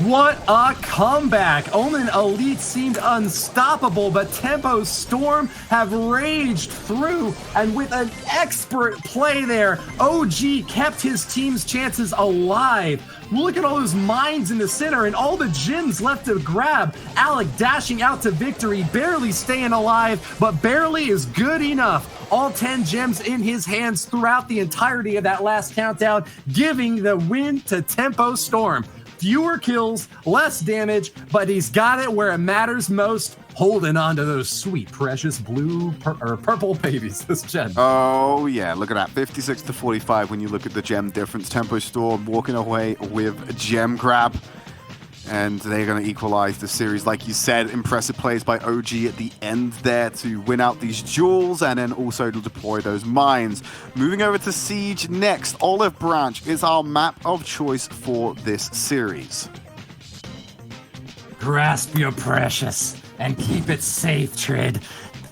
What a comeback! Omen Elite seemed unstoppable, but Tempo Storm have raged through, and with an expert play there, OG kept his team's chances alive. Look at all those mines in the center and all the gems left to grab. Alec dashing out to victory, barely staying alive, but barely is good enough. All 10 gems in his hands throughout the entirety of that last countdown, giving the win to Tempo Storm. Fewer kills, less damage, but he's got it where it matters most, holding on to those sweet, precious blue or purple babies, this gem. Oh, yeah, look at that. 56 to 45 when you look at the gem difference. Tempo Storm walking away with a gem grab, and they're going to equalize the series. Like you said, impressive plays by OG at the end there to win out these duels and then also to deploy those mines. Moving over to Siege next. Olive Branch is our map of choice for this series. Grasp your precious and keep it safe, Tridd.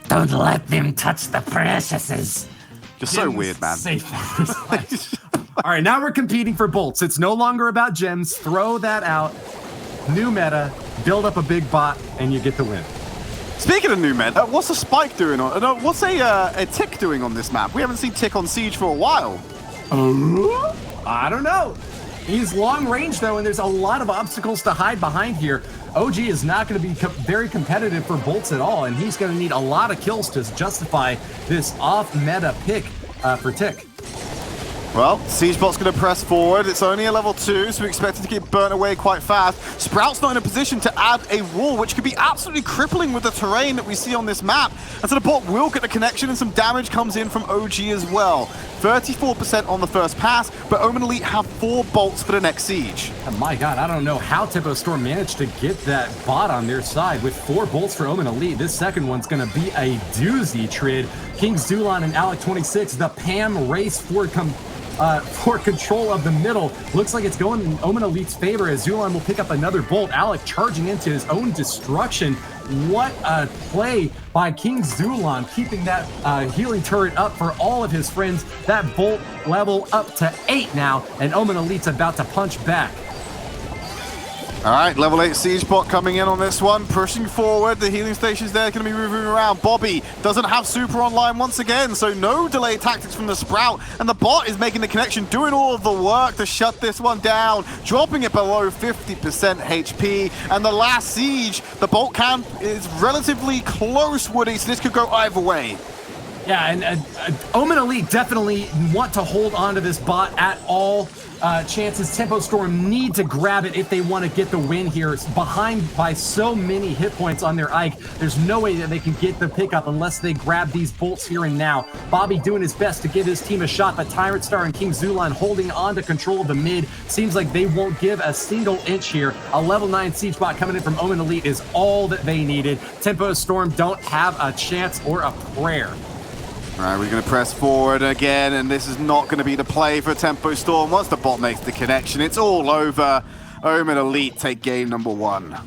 Don't let them touch the preciouses. Just so weird, man. Safe. All right, now we're competing for bolts. It's no longer about gems. Throw that out. New meta, build up a big bot, and you get the win. Speaking of new meta, what's a Spike doing on? No, what's a Tick doing on this map? We haven't seen Tick on Siege for a while. I don't know. He's long range though, and there's a lot of obstacles to hide behind here. OG is not going to be very competitive for bolts at all, and he's going to need a lot of kills to justify this off-meta pick for Tick. Well, Siegebot's going to press forward. It's only a level 2, so we expect it to get burnt away quite fast. Sprout's not in a position to add a wall, which could be absolutely crippling with the terrain that we see on this map. And so the bot will get the connection, and some damage comes in from OG as well. 34% on the first pass, but Omen Elite have 4 bolts for the next siege. Oh my god, I don't know how Tempo Storm managed to get that bot on their side. With 4 bolts for Omen Elite, this second one's going to be a doozy, Tridd. King Zulon and Alec 26, the Pam race forward for control of the middle. Looks like it's going in Omen Elite's favor as Zulan will pick up another bolt. Alec charging into his own destruction. What a play by King Zulan, keeping that healing turret up for all of his friends. That bolt level up to 8 now, and Omen Elite's about to punch back. All right, level 8 siege bot coming in on this one, pushing forward. The healing station's there, going to be moving around. Bobby doesn't have super online once again, so no delay tactics from the Sprout, and the bot is making the connection, doing all of the work to shut this one down, dropping it below 50% HP. And the last siege, the bolt camp is relatively close, Woody, so this could go either way. Yeah, and Omen Elite definitely want to hold on to this bot at all chances. Tempo Storm need to grab it if they want to get the win here. It's behind by so many hit points on their Ike. There's no way that they can get the pickup unless they grab these bolts here and now. Bobby doing his best to give his team a shot, but Tyrant Star and King Zulan holding on to control of the mid. Seems like they won't give a single inch here. A level 9 siege bot coming in from Omen Elite is all that they needed. Tempo Storm don't have a chance or a prayer. All right, we're going to press forward again, and this is not going to be the play for Tempo Storm. Once the bot makes the connection, it's all over. Omen Elite take game number 1.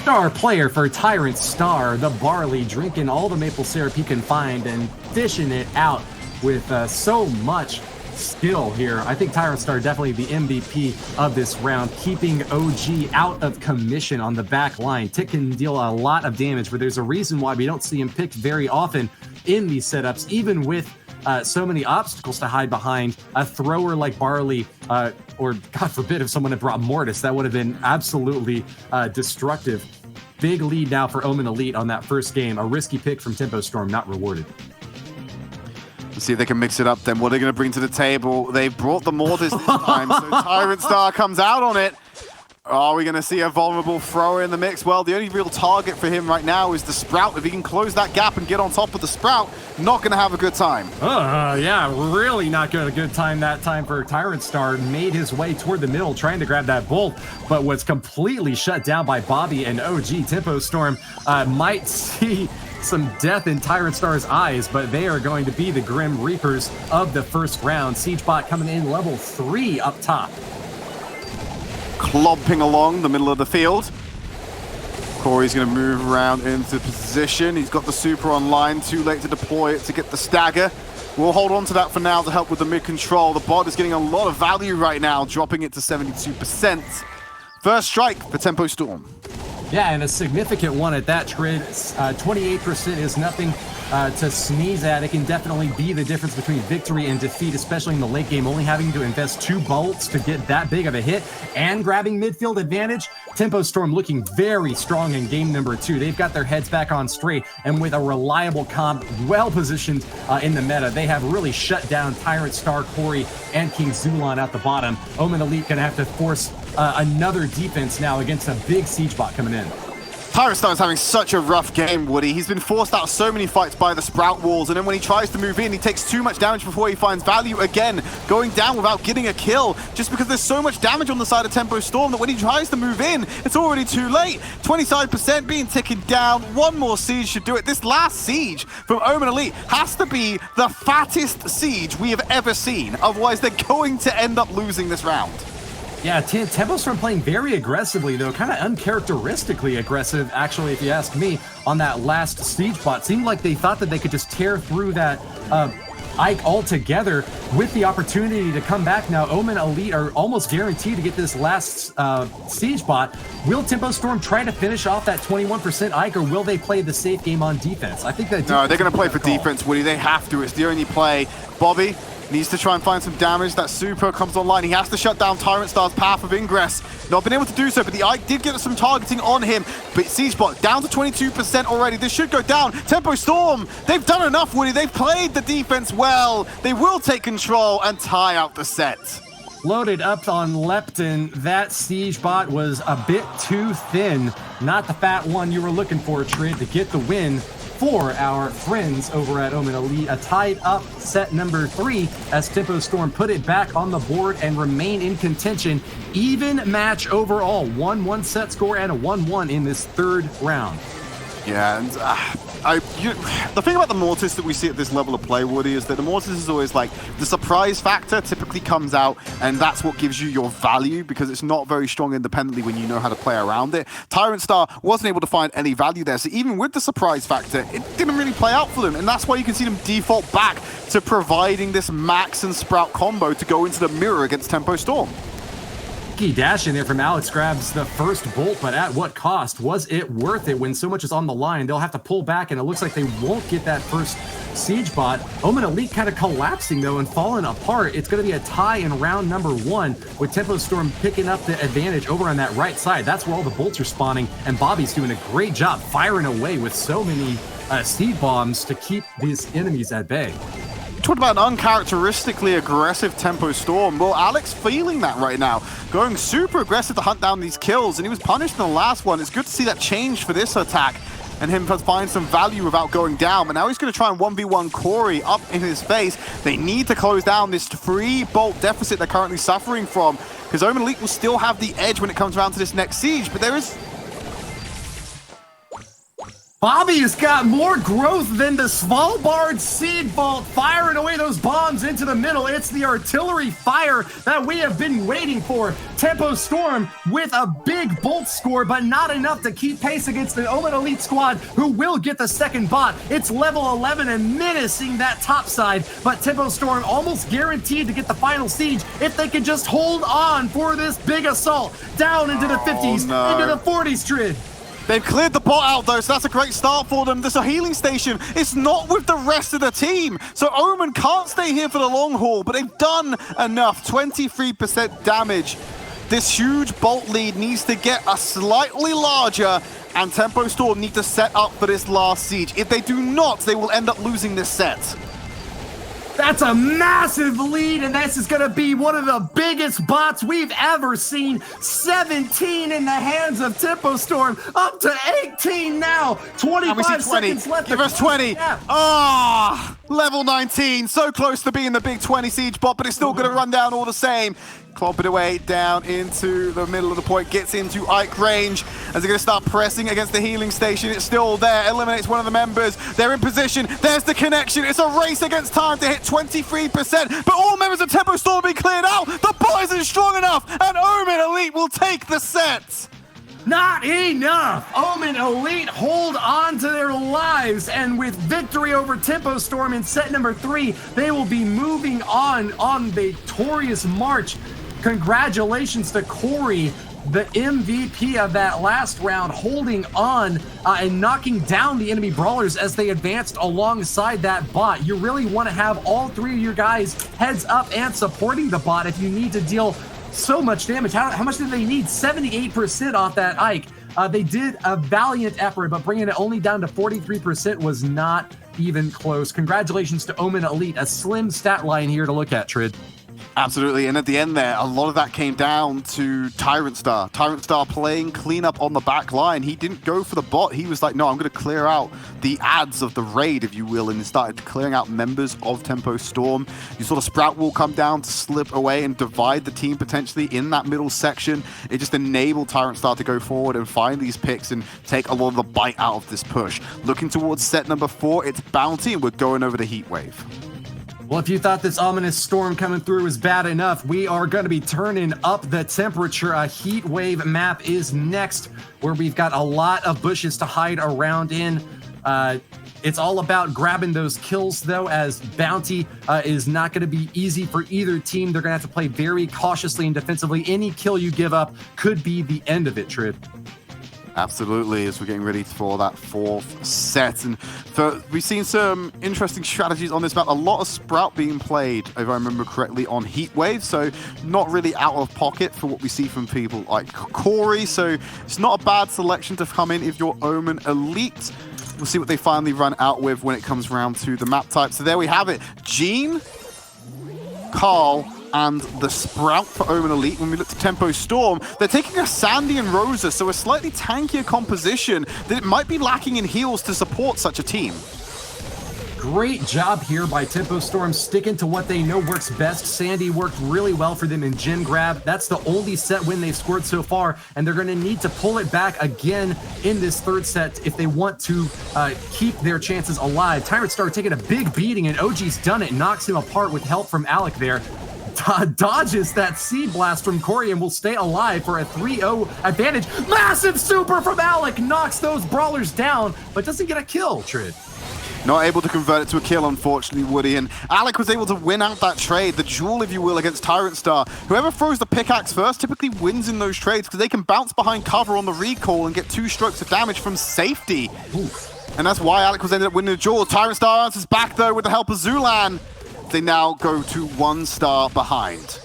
Star player for Tyrant Star, the Barley, drinking all the maple syrup he can find and dishing it out with so much skill here. I think Tyrant Star definitely the MVP of this round, keeping OG out of commission on the back line. Tick can deal a lot of damage, but there's a reason why we don't see him picked very often in these setups, even with so many obstacles to hide behind. A thrower like Barley, or God forbid if someone had brought Mortis, that would have been absolutely destructive. Big lead now for Omen Elite on that first game. A risky pick from Tempo Storm, not rewarded. Let's see if they can mix it up then. What are they going to bring to the table? They brought the Mortis this time, so Tyrant Star comes out on it. Are we going to see a vulnerable thrower in the mix? Well, the only real target for him right now is the Sprout. If he can close that gap and get on top of the Sprout, not going to have a good time. Yeah, really not a good time that time for Tyrant Star. Made his way toward the middle, trying to grab that bolt, but was completely shut down by Bobby and OG. Tempo Storm might see some death in Tyrant Star's eyes, but they are going to be the Grim Reapers of the first round. Siegebot coming in level 3 up top. Clomping along the middle of the field. Corey's going to move around into position. He's got the super online, too late to deploy it to get the stagger. We'll hold on to that for now to help with the mid control. The bot is getting a lot of value right now, dropping it to 72%. First strike for Tempo Storm. Yeah, and a significant one at that, Tridd. 28% is nothing to sneeze at. It can definitely be the difference between victory and defeat, especially in the late game, only having to invest 2 bolts to get that big of a hit and grabbing midfield advantage. Tempo Storm looking very strong in game number 2. They've got their heads back on straight, and with a reliable comp, well positioned in the meta, they have really shut down Tyrant Star, Corey, and King Zulan at the bottom. Omen Elite gonna have to force another defense now against a big siege bot coming in. Tyrant Star is having such a rough game, Woody. He's been forced out of so many fights by the Sprout walls, and then when he tries to move in, he takes too much damage before he finds value again, going down without getting a kill, just because there's so much damage on the side of Tempo Storm that when he tries to move in, it's already too late. 25% being ticking down. One more siege should do it. This last siege from Omen Elite has to be the fattest siege we have ever seen. Otherwise, they're going to end up losing this round. Yeah, Tempo Storm playing very aggressively, though, kind of uncharacteristically aggressive, actually, if you ask me, on that last siege bot. Seemed like they thought that they could just tear through that Ike altogether with the opportunity to come back. Now, Omen Elite are almost guaranteed to get this last siege bot. Will Tempo Storm try to finish off that 21% Ike, or will they play the safe game on defense? I think that no, they're going to play for defense, Woody. They have to. It's the only play. Bobby needs to try and find some damage. That super comes online. He has to shut down Tyrant Star's path of ingress. Not been able to do so, but the Ike did get some targeting on him. But Siegebot down to 22% already. This should go down. Tempo Storm, they've done enough, Woody. They've played the defense well. They will take control and tie out the set. Loaded up on Lepton. That siege bot was a bit too thin. Not the fat one you were looking for, Tridd, to get the win for our friends over at Omen Elite. A tied up set number 3 as Tempo Storm put it back on the board and remain in contention. Even match overall. 1-1 set score and a 1-1 in this third round. Yeah, and the thing about the Mortis that we see at this level of play, Woody, is that the Mortis is always like the surprise factor typically comes out, and that's what gives you your value because it's not very strong independently when you know how to play around it. Tyrant Star wasn't able to find any value there, so even with the surprise factor, it didn't really play out for them, and that's why you can see them default back to providing this Max and Sprout combo to go into the mirror against Tempo Storm. Dash in there from Alex grabs the first bolt, but at what cost? Was it worth it when so much is on the line? They'll have to pull back, and it looks like they won't get that first siege bot. Omen Elite kind of collapsing, though, and falling apart. It's going to be a tie in round number 1 with Tempo Storm picking up the advantage over on that right side. That's where all the bolts are spawning, and Bobby's doing a great job firing away with so many seed bombs to keep these enemies at bay. Talked about an uncharacteristically aggressive Tempo Storm. Well, Alex feeling that right now, going super aggressive to hunt down these kills, and he was punished in the last one. It's good to see that change for this attack and him find some value without going down. But now he's going to try and 1v1 Corey up in his face. They need to close down this 3-bolt deficit they're currently suffering from, because Omen Elite will still have the edge when it comes around to this next siege, but there is... Bobby has got more growth than the Svalbard Seed Vault, firing away those bombs into the middle. It's the artillery fire that we have been waiting for. Tempo Storm with a big bolt score, but not enough to keep pace against the Omen Elite squad, who will get the second bot. It's level 11 and menacing that top side, but Tempo Storm almost guaranteed to get the final siege if they could just hold on for this big assault. Down into the 50s, into the 40s, Tridd. They've cleared the bot out though, so that's a great start for them. There's a healing station. It's not with the rest of the team. So Omen can't stay here for the long haul, but they've done enough. 23% damage. This huge bolt lead needs to get a slightly larger, and Tempo Storm need to set up for this last siege. If they do not, they will end up losing this set. That's a massive lead, and this is going to be one of the biggest bots we've ever seen. 17 in the hands of Tempo Storm, up to 18 now. 25 seconds left. Give us 20. Ah, level 19. So close to being the big 20 siege bot, but it's still going to run down all the same. Clomp it away down into the middle of the point, gets into Ike range as they're going to start pressing against the healing station. It's still there, eliminates one of the members. They're in position, there's the connection. It's a race against time to hit 23%, but all members of Tempo Storm will be cleared out. The bot isn't strong enough, and Omen Elite will take the set. Not enough! Omen Elite hold on to their lives, and with victory over Tempo Storm in set number 3, they will be moving on victorious march. Congratulations to Corey, the MVP of that last round, holding on and knocking down the enemy brawlers as they advanced alongside that bot. You really want to have all 3 of your guys heads up and supporting the bot if you need to deal so much damage. How much did they need? 78% off that Ike. They did a valiant effort, but bringing it only down to 43% was not even close. Congratulations to Omen Elite. A slim stat line here to look at, Tridd. Absolutely, and at the end there, a lot of that came down to Tyrant Star. Tyrant Star playing cleanup on the back line. He didn't go for the bot. He was like, no, I'm going to clear out the ads of the raid, if you will, and he started clearing out members of Tempo Storm. You saw the Sprout Wall come down to slip away and divide the team potentially in that middle section. It just enabled Tyrant Star to go forward and find these picks and take a lot of the bite out of this push. Looking towards set number 4, it's Bounty, and we're going over the Heat Wave. Well, if you thought this ominous storm coming through was bad enough, we are going to be turning up the temperature. A heat wave map is next, where we've got a lot of bushes to hide around in. It's all about grabbing those kills, though, as Bounty is not going to be easy for either team. They're going to have to play very cautiously and defensively. Any kill you give up could be the end of it, Tridd. Absolutely, as we're getting ready for that 4th set. And we've seen some interesting strategies on this map. A lot of Sprout being played, if I remember correctly, on Heat Wave, so not really out of pocket for what we see from people like Corey. So it's not a bad selection to come in if you're Omen Elite. We'll see what they finally run out with when it comes around to the map type. So there we have it. Gene, Carl, and the Sprout for Omen Elite. When we look to Tempo Storm, they're taking a Sandy and Rosa, so a slightly tankier composition that it might be lacking in heals to support such a team. Great job here by Tempo Storm, sticking to what they know works best. Sandy worked really well for them in Gem Grab. That's the only set win they've scored so far, and they're going to need to pull it back again in this third set if they want to keep their chances alive. Tyrant Star taking a big beating, and OG's done it, knocks him apart with help from Alec there. Dodges that Seed Blast from Corey and will stay alive for a 3-0 advantage. Massive super from Alec, knocks those brawlers down, but doesn't get a kill, Tridd. Not able to convert it to a kill, unfortunately, Woody. And Alec was able to win out that trade, the duel, if you will, against Tyrant Star. Whoever throws the pickaxe first typically wins in those trades because they can bounce behind cover on the recall and get 2 strokes of damage from safety. Oof. And that's why Alec was ended up winning the duel. Tyrant Star answers back, though, with the help of Zulan. They now go to 1 star behind.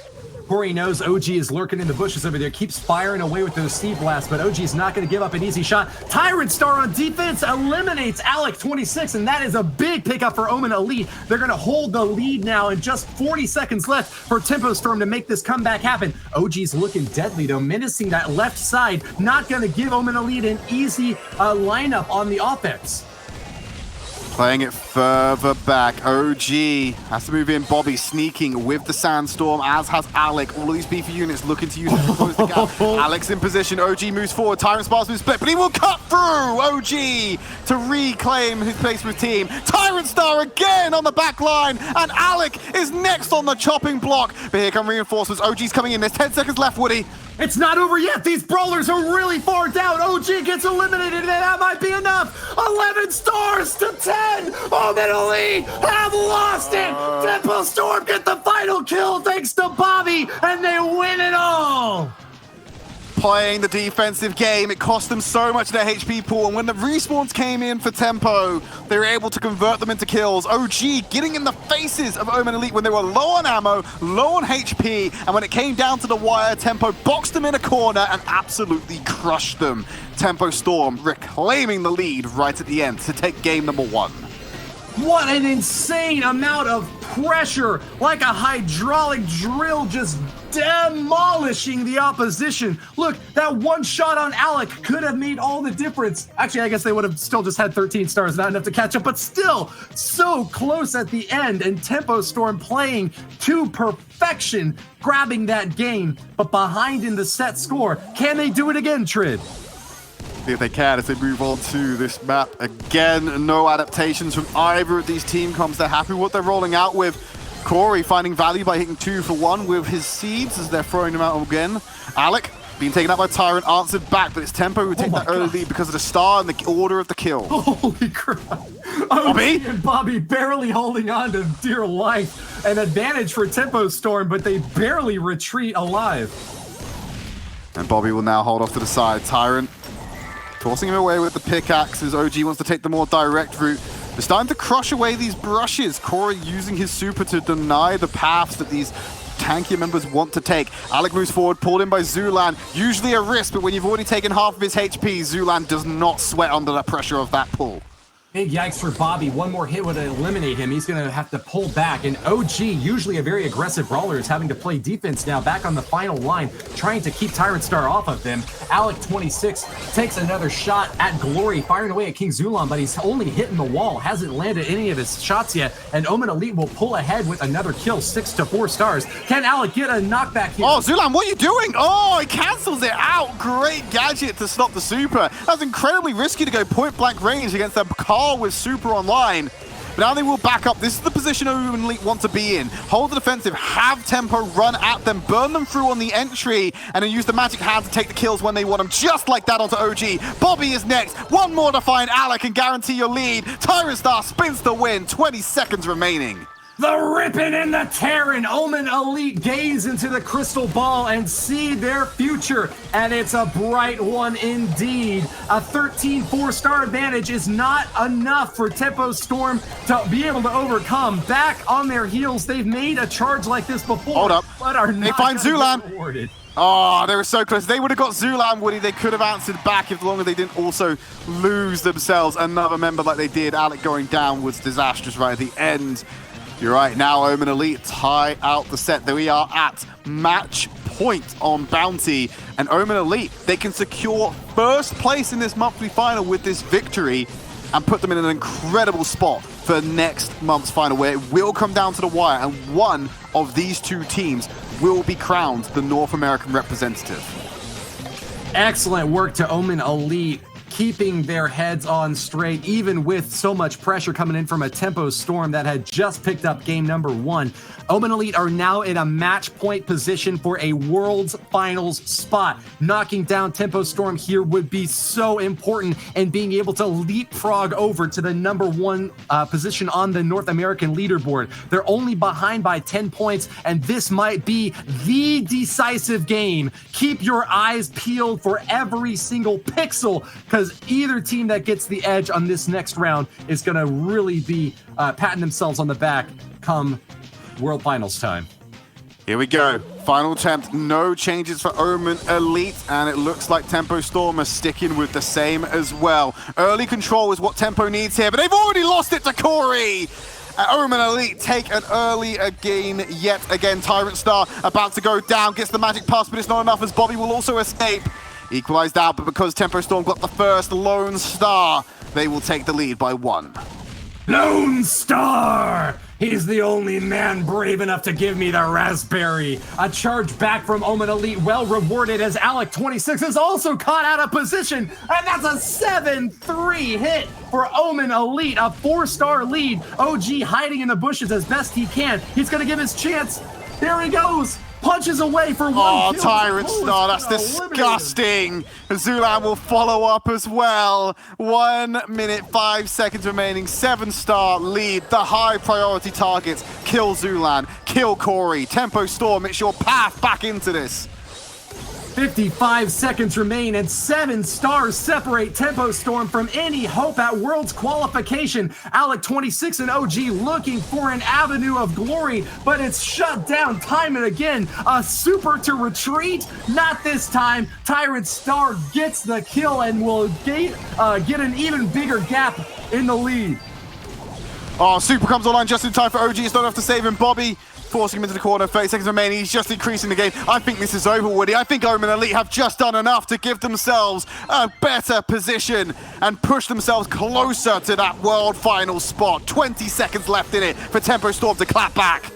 Corey knows OG is lurking in the bushes over there, keeps firing away with those Seed Blasts, but OG is not going to give up an easy shot. Tyrant Star on defense eliminates Alec 26, and that is a big pickup for Omen Elite. They're going to hold the lead now, and just 40 seconds left for Tempo Storm to make this comeback happen. OG's looking deadly, though, menacing that left side, not going to give Omen Elite an easy lineup on the offense. Playing it further back. OG has to move in. Bobby sneaking with the Sandstorm, as has Alec. All of these beefy units looking to use it to close the gap. Alec's in position. OG moves forward. Tyrant Spar's move split, but he will cut through OG to reclaim his place with team. Tyrant Star again on the back line, and Alec is next on the chopping block. But here come reinforcements. OG's coming in. There's 10 seconds left, Woody. It's not over yet. These brawlers are really far down. OG gets eliminated, and that might be enough. 11 stars to 10. Omen Elite have lost it. Tempo Storm get the final kill thanks to Bobby, and they win it all. Playing the defensive game, it cost them so much of their HP pool, and when the respawns came in for Tempo, they were able to convert them into kills. OG getting in the faces of Omen Elite when they were low on ammo, low on HP, and when it came down to the wire, Tempo boxed them in a corner and absolutely crushed them. Tempo Storm reclaiming the lead right at the end to take game number 1. What an insane amount of pressure, like a hydraulic drill, just demolishing the opposition. Look, that one shot on Alec could have made all the difference. Actually, I guess they would have still just had 13 stars, not enough to catch up, but still so close at the end, and Tempo Storm playing to perfection, grabbing that game, but behind in the set score. Can they do it again, Tridd? See if they can as they move on to this map. Again, no adaptations from either of these team comps. They're happy with what they're rolling out with. Corey finding value by hitting 2 for 1 with his seeds as they're throwing them out again. Alec being taken out by Tyrant, answered back, but it's Tempo who take that early lead because of the star and the order of the kill. Holy crap. Bobby? And Bobby barely holding on to dear life. An advantage for Tempo Storm, but they barely retreat alive. And Bobby will now hold off to the side. Tyrant tossing him away with the pickaxes. OG wants to take the more direct route. They're starting to crush away these brushes. Corey using his super to deny the paths that these tankier members want to take. Alec moves forward, pulled in by Zulan. Usually a risk, but when you've already taken half of his HP, Zulan does not sweat under the pressure of that pull. Big yikes for Bobby. One more hit would eliminate him. He's going to have to pull back. And OG, usually a very aggressive brawler, is having to play defense now, back on the final line, trying to keep Tyrant Star off of them. Alec 26 takes another shot at Glory, firing away at King Zulan, but he's only hitting the wall, hasn't landed any of his shots yet. And Omen Elite will pull ahead with another kill, 6 to 4 stars. Can Alec get a knockback here? Oh, Zulan, what are you doing? Oh, he cancels it out. Great gadget to stop the super. That was incredibly risky to go point blank range against a car with super online. But now they will back up. This is the position Omen Elite want to be in. Hold the defensive, have Tempo run at them, burn them through on the entry, and then use the magic hand to take the kills when they want them. Just like that onto OG. Bobby is next. One more to find Alec and guarantee your lead. Tyrant Star spins the win. 20 seconds remaining. The ripping and the tearing. Omen Elite gaze into the crystal ball and see their future, and it's a bright one indeed. A 13 4-star advantage is not enough for Tempo Storm to be able to overcome. Back on their heels, they've made a charge like this before. Hold up. But are They not find Zulan. rewarded. Oh, they were so close. They would have got Zulan, Woody. They could have answered back if long as they didn't also lose themselves another member like they did. Alec going down was disastrous right at the end. You're right, now Omen Elite tie out the set. There we are at match point on Bounty. And Omen Elite, they can secure first place in this monthly final with this victory and put them in an incredible spot for next month's final, where it will come down to the wire, and one of these two teams will be crowned the North American representative. Excellent work to Omen Elite, keeping their heads on straight, even with so much pressure coming in from a Tempo Storm that had just picked up game number 1. Omen Elite are now in a match point position for a World's Finals spot. Knocking down Tempo Storm here would be so important, and being able to leapfrog over to the number 1 position on the North American leaderboard. They're only behind by 10 points, and this might be the decisive game. Keep your eyes peeled for every single pixel, because either team that gets the edge on this next round is going to really be patting themselves on the back come World Finals time. Here we go. Final attempt. No changes for Omen Elite, and it looks like Tempo Storm are sticking with the same as well. Early control is what Tempo needs here, but they've already lost it to Corey. Omen Elite take an early gain yet again. Tyrant Star about to go down, gets the magic pass, but it's not enough as Bobby will also escape. Equalized out, but because Tempo Storm got the first Lone Star, they will take the lead by 1. Lone Star! He's the only man brave enough to give me the raspberry. A charge back from Omen Elite, well rewarded, as Alec26 is also caught out of position. And that's a 7-3 hit for Omen Elite, a 4-star lead. OG hiding in the bushes as best he can. He's gonna give his chance. There he goes. Punches away for 1 Oh, kill. Tyrant Star, that's disgusting. Zulan will follow up as well. 1 minute, 5 seconds remaining. 7-star lead. The high priority targets. Kill Zulan, kill Corey. Tempo Storm, it's your path back into this. 55 seconds remain, and 7 stars separate Tempo Storm from any hope at Worlds qualification. Alec26 and OG looking for an avenue of glory, but it's shut down time and again. A super to retreat? Not this time. Tyrant Star gets the kill and will get an even bigger gap in the lead. Oh, super comes online just in time for OG. It's not enough to save him. Bobby forcing him into the corner, 30 seconds remaining. He's just increasing the game. I think this is over, Woody. I think Omen Elite have just done enough to give themselves a better position and push themselves closer to that World Finals spot. 20 seconds left in it for Tempo Storm to clap back.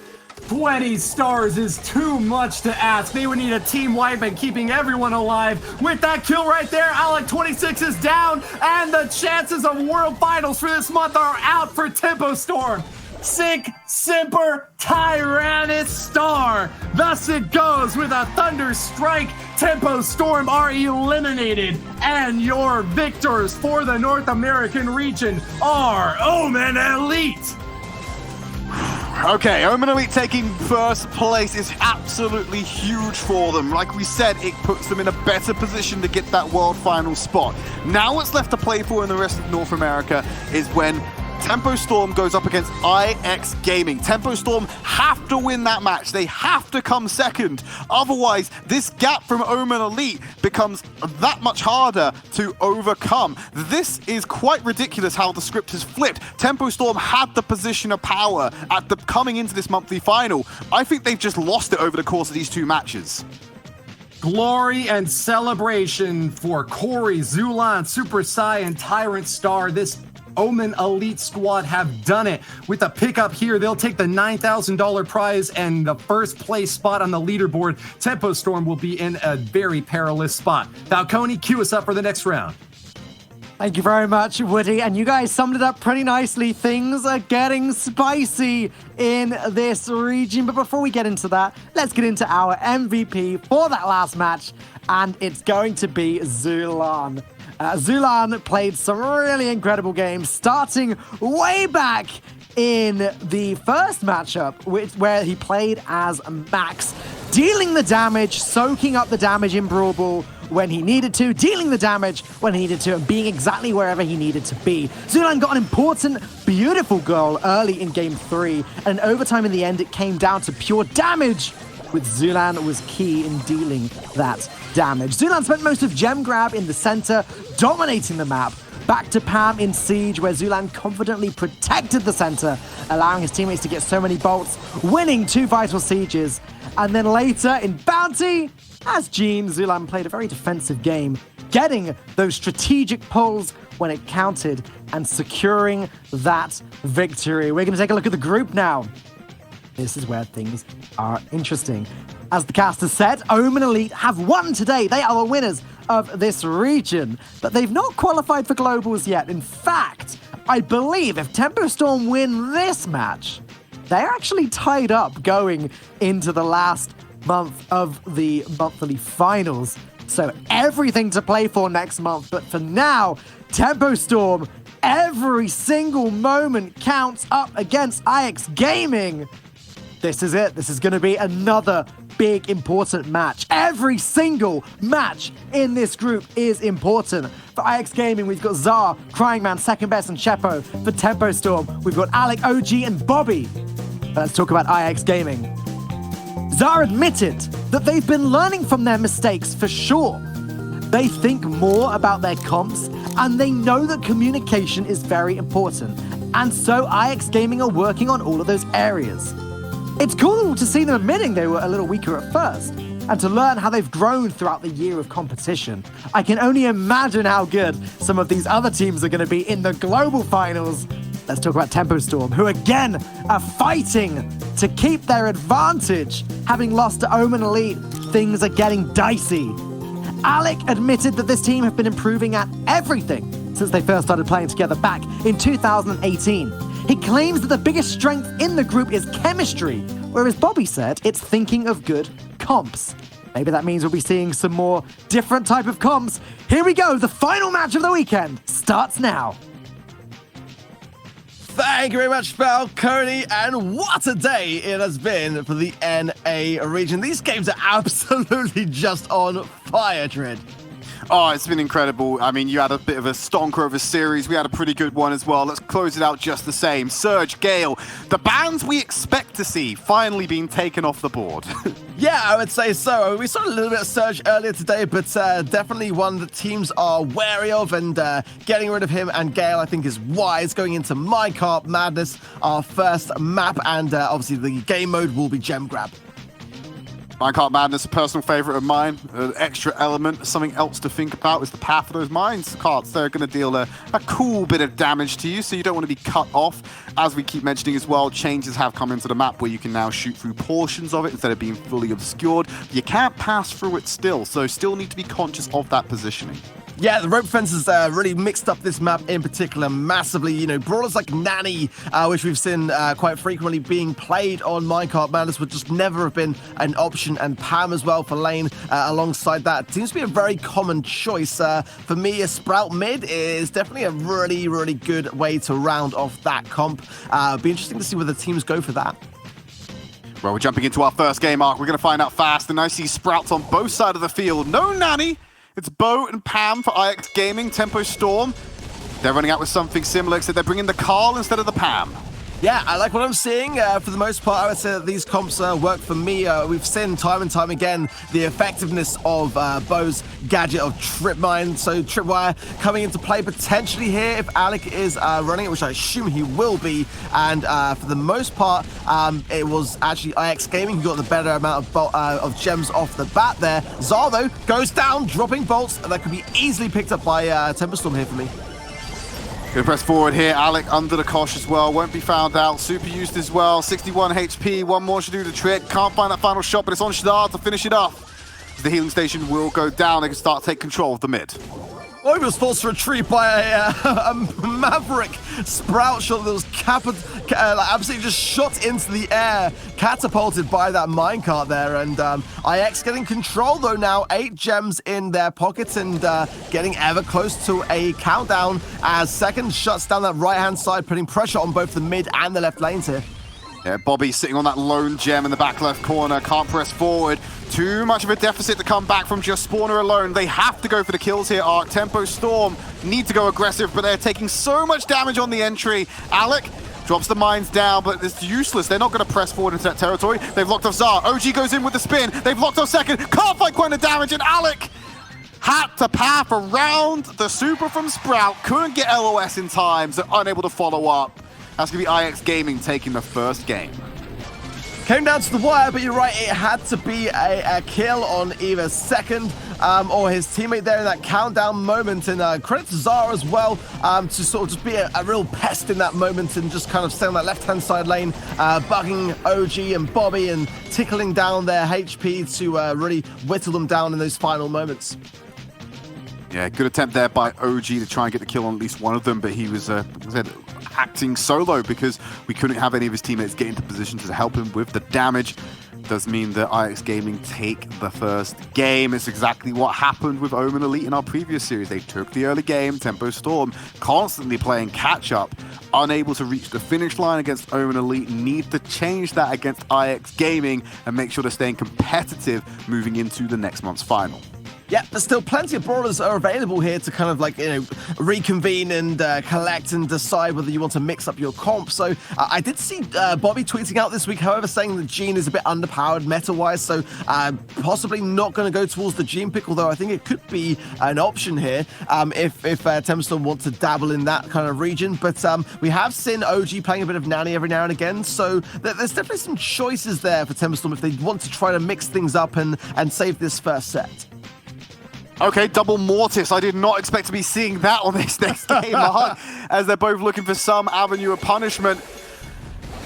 20 stars is too much to ask. They would need a team wipe and keeping everyone alive. With that kill right there, Alec26 is down, and the chances of World Finals for this month are out for Tempo Storm. Sick, Simper, Tyrannus Star. Thus it goes with a Thunder Strike. Tempo Storm are eliminated, and your victors for the North American region are Omen Elite. Okay, Omen Elite taking first place is absolutely huge for them. Like we said, it puts them in a better position to get that World Final spot. Now what's left to play for in the rest of North America is when Tempo Storm goes up against IX Gaming. Tempo Storm have to win that match. They have to come second. Otherwise, this gap from Omen Elite becomes that much harder to overcome. This is quite ridiculous how the script has flipped. Tempo Storm had the position of power at the coming into this monthly final. I think they've just lost it over the course of these 2 matches. Glory and celebration for Corey, Zulan, Super Sai, and Tyrant Star. This Omen Elite squad have done it. With a pickup here, they'll take the $9,000 prize and the first place spot on the leaderboard. Tempo Storm will be in a very perilous spot. Falcone, cue us up for the next round. Thank you very much, Woody. And you guys summed it up pretty nicely. Things are getting spicy in this region. But before we get into that, let's get into our MVP for that last match. And it's going to be Zulan. Zulan played some really incredible games, starting way back in the first matchup, where he played as Max, dealing the damage, soaking up the damage in Brawl Ball when he needed to, dealing the damage when he needed to, and being exactly wherever he needed to be. Zulan got an important, beautiful goal early in Game 3, and in overtime in the end, it came down to pure damage, with Zulan was key in dealing that damage. Zulan spent most of Gem Grab in the center, dominating the map. Back to Pam in Siege, where Zulan confidently protected the center, allowing his teammates to get so many bolts, winning 2 vital sieges. And then later in Bounty, as Gene, Zulan played a very defensive game, getting those strategic pulls when it counted, and securing that victory. We're going to take a look at the group now. This is where things are interesting. As the cast has said, Omen Elite have won today. They are the winners of this region, but they've not qualified for globals yet. In fact, I believe if Tempo Storm win this match, they're actually tied up going into the last month of the monthly finals. So everything to play for next month. But for now, Tempo Storm, every single moment counts up against IX Gaming. This is it. This is going to be another big, important match. Every single match in this group is important. For IX Gaming, we've got Zar, Crying Man, Second Best, and Chepo. For Tempo Storm, we've got Alec, OG, and Bobby. Let's talk about IX Gaming. Zar admitted that they've been learning from their mistakes for sure. They think more about their comps, and they know that communication is very important. And so IX Gaming are working on all of those areas. It's cool to see them admitting they were a little weaker at first, and to learn how they've grown throughout the year of competition. I can only imagine how good some of these other teams are going to be in the global finals. Let's talk about Tempo Storm, who again are fighting to keep their advantage. Having lost to Omen Elite, things are getting dicey. Alec admitted that this team have been improving at everything since they first started playing together back in 2018. He claims that the biggest strength in the group is chemistry, whereas Bobby said it's thinking of good comps. Maybe that means we'll be seeing some more different type of comps. Here we go, the final match of the weekend starts now. Thank you very much, Falcone, and what a day it has been for the NA region. These games are absolutely just on fire, Tridd. Oh, it's been incredible. I mean, you had a bit of a stonker of a series. We had a pretty good one as well. Let's close it out just the same. Surge, Gale, the bans we expect to see finally being taken off the board. Yeah, I would say so. We saw a little bit of Surge earlier today, but definitely one that teams are wary of, and getting rid of him and Gale, I think, is wise. Going into Minecart Madness, our first map, and obviously the game mode will be Gem Grab. Minecart Madness, a personal favorite of mine. An extra element, something else to think about is the path of those mines carts. They're going to deal a cool bit of damage to you, so you don't want to be cut off. As we keep mentioning as well, changes have come into the map where you can now shoot through portions of it instead of being fully obscured. You can't pass through it still, so still need to be conscious of that positioning. Yeah, the rope fences really mixed up this map in particular massively. You know, brawlers like Nanny, which we've seen quite frequently being played on Minecart Madness, would just never have been an option, and Pam as well for lane alongside that. It seems to be a very common choice. For me, a Sprout mid is definitely a really, really good way to round off that comp. Be interesting to see where the teams go for that. Well, we're jumping into our first game, Ark. We're going to find out fast, and I see Sprouts on both sides of the field. No Nanny. It's Bo and Pam for IX Gaming, Tempo Storm. They're running out with something similar, except they're bringing the Carl instead of the Pam. Yeah, I like what I'm seeing. For the most part, I would say that these comps work for me. We've seen time and time again the effectiveness of Bo's gadget of Tripmine. So Tripwire coming into play potentially here if Alec is running it, which I assume he will be. And for the most part, it was actually IX Gaming who got the better amount of gems off the bat there. Zar, though, goes down, dropping bolts. That could be easily picked up by Tempo Storm here for me. Gonna press forward here. Alec under the cosh as well. Won't be found out. Super used as well. 61 HP. One more should do the trick. Can't find that final shot, but it's on Shadar to finish it off. The healing station will go down. They can start to take control of the mid. Oh, he was forced to retreat by a maverick Sprout shot that was absolutely just shot into the air, catapulted by that minecart there. And IX getting control, though, now. 8 gems in their pockets and getting ever close to a countdown as Second shuts down that right-hand side, putting pressure on both the mid and the left lanes here. Yeah, Bobby sitting on that lone gem in the back left corner. Can't press forward. Too much of a deficit to come back from just Spawner alone. They have to go for the kills here, Ark. Tempo Storm need to go aggressive, but they're taking so much damage on the entry. Alec drops the mines down, but it's useless. They're not going to press forward into that territory. They've locked off Zar. OG goes in with the spin. They've locked off Second. Can't fight quite the damage, and Alec had to path around the super from Sprout. Couldn't get LOS in time, so unable to follow up. That's going to be IX Gaming taking the first game. Came down to the wire, but you're right, it had to be a kill on either second or his teammate there in that countdown moment. And credit to Zara as well to sort of just be a real pest in that moment and just kind of stay on that left-hand side lane, bugging OG and Bobby and tickling down their HP to really whittle them down in those final moments. Yeah, good attempt there by OG to try and get the kill on at least one of them, but he was, like I said, acting solo because we couldn't have any of his teammates get into position to help him with the damage. Does mean that IX Gaming take the first game. It's exactly what happened with Omen Elite in our previous series. They took the early game, Tempo Storm, constantly playing catch-up, unable to reach the finish line against Omen Elite, need to change that against IX Gaming and make sure they're staying competitive moving into the next month's final. Yeah, there's still plenty of brawlers are available here to kind of like, reconvene and collect and decide whether you want to mix up your comp. So I did see Bobby tweeting out this week, however, saying that Gene is a bit underpowered meta-wise, so possibly not going to go towards the Gene pick, although I think it could be an option here if Temperstorm want to dabble in that kind of region. But we have seen OG playing a bit of Nanny every now and again, so there's definitely some choices there for Temperstorm if they want to try to mix things up and save this first set. Okay, double Mortis. I did not expect to be seeing that on this next game, Ark, as they're both looking for some avenue of punishment.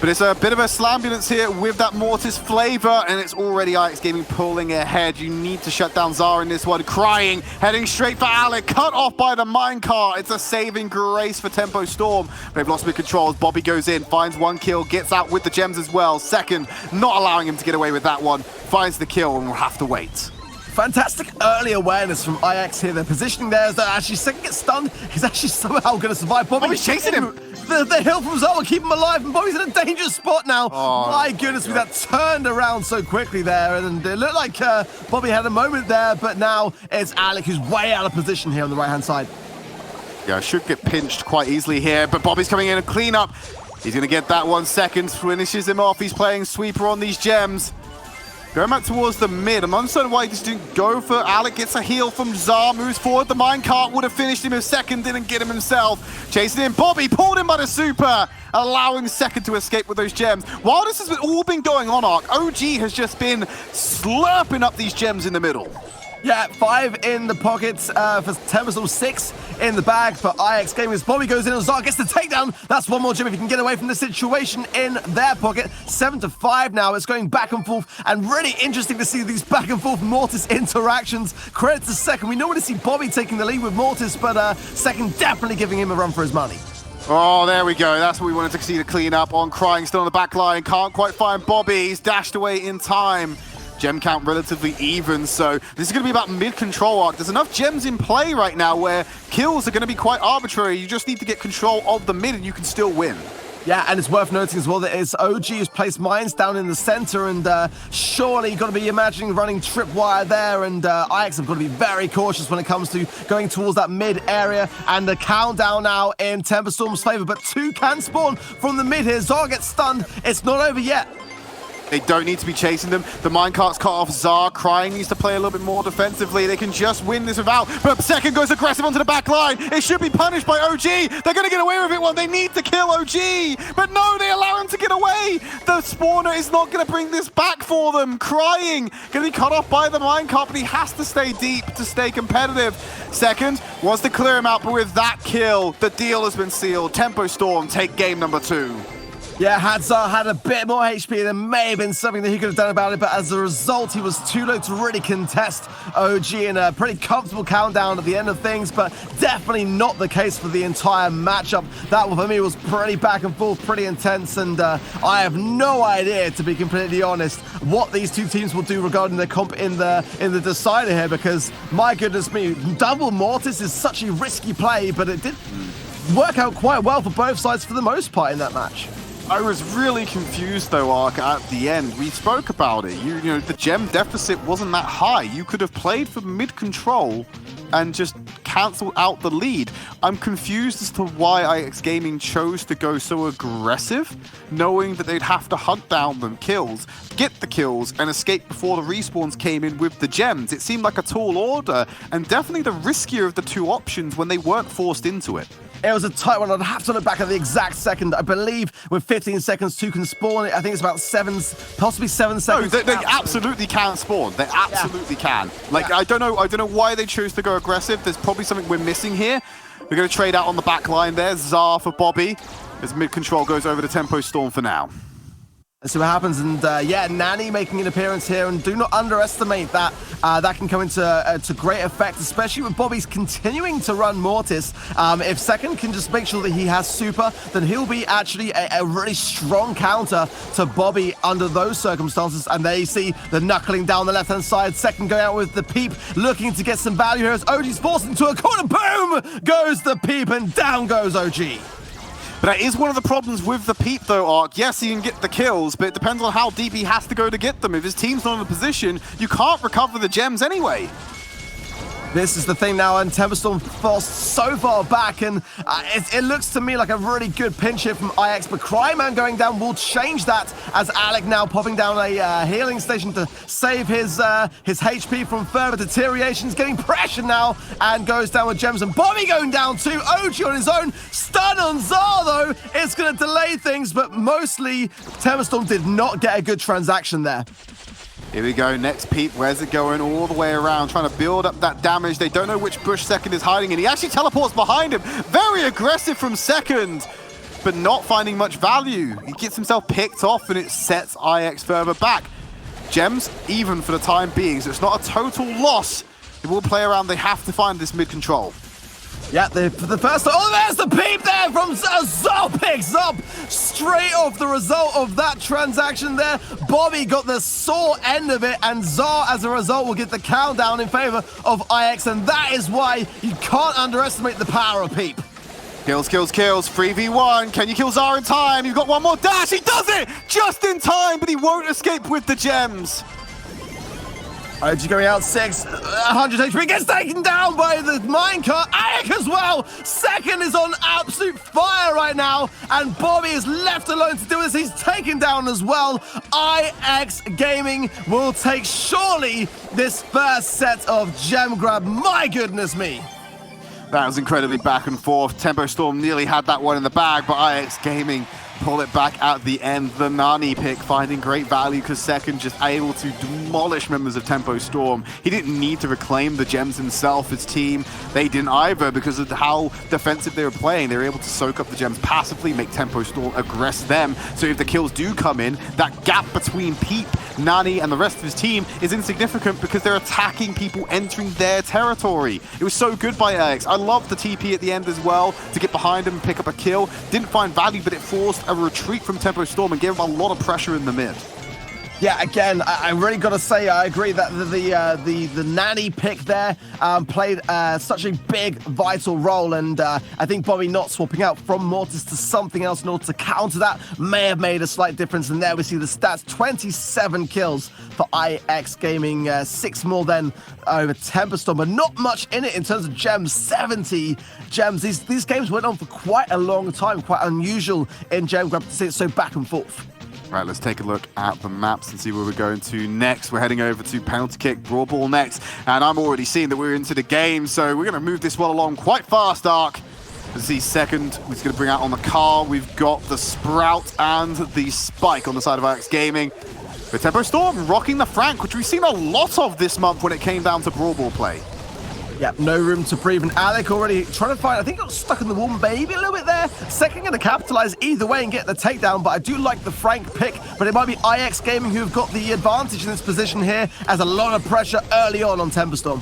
But it's a bit of a slambulance here with that Mortis flavor, and it's already IX Gaming pulling ahead. You need to shut down Zara in this one. Crying, heading straight for Alec, cut off by the minecart. It's a saving grace for Tempo Storm. They've lost mid control as Bobby goes in, finds one kill, gets out with the gems as well. Second, not allowing him to get away with that one. Finds the kill, and we'll have to wait. Fantastic early awareness from IX here. Their positioning there is that actually second gets stunned. He's actually somehow going to survive. Bobby's chasing him. The hill from Zara will keep him alive, and Bobby's in a dangerous spot now. Oh, my goodness, we got turned around so quickly there, and it looked like Bobby had a moment there, but now it's Alec who's way out of position here on the right-hand side. Yeah, should get pinched quite easily here, but Bobby's coming in a cleanup. He's going to get that 1 second, finishes him off. He's playing sweeper on these gems. Going back towards the mid. I'm uncertain why he just didn't go for Alec. Gets a heal from Zar, moves forward. The minecart would have finished him if second didn't get him himself. Chasing him. Bobby pulled him by the super, allowing second to escape with those gems. While this has all been going on, Ark, OG has just been slurping up these gems in the middle. Yeah, 5 in the pockets for Temperstorm, 6 in the bag for IX Gaming. As Bobby goes in and Zara gets the takedown. That's one more gem if you can get away from the situation in their pocket. 7-5 now. It's going back and forth, and really interesting to see these back and forth Mortis interactions. Credit to second. We normally see Bobby taking the lead with Mortis, but second definitely giving him a run for his money. Oh, there we go. That's what we wanted to see, the clean up on Crying. Still on the back line. Can't quite find Bobby. He's dashed away in time. Gem count relatively even, so this is going to be about mid-control, Ark. There's enough gems in play right now where kills are going to be quite arbitrary. You just need to get control of the mid and you can still win. Yeah, and it's worth noting as well that it's OG who's placed mines down in the center, and surely you've got to be imagining running tripwire there, and IX have got to be very cautious when it comes to going towards that mid area, and the countdown now in Temperstorm's favor, but 2 can spawn from the mid here. Zara gets stunned. It's not over yet. They don't need to be chasing them. The minecart's cut off. Zar Crying needs to play a little bit more defensively. They can just win this without. But second goes aggressive onto the back line. It should be punished by OG. They're going to get away with it. Well, they need to kill OG. But no, they allow him to get away. The spawner is not going to bring this back for them. Crying. Going to be cut off by the minecart, but he has to stay deep to stay competitive. Second wants to clear him out, but with that kill, the deal has been sealed. Tempo Storm take game number 2. Yeah, had Zara had a bit more HP, there may have been something that he could have done about it, but as a result, he was too low to really contest OG in a pretty comfortable countdown at the end of things, but definitely not the case for the entire matchup. That one for me was pretty back and forth, pretty intense, and I have no idea, to be completely honest, what these two teams will do regarding their comp in the decider here, because my goodness me, double Mortis is such a risky play, but it did work out quite well for both sides for the most part in that match. I was really confused though, Ark, at the end. We spoke about it. You know, the gem deficit wasn't that high. You could have played for mid-control and just cancelled out the lead. I'm confused as to why IX Gaming chose to go so aggressive, knowing that they'd have to hunt down them kills, get the kills, and escape before the respawns came in with the gems. It seemed like a tall order, and definitely the riskier of the two options when they weren't forced into it. It was a tight one. I'd have to look back at the exact second. I believe with 15 seconds, 2 can spawn. I think it's about possibly 7 seconds. No, they absolutely can spawn. They absolutely can. Like, I don't know why they chose to go aggressive. There's probably something we're missing here. We're going to trade out on the back line there. Zar for Bobby as mid-control goes over to Tempo Storm for now. Let's see what happens. And yeah, Nani making an appearance here, and do not underestimate that. That can come into great effect, especially with Bobby's continuing to run Mortis. If Second can just make sure that he has super, then he'll be actually a really strong counter to Bobby under those circumstances. And there you see the knuckling down the left-hand side. Second going out with the Peep, looking to get some value here as OG's forced into a corner. Boom! Goes the Peep, and down goes OG. But that is one of the problems with the Peep, though, Ark. Yes, he can get the kills, but it depends on how deep he has to go to get them. If his team's not in a position, you can't recover the gems anyway. This is the thing now, and Temperstorm falls so far back, and it looks to me like a really good pinch here from IX, but Cryman going down will change that, as Alec now popping down a healing station to save his HP from further deterioration. He's getting pressure now, and goes down with gems, and Bobby going down too. OG on his own, stun on Zar though, it's going to delay things, but mostly Temperstorm did not get a good transaction there. Here we go, next Peep, where's it going? All the way around, trying to build up that damage. They don't know which bush Second is hiding in. He actually teleports behind him. Very aggressive from Second, but not finding much value. He gets himself picked off, and it sets IX further back. Gems, even for the time being, so it's not a total loss. They will play around. They have to find this mid-control. Yeah, for the first time. Oh, there's the Peep there from Zar, picks up straight off the result of that transaction there. Bobby got the sore end of it, and Zar, as a result, will get the countdown in favor of IX, and that is why you can't underestimate the power of Peep. Kills, kills, kills. 3v1. Can you kill Zar in time? You've got one more dash. He does it just in time, but he won't escape with the gems. OG going out 6, 100 HP, gets taken down by the minecart. Aik as well. Second is on absolute fire right now, and Bobby is left alone to do this. He's taken down as well. IX Gaming will take surely this first set of gem grab. My goodness me. That was incredibly back and forth. Tempo Storm nearly had that one in the bag, but IX Gaming pull it back at the end. The Nani pick finding great value because Second just able to demolish members of Tempo Storm. He didn't need to reclaim the gems himself. His team, they didn't either because of how defensive they were playing. They were able to soak up the gems passively, make Tempo Storm aggress them. So if the kills do come in, that gap between Peep, Nani, and the rest of his team is insignificant because they're attacking people entering their territory. It was so good by Alex. I love the TP at the end as well to get behind him and pick up a kill. Didn't find value, but it forced a retreat from Tempo Storm and gave him a lot of pressure in the mid. Yeah, again, I really got to say, I agree that the Nani pick there played such a big, vital role, and I think Bobby not swapping out from Mortis to something else in order to counter that may have made a slight difference, and there we see the stats, 27 kills for IX Gaming, 6 more than over Temperstorm, but not much in it in terms of gems, 70 gems. These games went on for quite a long time, quite unusual in gem grab to see it so back and forth. Right, let's take a look at the maps and see where we're going to next. We're heading over to Penalty Kick, Brawl Ball next, and I'm already seeing that we're into the game, so we're going to move this one along quite fast, Ark. Let's see, Second, he's going to bring out on the car. We've got the Sprout and the Spike on the side of IX Gaming. But Tempo Storm rocking the Frank, which we've seen a lot of this month when it came down to Brawl Ball play. Yeah, no room to breathe, and Alec already trying to find, I think he got stuck in the wall maybe a little bit there. Second going to capitalize either way and get the takedown, but I do like the Frank pick, but it might be IX Gaming who have got the advantage in this position here, as a lot of pressure early on Temperstorm.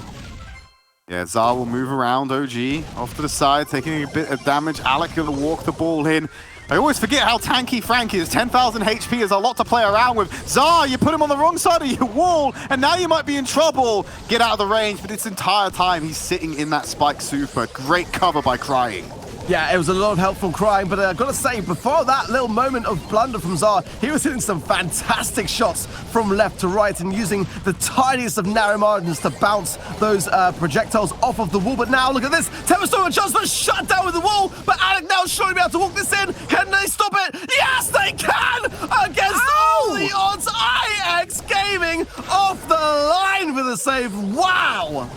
Yeah, Zar will move around, OG off to the side, taking a bit of damage. Alec going to walk the ball in. I always forget how tanky Frank is. 10,000 HP is a lot to play around with. Zar, you put him on the wrong side of your wall, and now you might be in trouble. Get out of the range, but this entire time he's sitting in that Spike super. Great cover by Crying. Yeah, it was a lot of helpful Crying, but I've got to say, before that little moment of blunder from Zar, he was hitting some fantastic shots from left to right and using the tiniest of narrow margins to bounce those projectiles off of the wall. But now, look at this. Temperstorm and Chance shut down with the wall, but Alec now surely be able to walk this in. Can they stop it? Yes, they can! Against all the odds, IX Gaming off the line with a save. Wow!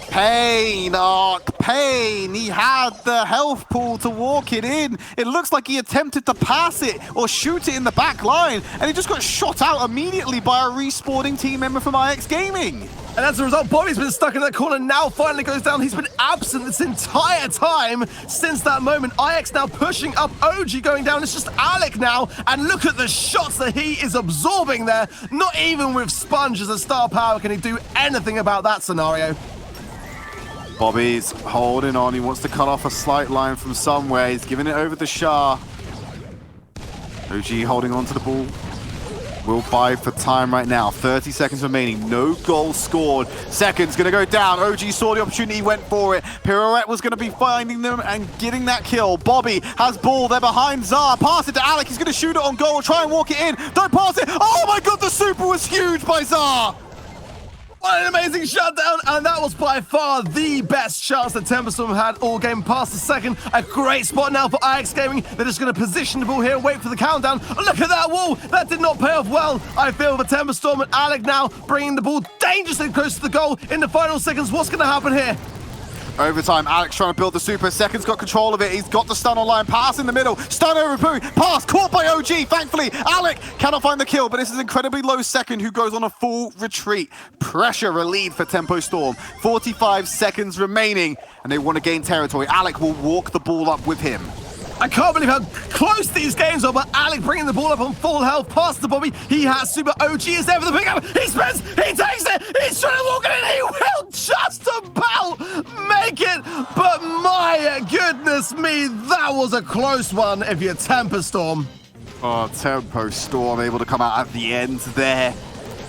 Pain, Ark, pain. He had the health pool to walk it in. It looks like he attempted to pass it or shoot it in the back line, and he just got shot out immediately by a respawning team member from IX Gaming. And as a result, Bobby's been stuck in that corner, now finally goes down. He's been absent this entire time since that moment. IX now pushing up, OG going down. It's just Alec now, and look at the shots that he is absorbing there. Not even with Sponge as a star power can he do anything about that scenario. Bobby's holding on. He wants to cut off a slight line from somewhere. He's giving it over to Shah. OG holding on to the ball. Will buy for time right now. 30 seconds remaining. No goal scored. Seconds going to go down. OG saw the opportunity, went for it. Pirouette was going to be finding them and getting that kill. Bobby has ball. They're behind Zar. Pass it to Alec. He's going to shoot it on goal. Try and walk it in. Don't pass it. Oh my god, the super was huge by Zar. What an amazing shutdown, and that was by far the best chance that Temperstorm had all game past the second. A great spot now for IX Gaming. They're just going to position the ball here and wait for the countdown. Look at that wall. That did not pay off well, I feel, for Temperstorm, and Alec now bringing the ball dangerously close to the goal in the final seconds. What's going to happen here? Overtime, Alex trying to build the super. Seconds got control of it. He's got the stun online. Pass in the middle. Stun over Pooh. Pass caught by OG. Thankfully, Alec cannot find the kill, but this is incredibly low second who goes on a full retreat. Pressure relieved for Tempo Storm. 45 seconds remaining, and they want to gain territory. Alec will walk the ball up with him. I can't believe how close these games are, but Alec bringing the ball up on full health past the Bobby. He has super. OG is there for the pickup. He spins. He takes it. He's trying to walk it in. He will just about make it. But my goodness me, that was a close one if you're Temper Storm. Oh, Tempo Storm able to come out at the end there.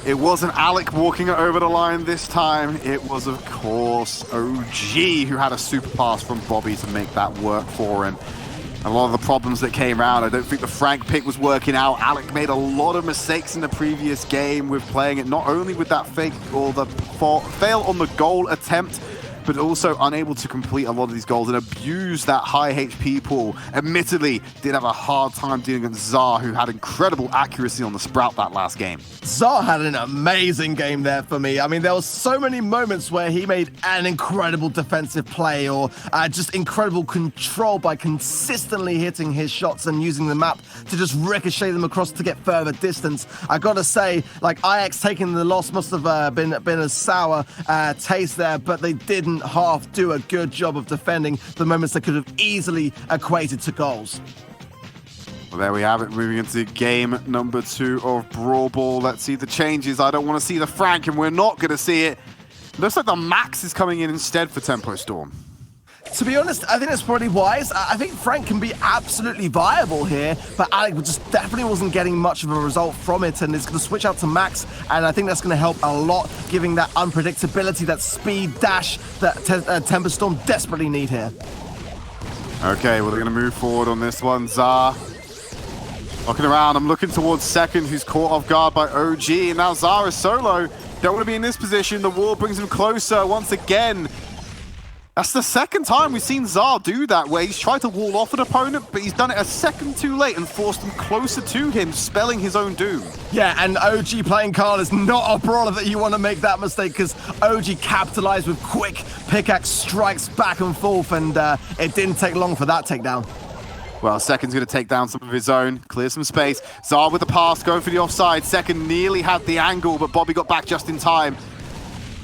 It wasn't Alec walking it over the line this time. It was, of course, OG who had a super pass from Bobby to make that work for him. A lot of the problems that came around, I don't think the Frank pick was working out. Alec made a lot of mistakes in the previous game with playing it, not only with that fake or the fail on the goal attempt, but also unable to complete a lot of these goals and abuse that high HP pool. Admittedly, did have a hard time dealing against Zar, who had incredible accuracy on the Sprout that last game. Zar had an amazing game there for me. I mean, there were so many moments where he made an incredible defensive play or just incredible control by consistently hitting his shots and using the map to just ricochet them across to get further distance. I gotta say, like, IX taking the loss must have been a sour taste there, but they didn't half do a good job of defending the moments that could have easily equated to goals. Well, there we have it, moving into game number 2 of Brawl Ball. Let's see the changes. I don't want to see the Frank, and we're not going to see it. Looks like the Max is coming in instead for Tempo Storm. To be honest, I think that's probably wise. I think Frank can be absolutely viable here, but Alec just definitely wasn't getting much of a result from it, and it's going to switch out to Max, and I think that's going to help a lot, giving that unpredictability, that speed dash that Temper Storm desperately need here. Okay, well, they're going to move forward on this one. Zar looking around. I'm looking towards second, who's caught off guard by OG, and now Zar is solo. Don't want to be in this position. The wall brings him closer once again. That's the second time we've seen Zar do that, where he's tried to wall off an opponent, but he's done it a second too late and forced him closer to him, spelling his own doom. Yeah, and OG playing Carl is not a brawler that you want to make that mistake, because OG capitalized with quick pickaxe strikes back and forth, and it didn't take long for that takedown. Well, Second's going to take down some of his own, clear some space. Zar with the pass, going for the offside. Second nearly had the angle, but Bobby got back just in time.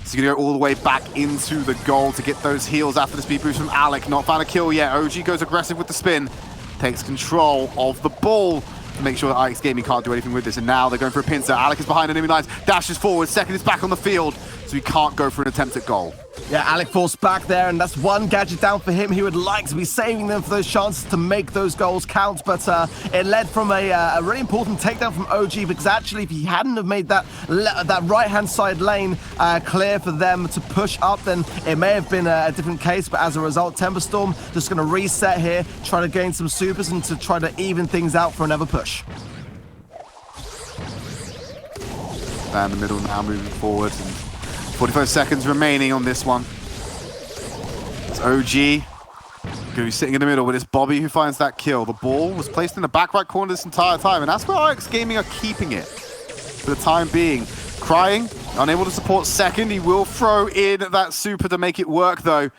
He's going to go all the way back into the goal to get those heals after the speed boost from Alec. Not found a kill yet. OG goes aggressive with the spin. Takes control of the ball to make sure that IX Gaming can't do anything with this. And now they're going for a pincer. Alec is behind enemy lines. Dashes forward. Second is back on the field. So he can't go for an attempt at goal. Yeah, Alec forced back there, and that's one gadget down for him. He would like to be saving them for those chances to make those goals count, but it led from a really important takedown from OG, because actually if he hadn't have made that right-hand side lane clear for them to push up, then it may have been a different case, but as a result, Temper Storm just going to reset here, try to gain some supers and to try to even things out for another push. Down the middle now, moving forward. 45 seconds remaining on this one. It's OG going to be sitting in the middle, but it's Bobby who finds that kill. The ball was placed in the back right corner this entire time, and that's where IX Gaming are keeping it for the time being. Crying Unable to support second. He will throw in that super to make it work, though.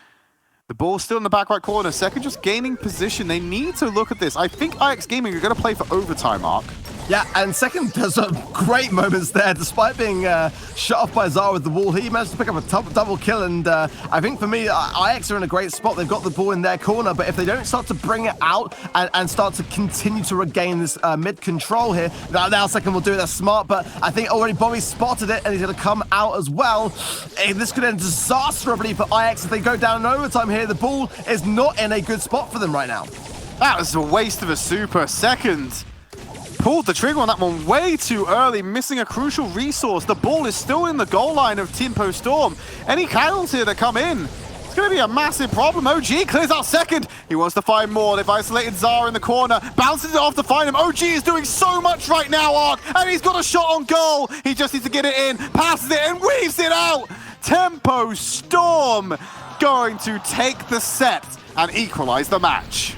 The ball's still in the back right corner. Second just gaining position. They need to look at this. I think IX Gaming are going to play for overtime, Ark. Yeah, and second has some great moments there. Despite being shut off by Zara with the wall, he managed to pick up a double kill. And I think for me, IX are in a great spot. They've got the ball in their corner, but if they don't start to bring it out and start to continue to regain this mid control here, now second will do it. That's smart, but I think already Bobby spotted it, and he's going to come out as well. This could end disastrously for IX if they go down in overtime here. The ball is not in a good spot for them right now. That was a waste of a super. Second pulled the trigger on that one way too early, missing a crucial resource. The ball is still in the goal line of Tempo Storm. Any cannons here that come in, it's going to be a massive problem. OG clears out second. He wants to find more. They've isolated Zara in the corner, bounces it off to find him. OG is doing so much right now, Ark, and he's got a shot on goal. He just needs to get it in, passes it, and weaves it out. Tempo Storm going to take the set and equalize the match.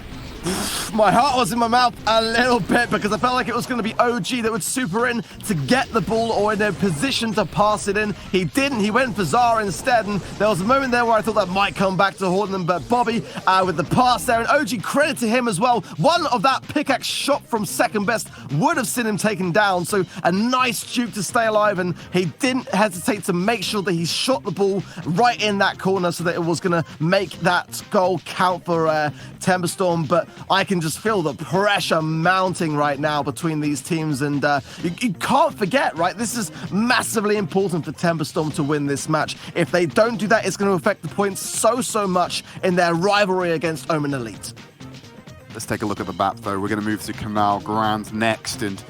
My heart was in my mouth a little bit because I felt like it was going to be OG that would super in to get the ball or in a position to pass it in. He didn't. He went for Zara instead, and there was a moment there where I thought that might come back to haunt them, but Bobby with the pass there, and OG, credit to him as well. One of that pickaxe shot from second best would have seen him taken down, so a nice juke to stay alive, and he didn't hesitate to make sure that he shot the ball right in that corner so that it was going to make that goal count for Tempo Storm. But I can just feel the pressure mounting right now between these teams, and you can't forget, right? This is massively important for Tempo Storm to win this match. If they don't do that, it's going to affect the points so much in their rivalry against Omen Elite. Let's take a look at the map, though. We're going to move to Canal Grand next, and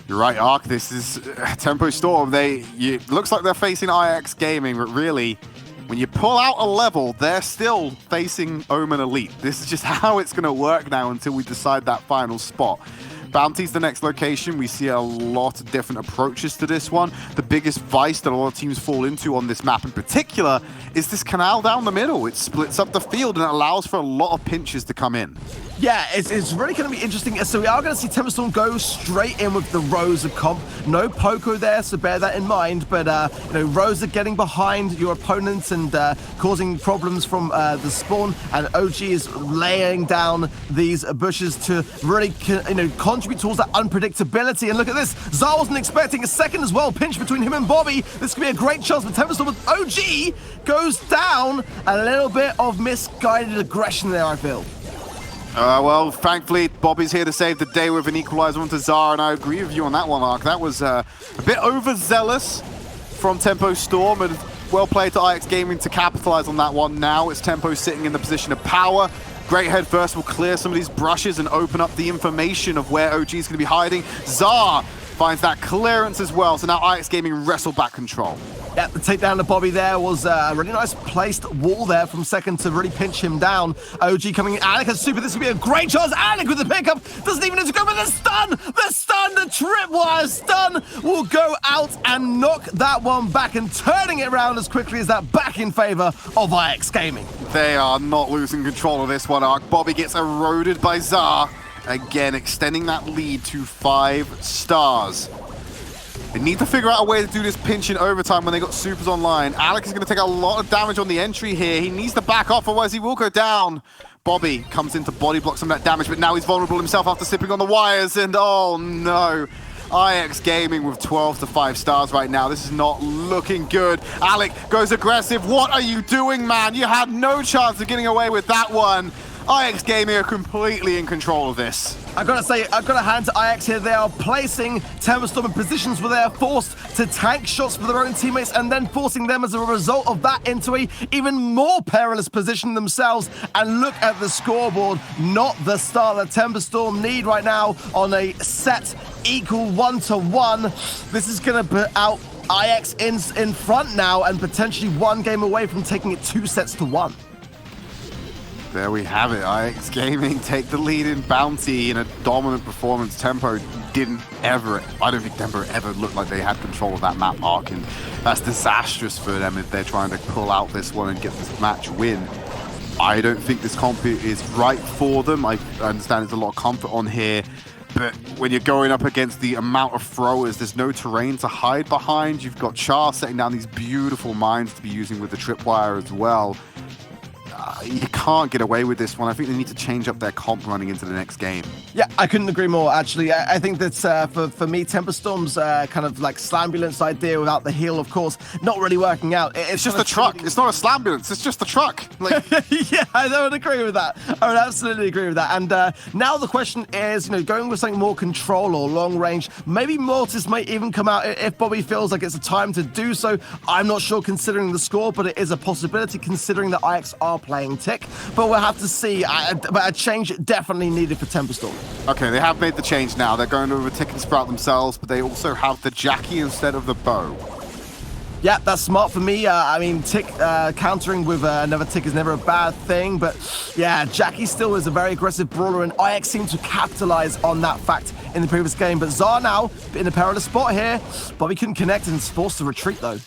you're right, Ark. This is Tempo Storm. It looks like they're facing IX Gaming, but really, when you pull out a level, they're still facing Omen Elite. This is just how it's going to work now until we decide that final spot. Bounty's the next location. We see a lot of different approaches to this one. The biggest vice that a lot of teams fall into on this map in particular is this canal down the middle. It splits up the field and it allows for a lot of pinches to come in. Yeah, it's really going to be interesting. So we are going to see Tempo Storm go straight in with the Rosa comp. No Poco there, so bear that in mind. But, you know, Rosa getting behind your opponents and causing problems from the spawn. And OG is laying down these bushes to really, contribute towards that unpredictability. And look at this. Zar wasn't expecting a second as well. Pinch between him and Bobby. This could be a great chance for Tempo Storm. But OG goes down. A little bit of misguided aggression there, I feel. Well, thankfully, Bobby's here to save the day with an equalizer onto Zara, and I agree with you on that one, Ark. That was a bit overzealous from Tempo Storm, and well played to IX Gaming to capitalize on that one. Now it's Tempo sitting in the position of power. Great head first will clear some of these brushes and open up the information of where OG is going to be hiding. Zara finds that clearance as well, so now IX Gaming wrestle back control. Yeah, the takedown to Bobby there was a really nice placed wall there from second to really pinch him down. OG coming in. Alec has super. This could be a great chance. Alec with the pickup. Doesn't even need to go for the stun. The stun, the tripwire stun will go out and knock that one back, and turning it around as quickly as that back in favor of IX Gaming. They are not losing control of this one, Ark. Bobby gets eroded by Zar. Again, extending that lead to 5 stars. They need to figure out a way to do this pinch in overtime when they got supers online. Alex is going to take a lot of damage on the entry here. He needs to back off, otherwise he will go down. Bobby comes in to body block some of that damage, but now he's vulnerable himself after slipping on the wires, and oh no. IX Gaming with 12 to 5 stars right now. This is not looking good. Alec goes aggressive. What are you doing, man? You had no chance of getting away with that one. IX Gaming are completely in control of this. I've got to say, I've got to hand to IX here. They are placing Tempo Storm in positions where they are forced to tank shots for their own teammates and then forcing them as a result of that into a even more perilous position themselves. And look at the scoreboard. Not the start that Tempo Storm need right now on a set equal 1-1. This is going to put out IX in front now and potentially one game away from taking it 2 sets to 1. There we have it. IX Gaming take the lead in Bounty in a dominant performance. Tempo didn't ever, I don't think Tempo ever looked like they had control of that map, Ark, and that's disastrous for them if they're trying to pull out this one and get this match win. I don't think this comp is right for them. I understand there's a lot of comfort on here, But when you're going up against the amount of throwers, there's no terrain to hide behind. You've got Char setting down these beautiful mines to be using with the tripwire as well. You can't get away with this one. I think they need to change up their comp running into the next game. Yeah, I couldn't agree more, actually. I think that for me, Temper Storm's kind of like slambulance idea without the heal, of course, not really working out. It's just a truck. It's not a slambulance. It's just a truck. Like... Yeah, I would agree with that. I would absolutely agree with that. And now the question is, going with something more control or long range. Maybe Mortis might even come out if Bobby feels like it's a time to do so. I'm not sure considering the score, but it is a possibility considering that IX are playing Tick, but we'll have to see. But a change definitely needed for Temper Storm. Okay, they have made the change now. They're going over Tick and Sprout themselves, but they also have the Jackie instead of the bow. Yeah, that's smart for me. I mean, Tick countering with another Tick is never a bad thing, but yeah, Jackie still is a very aggressive brawler, and IX seemed to capitalize on that fact in the previous game. But Zar now in a perilous spot here. Bobby couldn't connect and is forced to retreat though.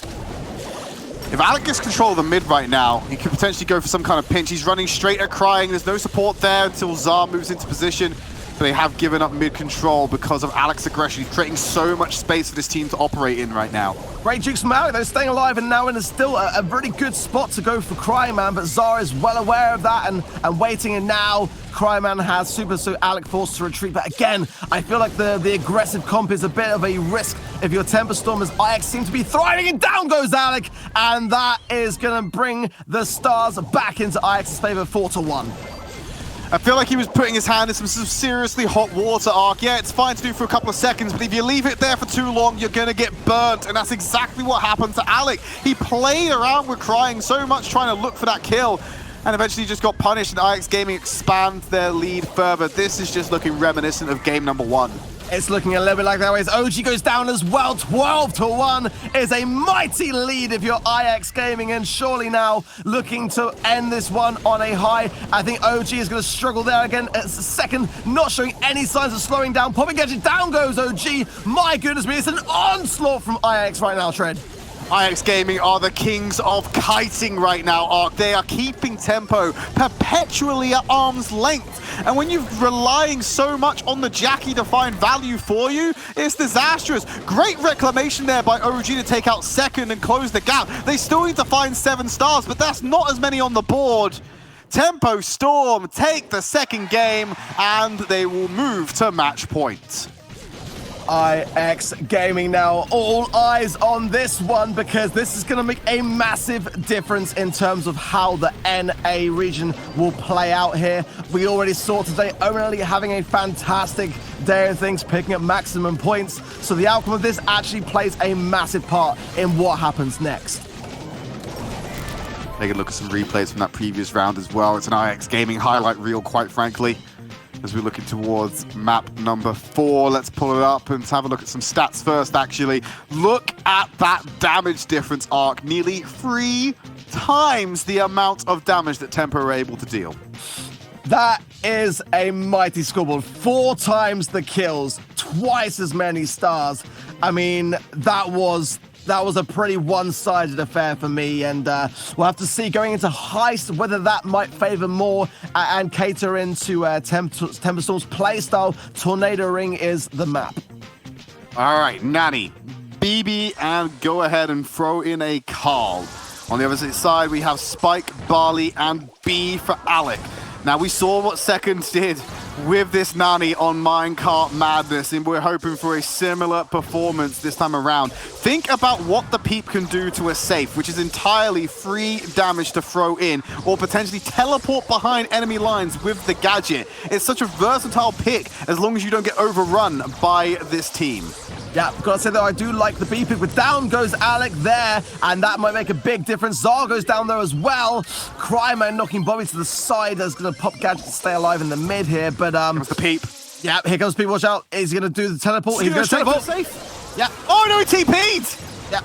If Alec gets control of the mid right now, he could potentially go for some kind of pinch. He's running straight at Crying. There's no support there until Zar moves into position. But they have given up mid control because of Alec's aggression. He's creating so much space for this team to operate in right now. Great jukes from Alec, though, staying alive and now in still a really good spot to go for Cryman, but Zar is well aware of that and waiting, and now Cryman has super, so Alec forced to retreat. But again, I feel like the aggressive comp is a bit of a risk if you're Temper Storm, as IX seem to be thriving, and down goes Alec, and that is going to bring the stars back into IX's favor, 4-1. I feel like he was putting his hand in some seriously hot water, Ark. Yeah, it's fine to do for a couple of seconds, but if you leave it there for too long, you're going to get burnt, and that's exactly what happened to Alec. He played around with Crying so much trying to look for that kill, and eventually just got punished, and IX Gaming expands their lead further. This is just looking reminiscent of game number 1. It's looking a little bit like that way as OG goes down as well. 12-1 is a mighty lead if you're IX Gaming, and surely now looking to end this one on a high. I think OG is going to struggle there again. It's a second, not showing any signs of slowing down. Popping gadget, down goes OG. My goodness me, it's an onslaught from IX right now, Tridd. IX Gaming are the kings of kiting right now, Ark. They are keeping tempo perpetually at arm's length. And when you're relying so much on the Jackie to find value for you, it's disastrous. Great reclamation there by OG to take out second and close the gap. They still need to find 7 stars, but that's not as many on the board. Tempo Storm take the second game, and they will move to match point. IX Gaming now, all eyes on this one, because this is going to make a massive difference in terms of how the NA region will play out here. We already saw today Omen Elite having a fantastic day of things, picking up maximum points, so the outcome of this actually plays a massive part in what happens next. Take a look at some replays from that previous round as well. It's an IX Gaming highlight reel, quite frankly. As we're looking towards map number 4, let's pull it up and have a look at some stats first, actually. Look at that damage difference, Ark. Nearly 3 times the amount of damage that Tempo are able to deal. That is a mighty scoreboard. 4 times the kills, twice as many stars. I mean, that was a pretty one-sided affair for me, and we'll have to see going into Heist whether that might favor more and cater into Temper Storm's playstyle. Tornado Ring is the map. All right, Nanny, BB, and go ahead and throw in a Carl. On the opposite side, we have Spike, Barley, and B for Alec. Now, we saw what Second did with this Nani on Minecart Madness, and we're hoping for a similar performance this time around. Think about what the Peep can do to a safe, which is entirely free damage to throw in, or potentially teleport behind enemy lines with the gadget. It's such a versatile pick as long as you don't get overrun by this team. Yeah, gotta say though, I do like the B pick, but down goes Alec there, and that might make a big difference. Zar goes down there as well. Cryman knocking Bobby to the side. That's gonna pop gadget to stay alive in the mid here, but Comes the Peep. Yeah, here comes Peep, watch out. Is he gonna do the teleport? He's gonna teleport. Safe. Yeah. Oh no, he TP'd! Yeah.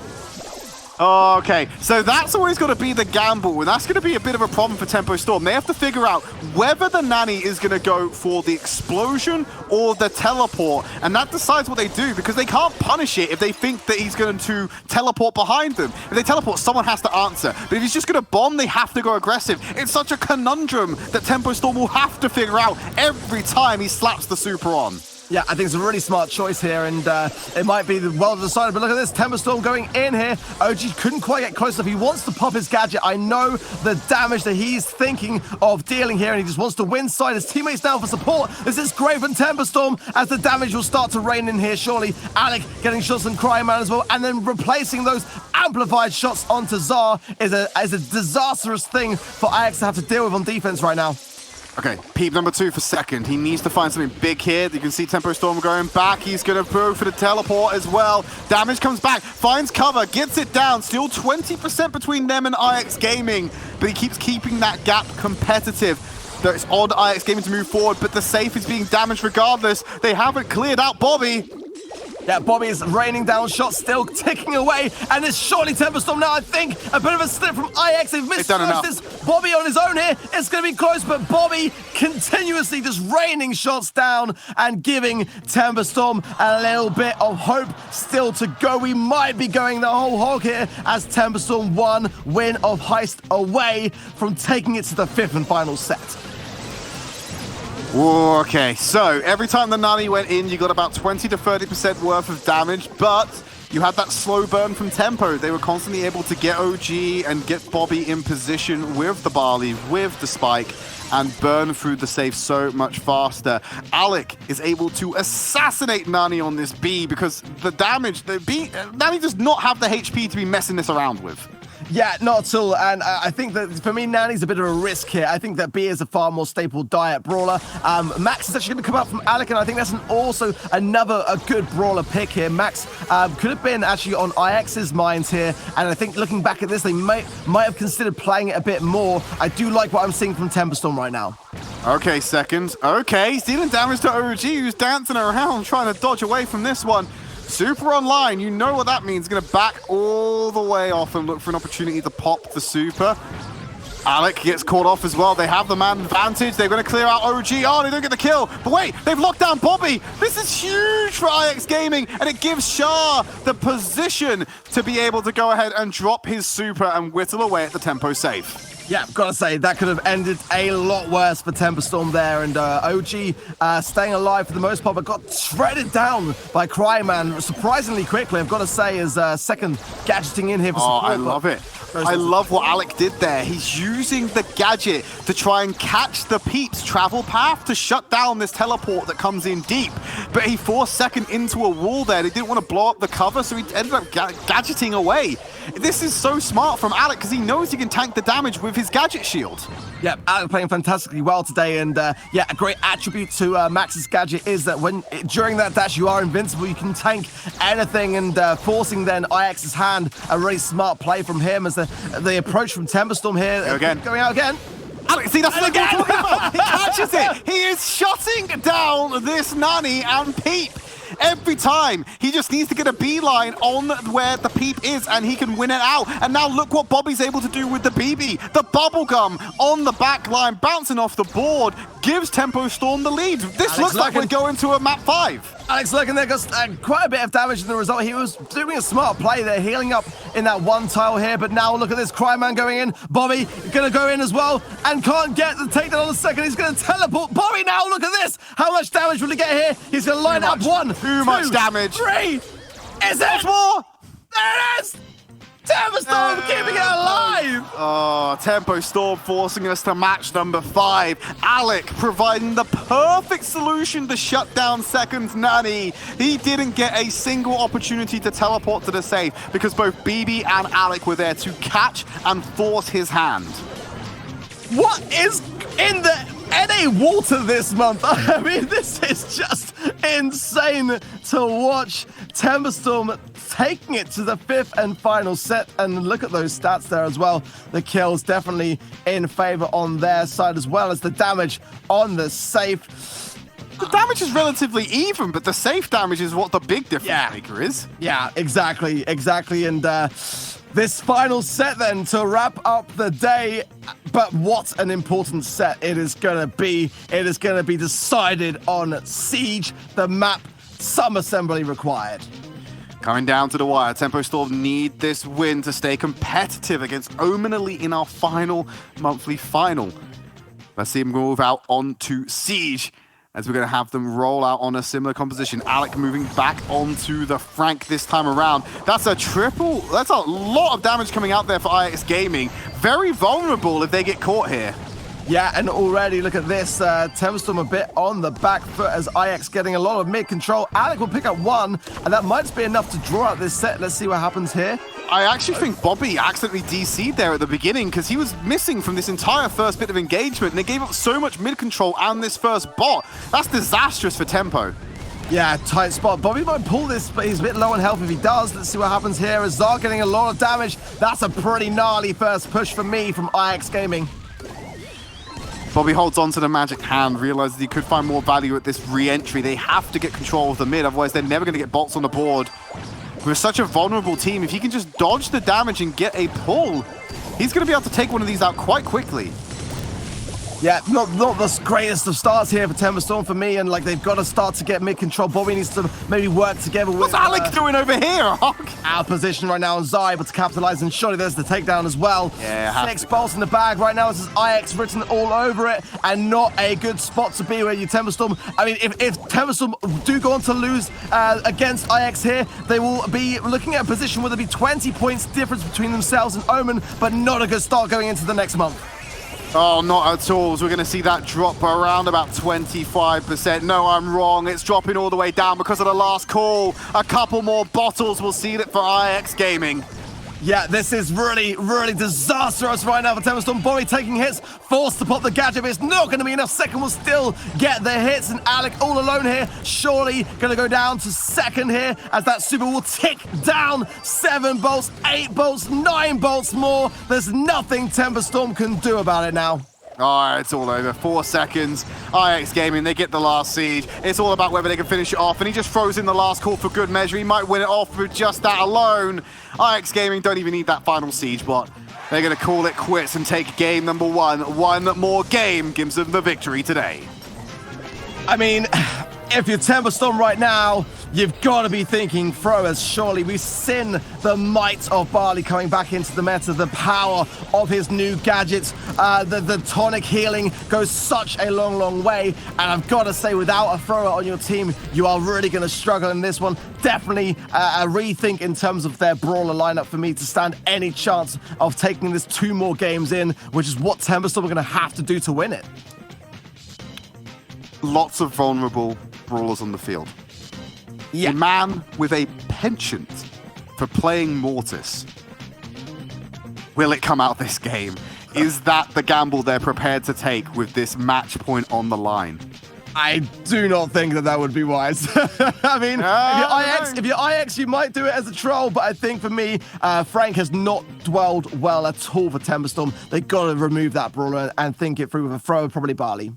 Okay, so that's always got to be the gamble, and that's going to be a bit of a problem for Tempo Storm. They have to figure out whether the Nanny is going to go for the explosion or the teleport, and that decides what they do, because they can't punish it if they think that he's going to teleport behind them. If they teleport, someone has to answer. But if he's just going to bomb, they have to go aggressive. It's such a conundrum that Tempo Storm will have to figure out every time he slaps the super on. Yeah, I think it's a really smart choice here, and it might be well decided. But look at this, Temperstorm going in here. OG couldn't quite get close enough. He wants to pop his gadget. I know the damage that he's thinking of dealing here, and he just wants to win side. His teammates down for support. This is great from Temperstorm, as the damage will start to rain in here, surely. Alec getting shots on Cryman as well, and then replacing those amplified shots onto Zar is a disastrous thing for Ajax to have to deal with on defense right now. Okay, Peep number 2 for second. He needs to find something big here. You can see Temperstorm going back. He's going to go for the teleport as well. Damage comes back, finds cover, gets it down. Still 20% between them and IX Gaming, but he keeps keeping that gap competitive. It's on IX Gaming to move forward, but the safe is being damaged regardless. They haven't cleared out Bobby. Yeah, Bobby is raining down shots, still ticking away, and it's surely Temperstorm now, I think. A bit of a slip from IX. They've missed this. Bobby on his own here. It's going to be close, but Bobby continuously just raining shots down and giving Temperstorm a little bit of hope still to go. We might be going the whole hog here as Temperstorm 1 win of Heist away from taking it to the 5th and final set. Okay, so every time the Nani went in, you got about 20 to 30% worth of damage, but you had that slow burn from Tempo. They were constantly able to get OG and get Bobby in position with the Barley, with the Spike, and burn through the safe so much faster. Alec is able to assassinate Nani on this B because the damage, Nani does not have the HP to be messing this around with. Yeah, not at all. And I think that, for me, Nani's a bit of a risk here. I think that B is a far more staple diet brawler. Max is actually going to come out from Alec, and I think that's also another good brawler pick here. Max could have been actually on IX's minds here, and I think looking back at this, they might have considered playing it a bit more. I do like what I'm seeing from Temperstorm right now. Okay, second. Okay, he's dealing damage to OG, who's dancing around, trying to dodge away from this one. Super online, you know what that means. Gonna back all the way off and look for an opportunity to pop the super. Alec gets caught off as well. They have the man advantage. They're gonna clear out OG. Oh, they don't get the kill. But wait, they've locked down Bobby. This is huge for IX Gaming, and it gives Shah the position to be able to go ahead and drop his super and whittle away at the tempo safe. Yeah, gotta say, that could have ended a lot worse for Temperstorm there, and OG staying alive for the most part, but got shredded down by Cryman surprisingly quickly, I've got to say, as second gadgeting in here for support. Oh, I love it. I love what Alec did there. He's using the gadget to try and catch the Peep's travel path to shut down this teleport that comes in deep. But he forced second into a wall there. They didn't want to blow up the cover, so he ended up gadgeting away. This is so smart from Alec because he knows he can tank the damage with his gadget shield. Yeah, Alec playing fantastically well today, and yeah, a great attribute to Max's gadget is that during that dash you are invincible, you can tank anything, and forcing then IX's hand, a really smart play from him as the approach from Temperstorm here. Going out again. Alex, see, that's what I'm talking about. He catches it. He is shutting down this Nani and Peep. Every time, he just needs to get a beeline on where the Peep is and he can win it out. And now look what Bobby's able to do with the BB. The bubblegum on the back line, bouncing off the board, gives Temperstorm the lead. This looks like we're going to a map 5. Alex looking there got quite a bit of damage in the result. He was doing a smart play there, healing up in that one tile here, but now look at this, Cryman going in. Bobby gonna go in as well and can't get the takedown on the second. He's gonna teleport. Bobby now, look at this. How much damage will he get here? He's gonna line up 1, Too much damage. 3. Is it more? There it is! Temperstorm keeping it alive! Oh, Temperstorm forcing us to match number 5. Alec providing the perfect solution to shut down second Nani. He didn't get a single opportunity to teleport to the safe because both BB and Alec were there to catch and force his hand. What is in the NA water this month? I mean, this is just insane to watch. Temperstorm taking it to the 5th and final set, and look at those stats there as well. The kills definitely in favor on their side, as well as the damage on the safe. The damage is relatively even, but the safe damage is what the big difference maker is. Yeah, exactly. And this final set then to wrap up the day. But what an important set it is going to be. It is going to be decided on Siege, the map, some assembly required. Coming down to the wire, Temperstorm need this win to stay competitive against Omen Elite in our final monthly final. Let's see him move out onto Siege. as we're going to have them roll out on a similar composition. Alec moving back onto the Frank this time around. That's a triple. That's a lot of damage coming out there for IX Gaming. Very vulnerable if they get caught here. Yeah, and already, look at this. Temperstorm a bit on the back foot as IX getting a lot of mid control. Alec will pick up one, and that might just be enough to draw out this set. Let's see what happens here. I actually think Bobby accidentally DC'd there at the beginning because he was missing from this entire first bit of engagement, and they gave up so much mid control and this first bot. That's disastrous for tempo. Yeah, tight spot. Bobby might pull this, but he's a bit low on health if he does. Let's see what happens here. Azar getting a lot of damage. That's a pretty gnarly first push for me from IX Gaming. Bobby holds on to the magic hand, realizes he could find more value at this re-entry. They have to get control of the mid, otherwise they're never going to get bots on the board. With such a vulnerable team, if he can just dodge the damage and get a pull, he's going to be able to take one of these out quite quickly. Yeah, not the greatest of starts here for Temperstorm for me, and like they've got to start to get mid control. Bobby needs to maybe work together with... What's Alec doing over here? Out of position right now, and Zai able to capitalize, and surely there's the takedown as well. Yeah, 6 bolts in the bag right now. This is IX written all over it, and not a good spot to be where you Temperstorm. I mean, if Temperstorm do go on to lose against IX here, they will be looking at a position where there'll be 20 points difference between themselves and Omen, but not a good start going into the next month. Oh, not at all. So we're going to see that drop around about 25%. No, I'm wrong. It's dropping all the way down because of the last call. A couple more bottles will seal it for IX Gaming. Yeah, this is really, really disastrous right now for Temperstorm. Bobby taking hits, forced to pop the gadget, but it's not going to be enough. Second will still get the hits, and Alec all alone here. Surely going to go down to second here as that super will tick down. 7 bolts, 8 bolts, 9 bolts more. There's nothing Temperstorm can do about it now. All right, it's all over. 4 seconds. IX Gaming, they get the last siege. It's all about whether they can finish it off, and he just throws in the last call for good measure. He might win it off with just that alone. IX Gaming don't even need that final siege bot. They're going to call it quits and take game number 1. One more game gives them the victory today. I mean, if you're Temperstorm right now, you've got to be thinking throwers. Surely we've seen the might of Barley coming back into the meta, the power of his new gadgets. The tonic healing goes such a long, long way. And I've got to say, without a thrower on your team, you are really going to struggle in this one. Definitely a rethink in terms of their brawler lineup for me to stand any chance of taking this 2 more games in, which is what Temperstorm are going to have to do to win it. Lots of vulnerable brawlers on the field. Yeah. A man with a penchant for playing Mortis. Will it come out this game? Is that the gamble they're prepared to take with this match point on the line? I do not think that would be wise. I mean, if you're IX, you might do it as a troll, but I think for me, Frank has not dwelled well at all for Temperstorm. They've got to remove that brawler and think it through with a thrower, probably Barley.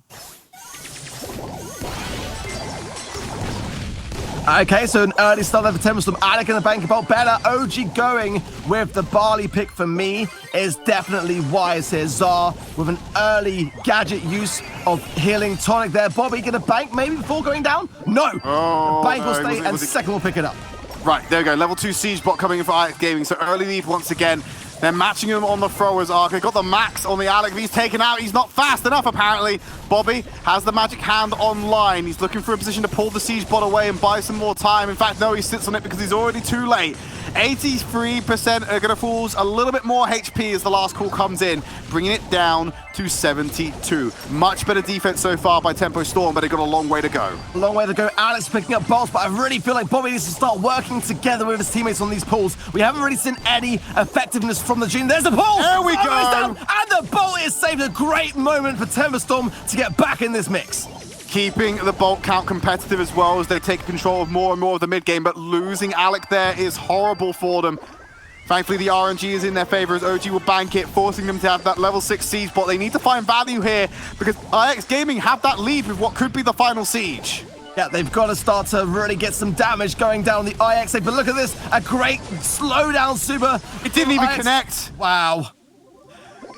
Okay, so an early start there for Temperstorm. Alec in the bank about better. OG going with the Barley pick for me is definitely wise here. Zar with an early gadget use of healing tonic there. Bobby gonna bank maybe before going down? No. Bank will stay and second will pick it up. Right, there we go. Level 2 siege bot coming in for IX Gaming. So early lead once again. They're matching him on the throwers arc. They got the max on the Alec. He's taken out. He's not fast enough, apparently. Bobby has the magic hand online. He's looking for a position to pull the siege bot away and buy some more time. In fact, no, he sits on it because he's already too late. 83% are going to fall a little bit more HP as the last call comes in, bringing it down to 72. Much better defense so far by Tempo Storm, but they've got a long way to go. A long way to go. Alex picking up bolts, but I really feel like Bobby needs to start working together with his teammates on these pulls. We haven't really seen any effectiveness from the June. There's the pull! There we go! And the bolt is saved. A great moment for Temperstorm to get back in this mix. Keeping the bolt count competitive as well as they take control of more and more of the mid game, but losing Alec there is horrible for them. Thankfully, the RNG is in their favor as OG will bank it, forcing them to have that level 6 siege bot. They need to find value here because IX Gaming have that lead with what could be the final siege. Yeah, they've got to start to really get some damage going down the IX. But look at this, a great slowdown super. It didn't even connect. Wow.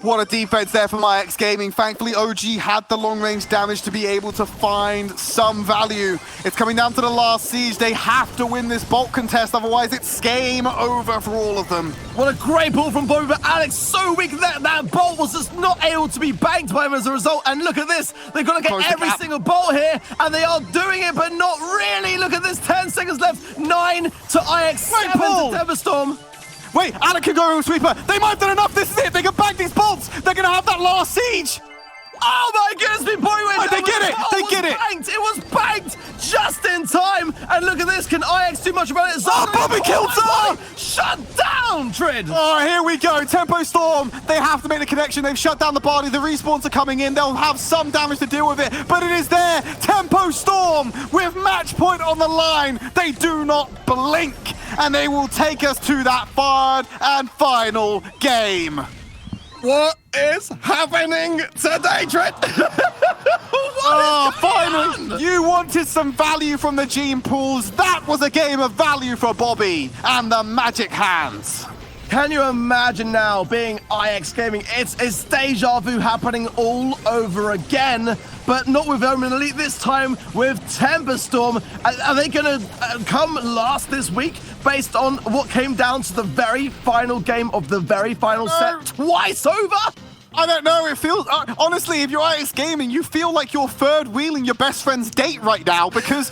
What a defense there from IX Gaming. Thankfully, OG had the long-range damage to be able to find some value. It's coming down to the last siege. They have to win this Bolt contest, otherwise it's game over for all of them. What a great pull from Bobby, but Alex so weak that Bolt was just not able to be banked by him as a result. And look at this, they've got to get every single Bolt here, and they are doing it, but not really. Look at this, 10 seconds left, 9 to IX, 7 to Temperstorm. Wait, Alec can go over Sweeper. They might have done enough. This is it. They can bank these bolts. They're going to have that last siege. Oh my goodness, me boy! They get it! They get it! It was banked just in time! And look at this, can IX do much about it? Oh, Bobby killed Zar! Shut down, Tridd! Oh, here we go, Tempo Storm. They have to make the connection. They've shut down the body. The respawns are coming in. They'll have some damage to deal with it, but it is there. Tempo Storm with match point on the line. They do not blink, and they will take us to that third and final game. What is happening today, Tridd? Finally! You wanted some value from the gene pools. That was a game of value for Bobby and the Magic Hands. Can you imagine now being IX Gaming? It's deja vu happening all over again, but not with Omen Elite this time, with Temperstorm. Are they going to come last this week based on what came down to the very final game of the very final set twice over? I don't know, it feels, honestly, if you're IX Gaming, you feel like you're third wheeling your best friend's date right now, because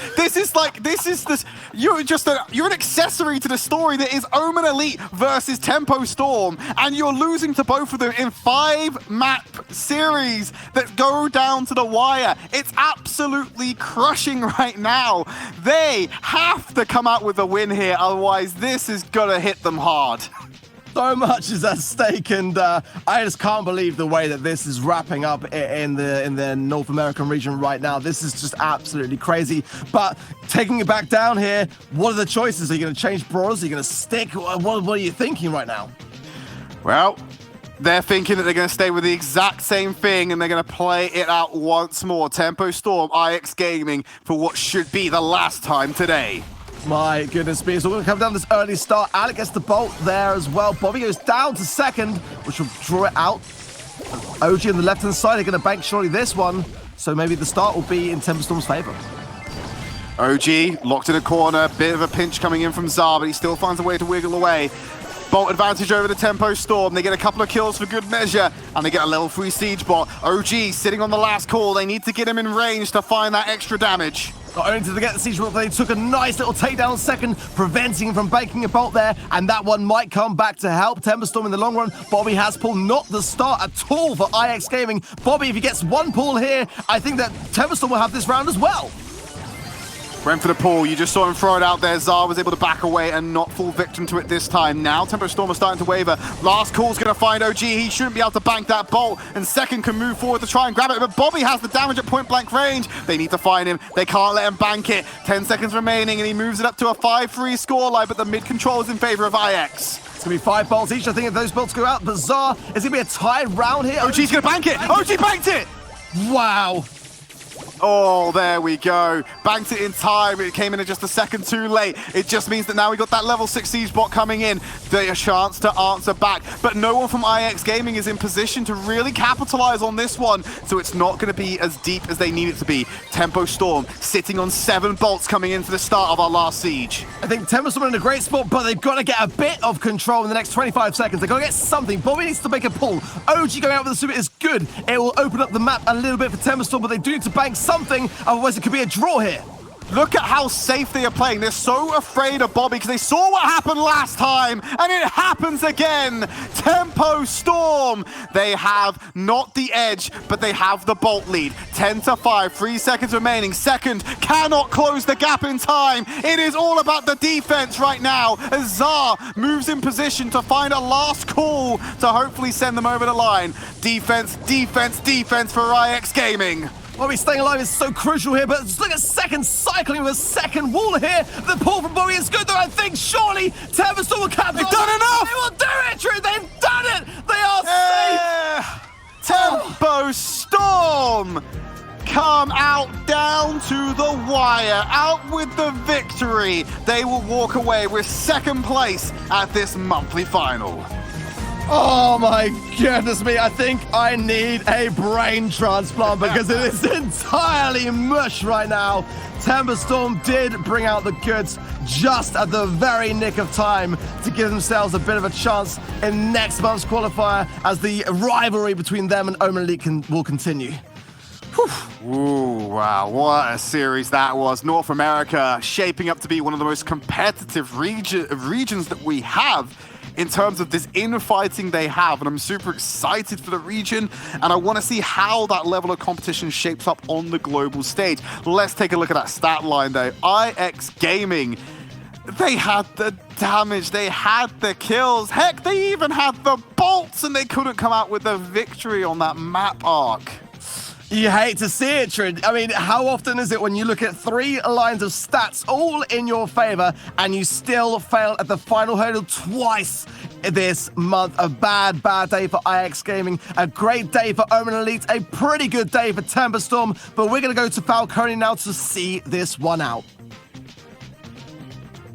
you're an accessory to the story that is Omen Elite versus Tempo Storm, and you're losing to both of them in 5-map series that go down to the wire. It's absolutely crushing right now. They have to come out with a win here, otherwise this is gonna hit them hard. So much is at stake, and I just can't believe the way that this is wrapping up in the North American region right now. This is just absolutely crazy. But taking it back down here, what are the choices? Are you going to change brawlers? Are you going to stick? What are you thinking right now? Well, they're thinking that they're going to stay with the exact same thing, and they're going to play it out once more. Tempo Storm, IX Gaming, for what should be the last time today. My goodness me, so we're going to come down this early start. Alec gets the bolt there as well. Bobby goes down to second, which will draw it out. OG on the left-hand side are going to bank surely this one, so maybe the start will be in Temperstorm's favor. OG locked in a corner, bit of a pinch coming in from Zar, but he still finds a way to wiggle away. Bolt advantage over the Tempo Storm. They get a couple of kills for good measure, and they get a level 3 siege bot. OG sitting on the last call. They need to get him in range to find that extra damage. Not only did they get the siege bot, they took a nice little takedown second, preventing him from banking a bolt there, and that one might come back to help Temperstorm in the long run. Bobby has pulled, not the start at all for IX Gaming. Bobby, if he gets one pull here, I think that Temperstorm will have this round as well. Went for the pull, you just saw him throw it out there. Zar was able to back away and not fall victim to it this time. Now Tempo Storm is starting to waver. Last call's gonna find OG. He shouldn't be able to bank that bolt, and second can move forward to try and grab it, but Bobby has the damage at point blank range. They need to find him. They can't let him bank it. 10 seconds remaining, and he moves it up to a 5-3 scoreline, but the mid control is in favor of IX. It's gonna be 5 bolts each. I think if those bolts go out, Bizarre, is gonna be a tied round here. OG's gonna bank it. OG banked it. Wow. Oh, there we go. Banked it in time. It came in at just a second too late. It just means that now we got that level 6 siege bot coming in. The chance to answer back. But no one from IX Gaming is in position to really capitalize on this one. So it's not going to be as deep as they need it to be. Tempo Storm sitting on 7 bolts coming in for the start of our last siege. I think Temperstorm in a great spot, but they've got to get a bit of control in the next 25 seconds. They've got to get something. Bobby needs to make a pull. OG going out with the super is good. It will open up the map a little bit for Temperstorm, but they do need to bank something, otherwise it could be a draw here. Look at how safe they are playing. They're so afraid of Bobby because they saw what happened last time, and it happens again. Tempo Storm. They have not the edge, but they have the bolt lead. 10-5, 3 seconds remaining. Second cannot close the gap in time. It is all about the defense right now as Zar moves in position to find a last call to hopefully send them over the line. Defense, defense, defense for IX Gaming. Bobby staying alive is so crucial here, but just look at second cycling with a second wall here. The pull from Bobby is good, though. I think surely Temperstorm will capture. They've done enough! They will do it, Tridd! They've done it! They are safe! Tempo Storm come out down to the wire, out with the victory. They will walk away with second place at this monthly final. Oh my goodness me, I think I need a brain transplant because it is entirely mush right now. Temperstorm did bring out the goods just at the very nick of time to give themselves a bit of a chance in next month's qualifier as the rivalry between them and Omen Elite will continue. Ooh, wow, what a series that was. North America shaping up to be one of the most competitive regions that we have in terms of this infighting they have, and I'm super excited for the region, and I want to see how that level of competition shapes up on the global stage. Let's take a look at that stat line though. IX Gaming, they had the damage, they had the kills, heck, they even had the bolts, and they couldn't come out with a victory on that map arc. You hate to see it, Tridd. I mean, how often is it when you look at 3 lines of stats all in your favor and you still fail at the final hurdle twice this month? A bad day for IX Gaming, a great day for Omen Elite, a pretty good day for Temperstorm, but we're going to go to Falcone now to see this one out.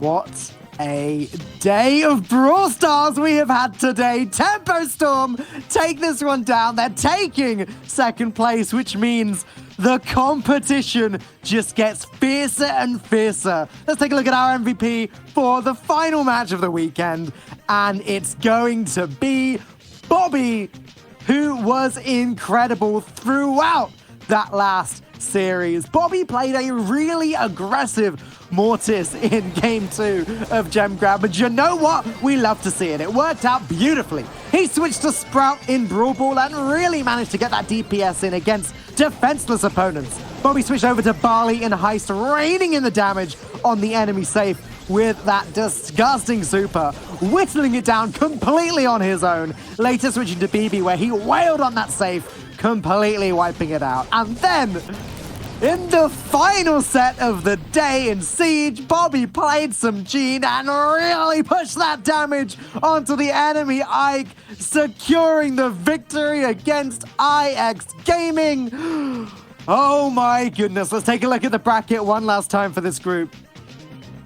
What a day of Brawl Stars we have had today. Temperstorm take this one down. They're taking second place, which means the competition just gets fiercer and fiercer. Let's take a look at our MVP for the final match of the weekend, and it's going to be Bobby, who was incredible throughout that last series. Bobby played a really aggressive Mortis in game 2 of Gem Grab, but you know what? We love to see it. It worked out beautifully. He switched to Sprout in Brawl Ball and really managed to get that DPS in against defenseless opponents. Bobby switched over to Barley in Heist, raining in the damage on the enemy safe with that disgusting super, whittling it down completely on his own. Later switching to BB, where he wailed on that safe, completely wiping it out. And then in the final set of the day in Siege, Bobby played some Gene and really pushed that damage onto the enemy Ike, securing the victory against IX Gaming. Oh my goodness, let's take a look at the bracket one last time for this group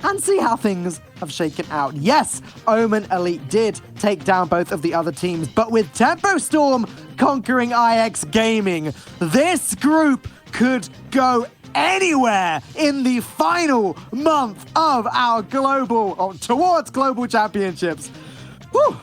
and see how things have shaken out. Yes, Omen Elite did take down both of the other teams, but with Temperstorm conquering IX Gaming, this group could go anywhere in the final month of our towards global championships. Woo!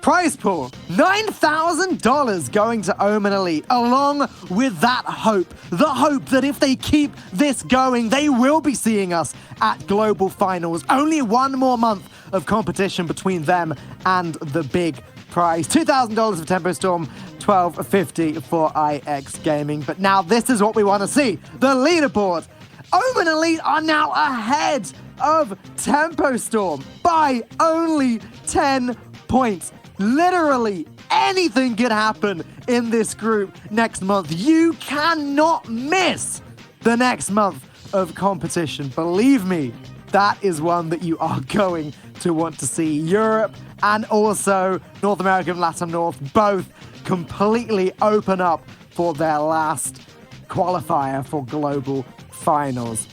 Prize pool, $9,000 going to Omen Elite, along with that hope. The hope that if they keep this going, they will be seeing us at global finals. Only one more month of competition between them and the big prize. $2,000 for Temperstorm, $1,250 for IX Gaming. But now this is what we want to see. The leaderboard. Omen Elite are now ahead of Temperstorm by only 10 points. Literally anything could happen in this group next month. You cannot miss the next month of competition. Believe me, that is one that you are going to want to see. Europe and also North America and LATAM North both completely open up for their last qualifier for global finals.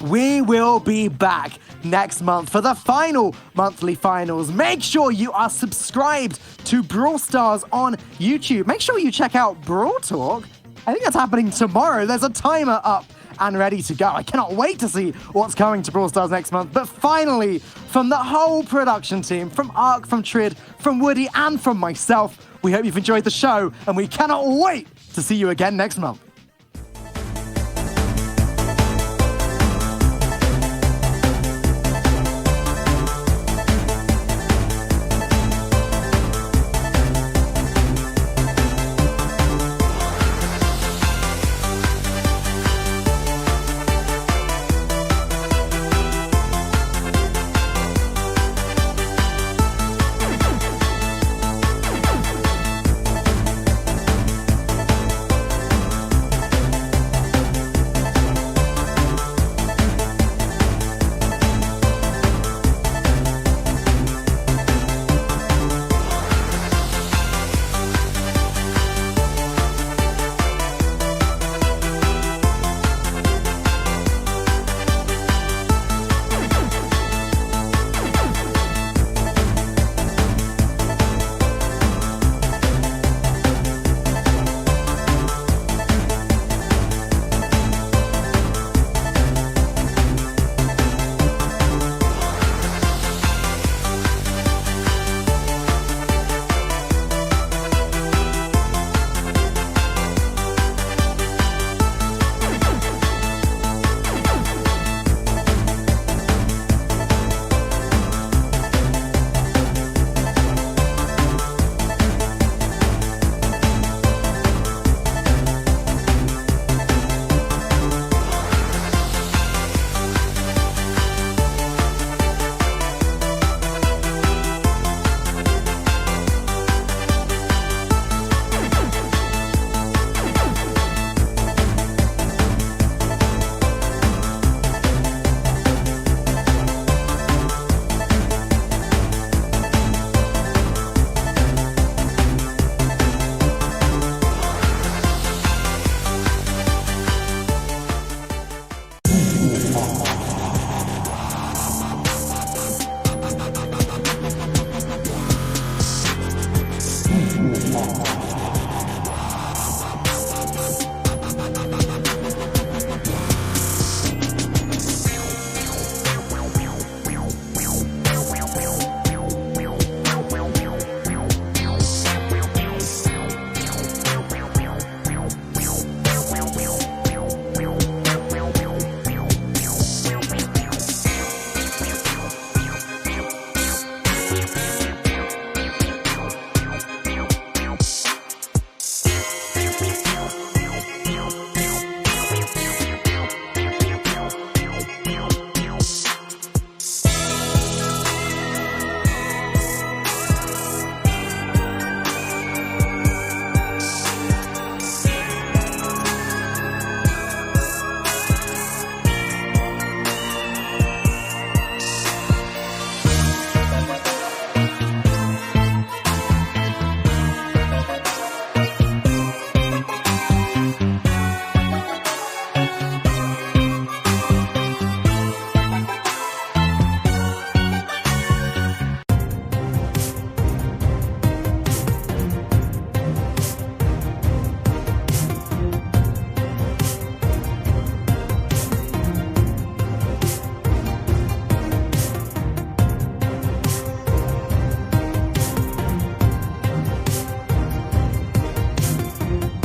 We will be back next month for the final monthly finals. Make sure you are subscribed to Brawl Stars on YouTube. Make sure you check out Brawl Talk. I think that's happening tomorrow. There's a timer up and ready to go. I cannot wait to see what's coming to Brawl Stars next month. But finally, from the whole production team, from Ark, from Tridd, from Woody, and from myself, we hope you've enjoyed the show, and we cannot wait to see you again next month.